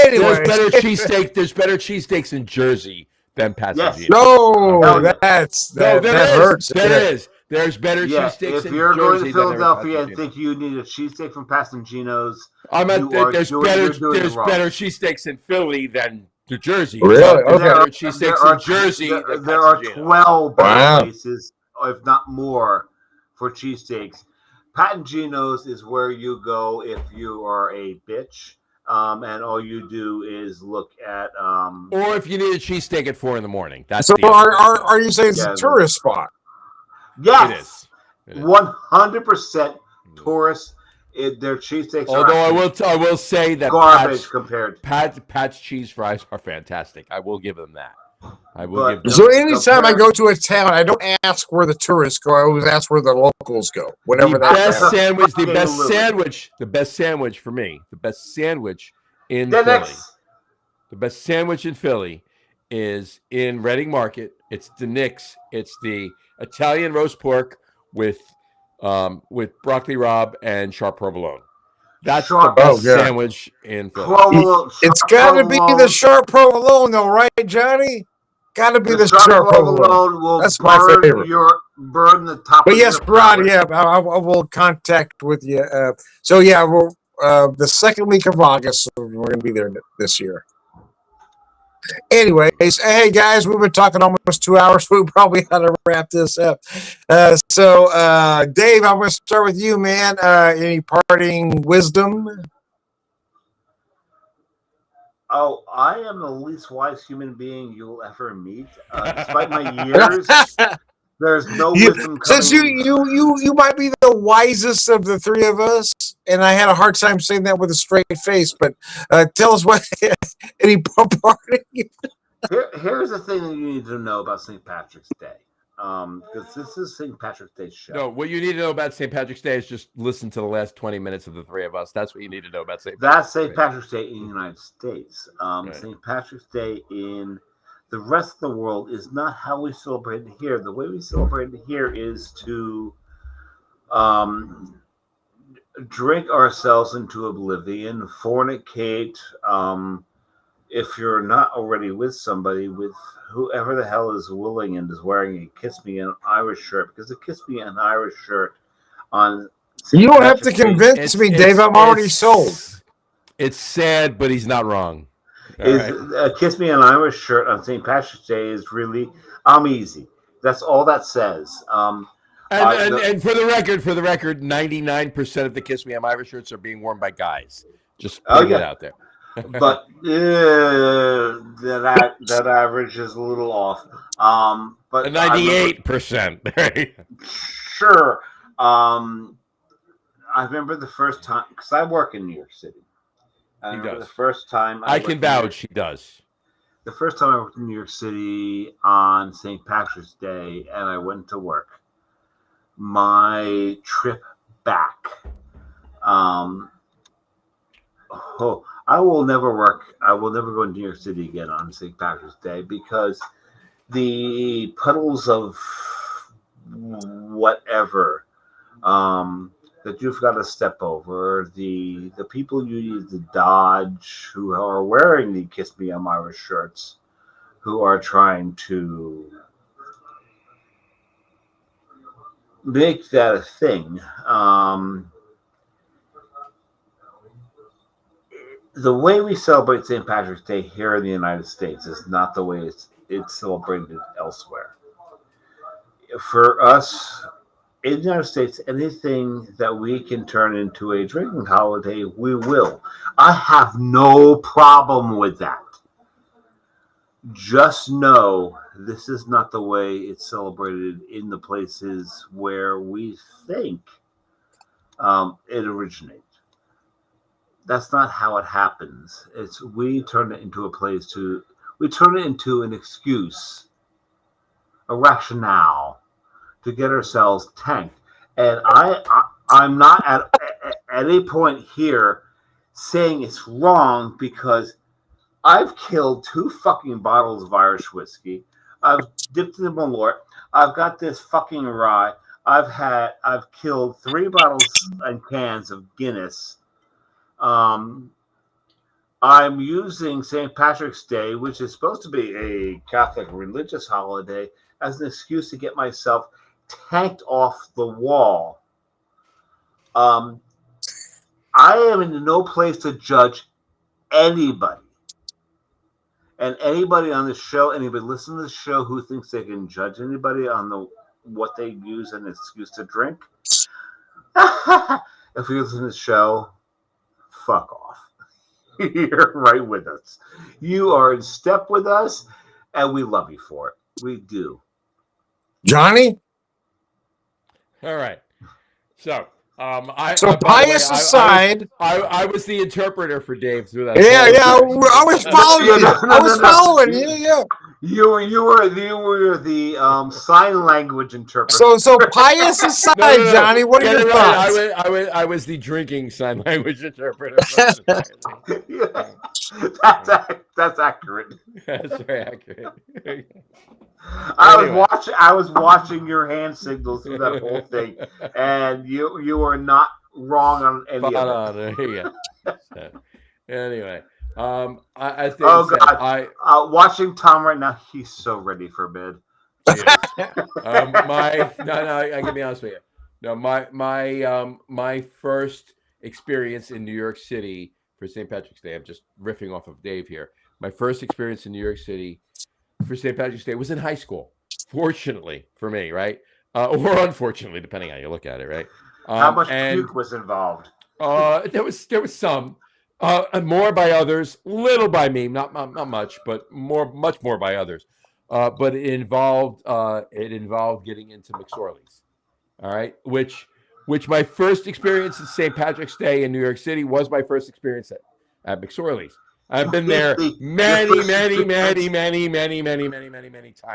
Anyway, there's better cheesesteaks in Jersey than Pat and Gino's. No, that hurts. There is. There's better cheesesteaks in Jersey. If you're going to Philadelphia and think you need a cheesesteak from Pastorino's, there's better cheesesteaks in Philly than New Jersey. Really? Okay. There are cheesesteaks in Jersey. There are 12 places, if not more, for cheesesteaks. Pat and Gino's is where you go if you are a bitch, and all you do is look at. Or if you need a cheesesteak at 4 a.m. That's so. Are you saying it's a tourist spot? Yes, it is. 100% tourists. Their cheesesteaks. Although I will say that garbage compared. Pat's cheese fries are fantastic. I will give them that. I will give. So anytime I go to a town, I don't ask where the tourists go. I always ask where the locals go. Whatever The that best matters. sandwich, the Okay, best Louis. sandwich, the best sandwich for me, the best sandwich in The Philly. next. The best sandwich in Philly is in Reading Market. It's the Nick's. It's the Italian roast pork with broccoli rabe and sharp provolone. That's Sharp- the best Oh, yeah. sandwich in Philly. Provolone. It's got to be the sharp provolone, though, right, Johnny? Got to be the sharp provolone. will That's my favorite. burn the top. But of yes, your Brad, palate. yeah, I will contact with you. So yeah, we'll the second week of August, we're going to be there this year. Anyways, hey guys, we've been talking almost 2 hours. We probably ought to wrap this up. So Dave, I'm going to start with you, man. Any parting wisdom? Oh, I am the least wise human being you'll ever meet. Despite my years, there's no wisdom coming. Since you might be the wisest of the three of us, and I had a hard time saying that with a straight face. But tell us what any parting. Here's the thing that you need to know about St. Patrick's Day, because this is St. Patrick's Day show. No, what you need to know about St. Patrick's Day is just listen to the last 20 minutes of the three of us. That's what you need to know about St. That's St. Patrick's Day in the United States. Right. St. Patrick's Day in the rest of the world is not how we celebrate it here. The way we celebrate it here is to drink ourselves into oblivion, fornicate. If you're not already with somebody, with whoever the hell is willing and is wearing a Kiss Me an Irish shirt, because the Kiss Me an Irish shirt on You don't have to Patrick's Day convince me, Dave. I'm already sold. It's sad, but he's not wrong. All is right. Kiss Me an Irish shirt on St. Patrick's Day is really, I'm easy. That's all that says. And for the record, 99% of the Kiss Me I'm Irish shirts are being worn by guys. Just put that out there. But that average is a little off. But 98%. Sure. I remember the first time, because I work in New York City. I remember the first time I can vouch he does. The first time I worked in New York City on St. Patrick's Day, and I went to work. My trip back. I will never go to New York City again on St. Patrick's Day because the puddles of whatever that you've got to step over, the people you need to dodge who are wearing the Kiss Me I'm Irish shirts, who are trying to make that a thing. The way we celebrate St. Patrick's Day here in the United States is not the way it's celebrated elsewhere. For us in the United States, anything that we can turn into a drinking holiday, we will. I have no problem with that. Just know this is not the way it's celebrated in the places where we think it originated. That's not how it happens. We turn it into an excuse, a rationale to get ourselves tanked. And I'm not at any point here saying it's wrong because I've killed 2 fucking bottles of Irish whiskey. I've dipped in the Malort. I've got this fucking rye. I've killed 3 bottles and cans of Guinness. I'm using St. Patrick's Day, which is supposed to be a Catholic religious holiday, as an excuse to get myself tanked off the wall. I am in no place to judge anybody. And anybody on this show, anybody listening to the show who thinks they can judge anybody on what they use as an excuse to drink, if you listen to the show, fuck off. You're right with us. You are in step with us, and we love you for it. We do. Johnny? All right. So, bias aside, I was the interpreter for Dave through that. Yeah, I was following you. I was following you. Yeah. You were the sign language interpreter. So pious aside, No. Johnny, what are Get your it thoughts? right. I was the drinking sign language interpreter. Yeah. That's accurate. That's very accurate. I was watching your hand signals through that whole thing, and you are not wrong on any Spot of it. on. There you go. So, anyway, I think Oh God! Watching Tom right now, he's so ready for bed. I can be honest with you. No, my first experience in New York City for St. Patrick's Day. I'm just riffing off of Dave here. My first experience in New York City for St. Patrick's Day was in high school. Fortunately for me, right? Or unfortunately, depending on how you look at it, right? How much puke was involved? There was some. More by others, little by me, not much, but much more by others. But it involved getting into McSorley's. All right, which my first experience at St. Patrick's Day in New York City was my first experience at McSorley's. I've been there many times.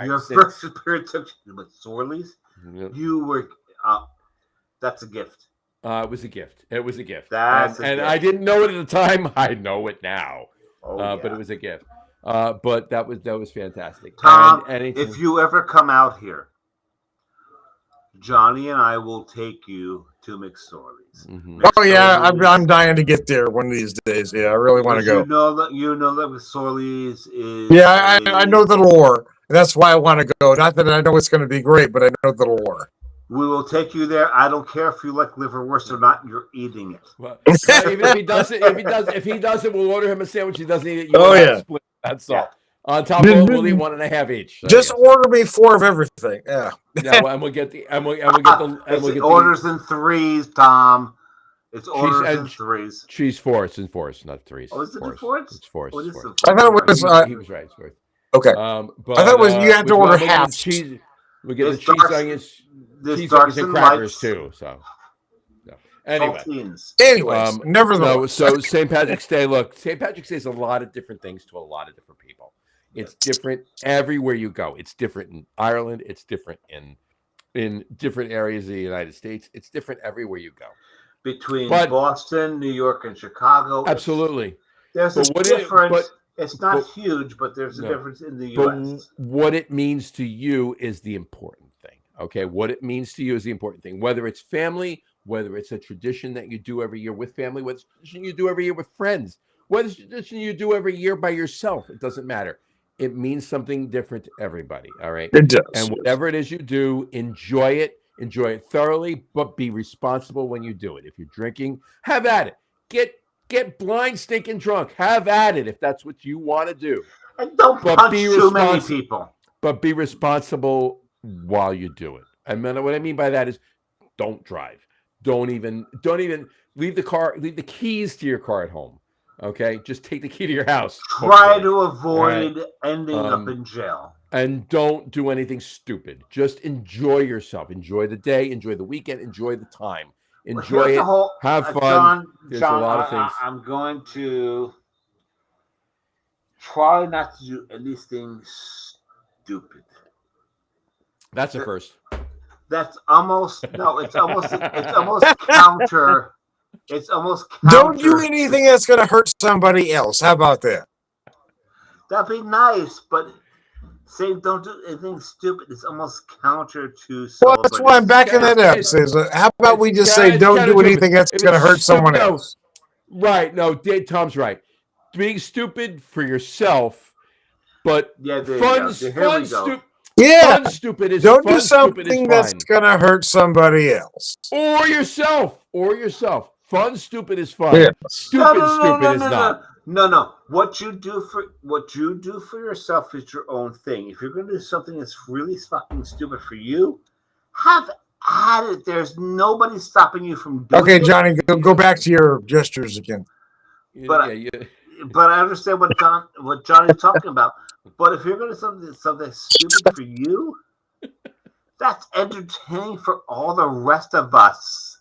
Your first experience at McSorley's? Yep. You were. That's a gift. It was a gift. It was a gift. And I didn't know it at the time. I know it now. Yeah. But it was a gift. But that was fantastic. Tom, if you ever come out here, Johnny and I will take you to McSorley's. Mm-hmm. Oh yeah, I'm dying to get there one of these days. Yeah, I really want to go. You know that McSorley's is. Yeah, I know the lore. That's why I want to go. Not that I know it's going to be great, but I know the lore. We will take you there. I don't care if you like liverwurst or not. You're eating it. Well, even if he does it, we'll order him a sandwich. He doesn't eat it. Yeah. That's all. On top of it, we'll eat 1.5 each. So just order me 4 of everything. Yeah. And we'll get the orders in 3s, Tom. It's orders in 3s. Cheese 4s and 4s, not 3s. Oh, is it 4s? It's 4s. I thought it was. He was right. Okay. But, I thought it was you had to order half. Cheese. We get the cheese onions. Cheese onions and crackers too. So anyway, nevertheless. So St. Patrick's Day. Look, St. Patrick's Day is a lot of different things to a lot of different people. It's different everywhere you go. It's different in Ireland. It's different in different areas of the United States. It's different everywhere you go. Between Boston, New York, and Chicago. Absolutely. There's a difference. It's not huge, but there's a difference in the U.S. But what it means to you is the important thing. Okay, what it means to you is the important thing. Whether it's family, whether it's a tradition that you do every year with family, whether it's a tradition you do every year with friends, whether it's a tradition you do every year by yourself, it doesn't matter. It means something different to everybody. All right, it does. And whatever it is you do, enjoy it thoroughly, but be responsible when you do it. If you're drinking, have at it. Get blind, stinking drunk. Have at it if that's what you want to do. And don't punch too many people. But be responsible while you do it. And what I mean by that is don't drive. Don't even leave the keys to your car at home. Okay? Just take the key to your house. Try to avoid ending up in jail. And don't do anything stupid. Just enjoy yourself. Enjoy the day. Enjoy the weekend. Enjoy the time. Enjoy it. Have fun. There's a lot of things. I'm going to try not to do anything stupid. That's a first. That's almost it's almost counter. It's almost counter. Don't do anything that's going to hurt somebody else. How about that? That'd be nice, but saying don't do anything stupid is almost counter to. Well, that's why I'm backing that up. How about we just say don't do anything that's going to hurt someone else? Right. No, Tom's right. Being stupid for yourself, but fun stupid. Yeah. Fun stupid is don't fun, do something that's going to hurt somebody else. Or yourself. Fun stupid is fun. Yeah. Stupid is not. No. What you do for yourself is your own thing. If you're going to do something that's really fucking stupid for you, have at it. There's nobody stopping you from doing it. Okay, Johnny, go back to your gestures again. But I understand what Johnny's talking about. But if you're going to do something stupid for you, that's entertaining for all the rest of us.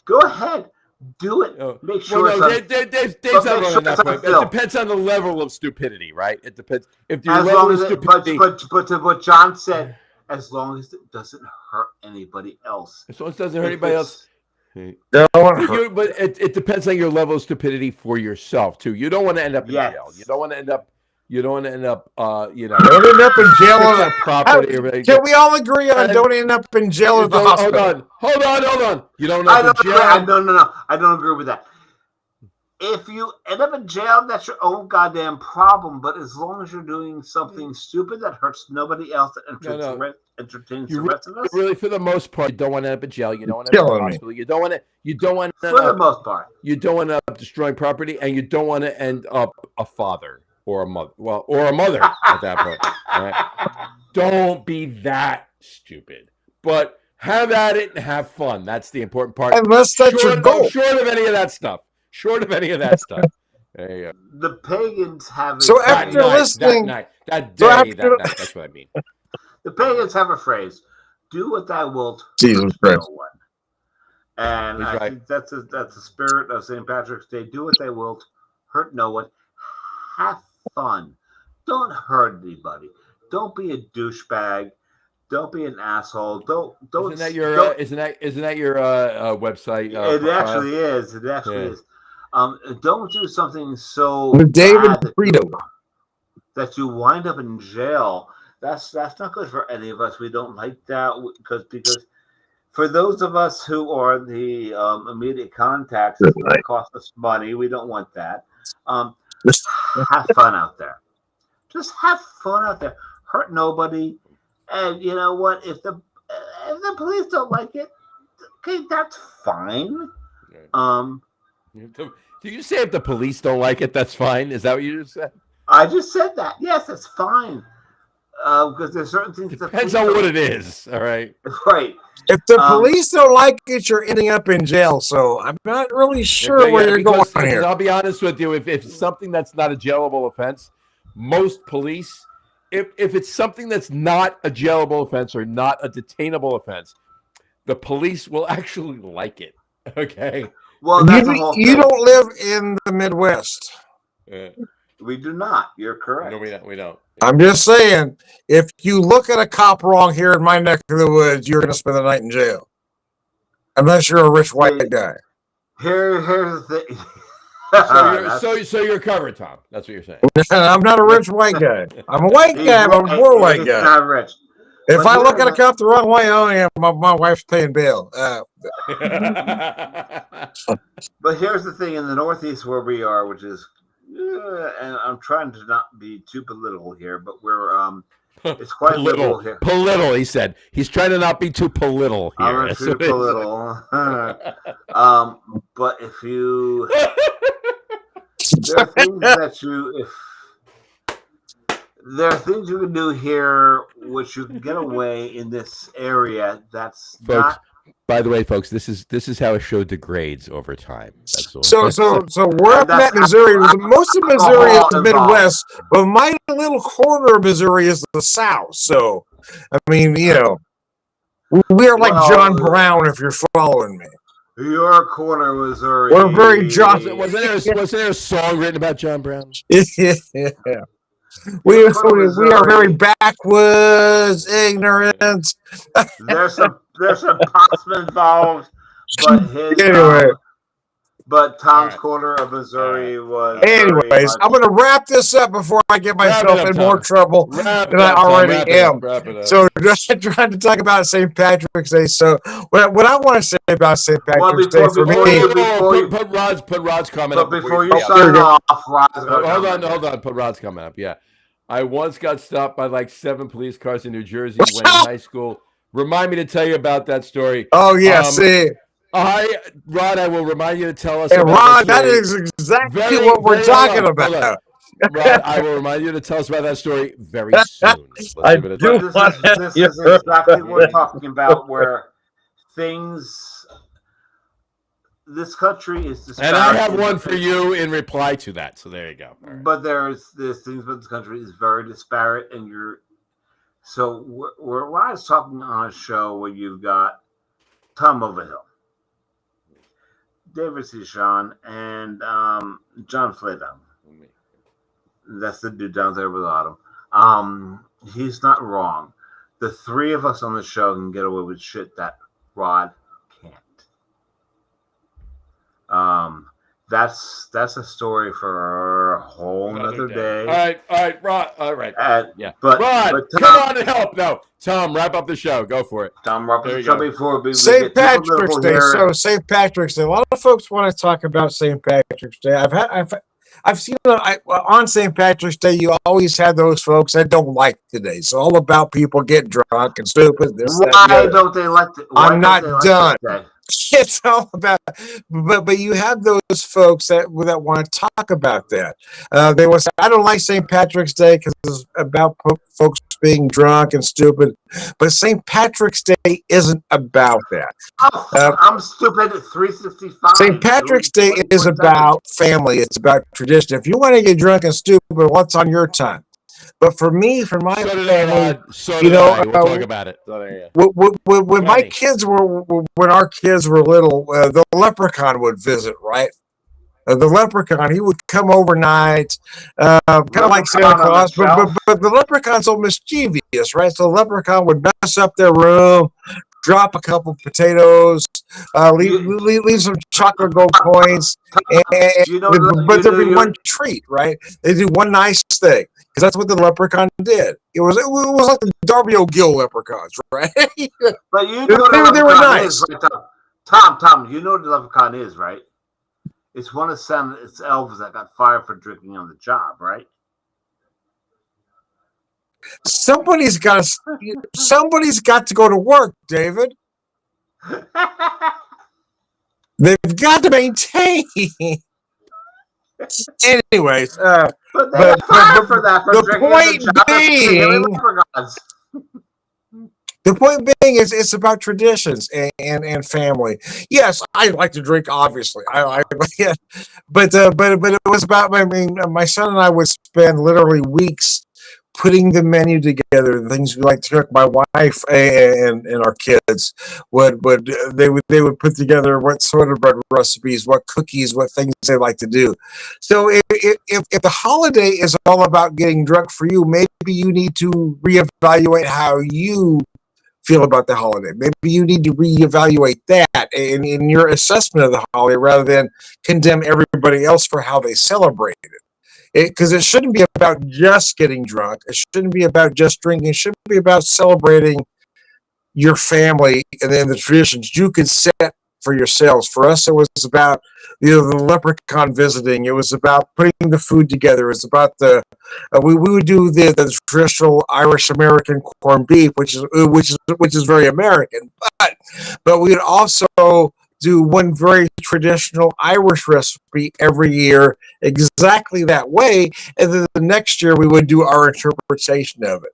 Go ahead. Do it. Make sure. Well, no, Dave's not wrong on that point. It depends on the level of stupidity, right? It depends. If your level of stupidity, but to what John said, as long as it doesn't hurt anybody else. As long as it doesn't hurt anybody else. But it depends on your level of stupidity for yourself too. You don't want to end up in jail. You don't want to end up. Don't end up. Don't end up in jail on property. Can we all agree on don't end up in jail at the hospital? Hold on. You don't end up in jail. No. I don't agree with that. If you end up in jail, that's your own goddamn problem. But as long as you're doing something stupid that hurts nobody else, that entertains the rest of us, really, for the most part, you don't want to end up in jail. You don't want to end up in the hospital. You don't want to. For the most part, you don't want to end up destroying property, and you don't want to end up a father or a mother. Well, or a mother at that point. All right? Don't be that stupid, but have at it and have fun. That's the important part. Unless that's your goal. Short of any of that stuff. There you go. The pagans have. So after listening, that day, that's what I mean. The pagans have a phrase: "Do what thou wilt." Jesus Christ. No one. And I think that's the spirit of St. Patrick's Day. Do what they wilt, hurt no one. Have fun. Don't hurt anybody. Don't be a douchebag. Don't be an asshole. Don't. Isn't that your website? It actually is. It actually is. Don't do something so David Frito that you wind up in jail. That's not good for any of us. We don't like that because for those of us who are the immediate contacts, it costs us money. We don't want that. Have fun out there. Just have fun out there. Hurt nobody. And you know what? If the police don't like it, okay, that's fine. Do you say if the police don't like it, that's fine? Is that what you just said? I just said that. Yes, that's fine. Because there's certain things. Depends on what it is. All right. Right. If the police don't like it, you're ending up in jail. So I'm not really sure where you're going here. I'll be honest with you. If it's something that's not a jailable offense, most police, if it's something that's not a jailable offense or not a detainable offense, the police will actually like it. Okay. Well, you don't live in the Midwest. We do not. You're correct. No, we don't. I'm just saying, if you look at a cop wrong here in my neck of the woods, you're going to spend the night in jail. Unless you're a rich white guy. Here's the thing. So you're covered, Tom. That's what you're saying. I'm not a rich white guy. I'm a white guy, but I'm a poor white guy. Not rich. If I look at a cop the wrong way, oh yeah, my wife's paying bail. But here's the thing: in the Northeast where we are, which is, and I'm trying to not be too political here, but we're it's quite liberal here. Political, he said. He's trying to not be too political here. I'm too political. But if you, there are things that there are things you can do here which you can get away in this area. That's folks, not. By the way, folks, this is how a show degrades over time. That's all. So where I'm at, Missouri, most of Missouri is the Midwest, but my little corner of Missouri is the South. So, I mean, we are like John Brown, if you're following me. Your corner, Missouri. We're very John. Wasn't there a song written about John Brown? Yeah. We are very backwoods, ignorant. There's some potsman involved, but Tom's corner of Missouri was. Anyways, I'm going to wrap this up before I get myself in more trouble than I already am. So, just trying to talk about St. Patrick's Day. So, what I want to say about St. Patrick's Day for me. Put Rod's comment up. But before you sign off, hold on. Put Rod's comment up. Yeah. I once got stopped by like 7 police cars in New Jersey when in high school. Remind me to tell you about that story. Oh, yeah, see. Rod, I will remind you to tell us. Hey, Rod, that is exactly what we're talking about. Rod, I will remind you to tell us about that story very soon. This is exactly what we're talking about, where things. This country is disparate. And I have one for you in reply to that. So there you go. Right. But there's things about this country is very disparate, and so we're Rod's talking on a show where you've got Tom Overhill. David C. Sean, and John Flatham. That's the dude down there with Autumn. He's not wrong. The three of us on the show can get away with shit that Rod can't. That's a story for a whole nother day. All right, Rod. All right. Yeah. Rod, come on and help. No, Tom, wrap up the show. Go for it. Tom, wrap up the show before we St. Patrick's Day. So St. Patrick's Day. A lot of folks want to talk about St. Patrick's Day. I've seen on St. Patrick's Day, you always have those folks that don't like today. So all about people getting drunk and stupid. Why don't they like it? I'm not done. It's all about, but you have those folks that want to talk about that. They will say, "I don't like St. Patrick's Day because it's about folks being drunk and stupid." But St. Patrick's Day isn't about that. I'm stupid at 365. St. Patrick's Day is about family. It's about tradition. If you want to get drunk and stupid, what's on your time? But for me, for my family, we'll talk about it. When my kids when our kids were little, the leprechaun would visit, right? The leprechaun, he would come overnight, kind of like Santa Claus, but the leprechaun's so mischievous, right? So the leprechaun would mess up their room, drop a couple potatoes, leave some chocolate gold coins, but there'd be one treat, right? They do one nice thing, because that's what the leprechaun did. It was like the Darby O'Gill leprechauns, right? But you know they were nice. Right, Tom, you know what the leprechaun is, right? It's one of Santa's elves that got fired for drinking on the job, right? Somebody's got to go to work, David. They've got to maintain. Anyways, but the point being is it's about traditions and family. Yes, I like to drink. Obviously, but it was about. I mean, my son and I would spend literally weeks putting the menu together, the things we like to cook. My wife and our kids would put together what sort of bread recipes, what cookies, what things they like to do. So if the holiday is all about getting drunk for you, maybe you need to reevaluate how you feel about the holiday. Maybe you need to reevaluate that in your assessment of the holiday rather than condemn everybody else for how they celebrate it. Because it shouldn't be about just getting drunk. It shouldn't be about just drinking. It should be about celebrating your family and then the traditions you could set for yourselves. For us, it was about the leprechaun visiting. It was about putting the food together. It was about we would do the traditional Irish American corned beef, which is very American. But we would also do one very traditional Irish recipe every year, exactly that way, and then the next year we would do our interpretation of it,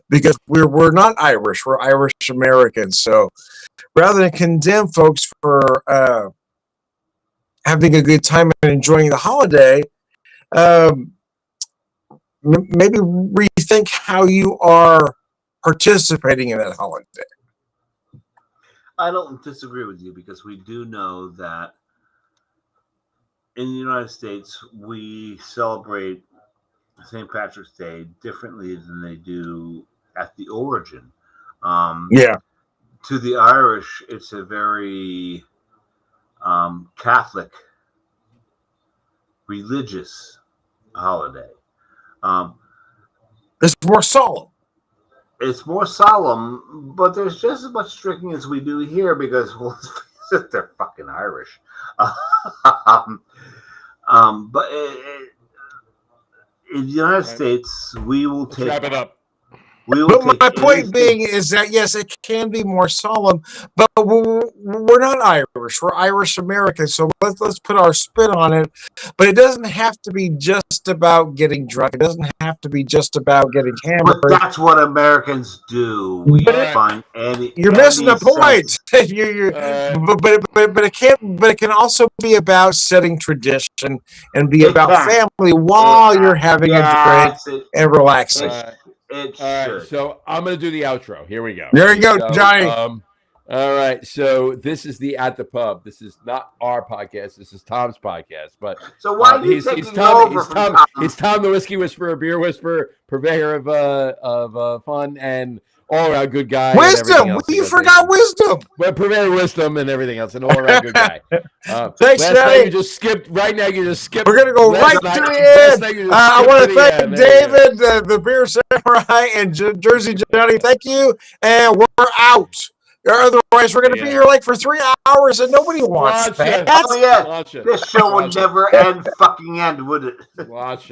because we're not Irish, we're Irish Americans. So rather than condemn folks for having a good time and enjoying the holiday, maybe rethink how you are participating in that holiday. I don't disagree with you, because we do know that in the United States, we celebrate St. Patrick's Day differently than they do at the origin. To the Irish, it's a very Catholic, religious holiday. It's more solemn. It's more solemn, but there's just as much drinking as we do here, because, well, they're fucking Irish. But in the United States, we will take. Wrap it up. But my point being is that, yes, it can be more solemn, but we're not Irish. We're Irish Americans. So let's put our spin on it. But it doesn't have to be just about getting drunk. It doesn't have to be just about getting hammered. But that's what Americans do. We find you're missing the point. But it can't. But it can also be about setting tradition and be about family while you're having a drink and relaxing. It All right, so I'm going to do the outro. Here we go. There you go, Johnny. All right, so this is the At the Pub. This is not our podcast. This is Tom's podcast. But so why are you taking over from Tom? He's Tom, the whiskey whisperer, beer whisperer, purveyor of fun, and all around good guy. Wisdom. You forgot wisdom. But purveyor of wisdom and everything else, and all around good guy. Thanks, Daddy. You just skipped. Right now, you just skipped. We're gonna go right to the end. I want to thank David, the Beer Samurai, and Jersey Johnny. Thank you, and we're out. Otherwise, we're going to be here like for 3 hours, and nobody wants that. Oh yeah, this show would never end, would it? Watch it.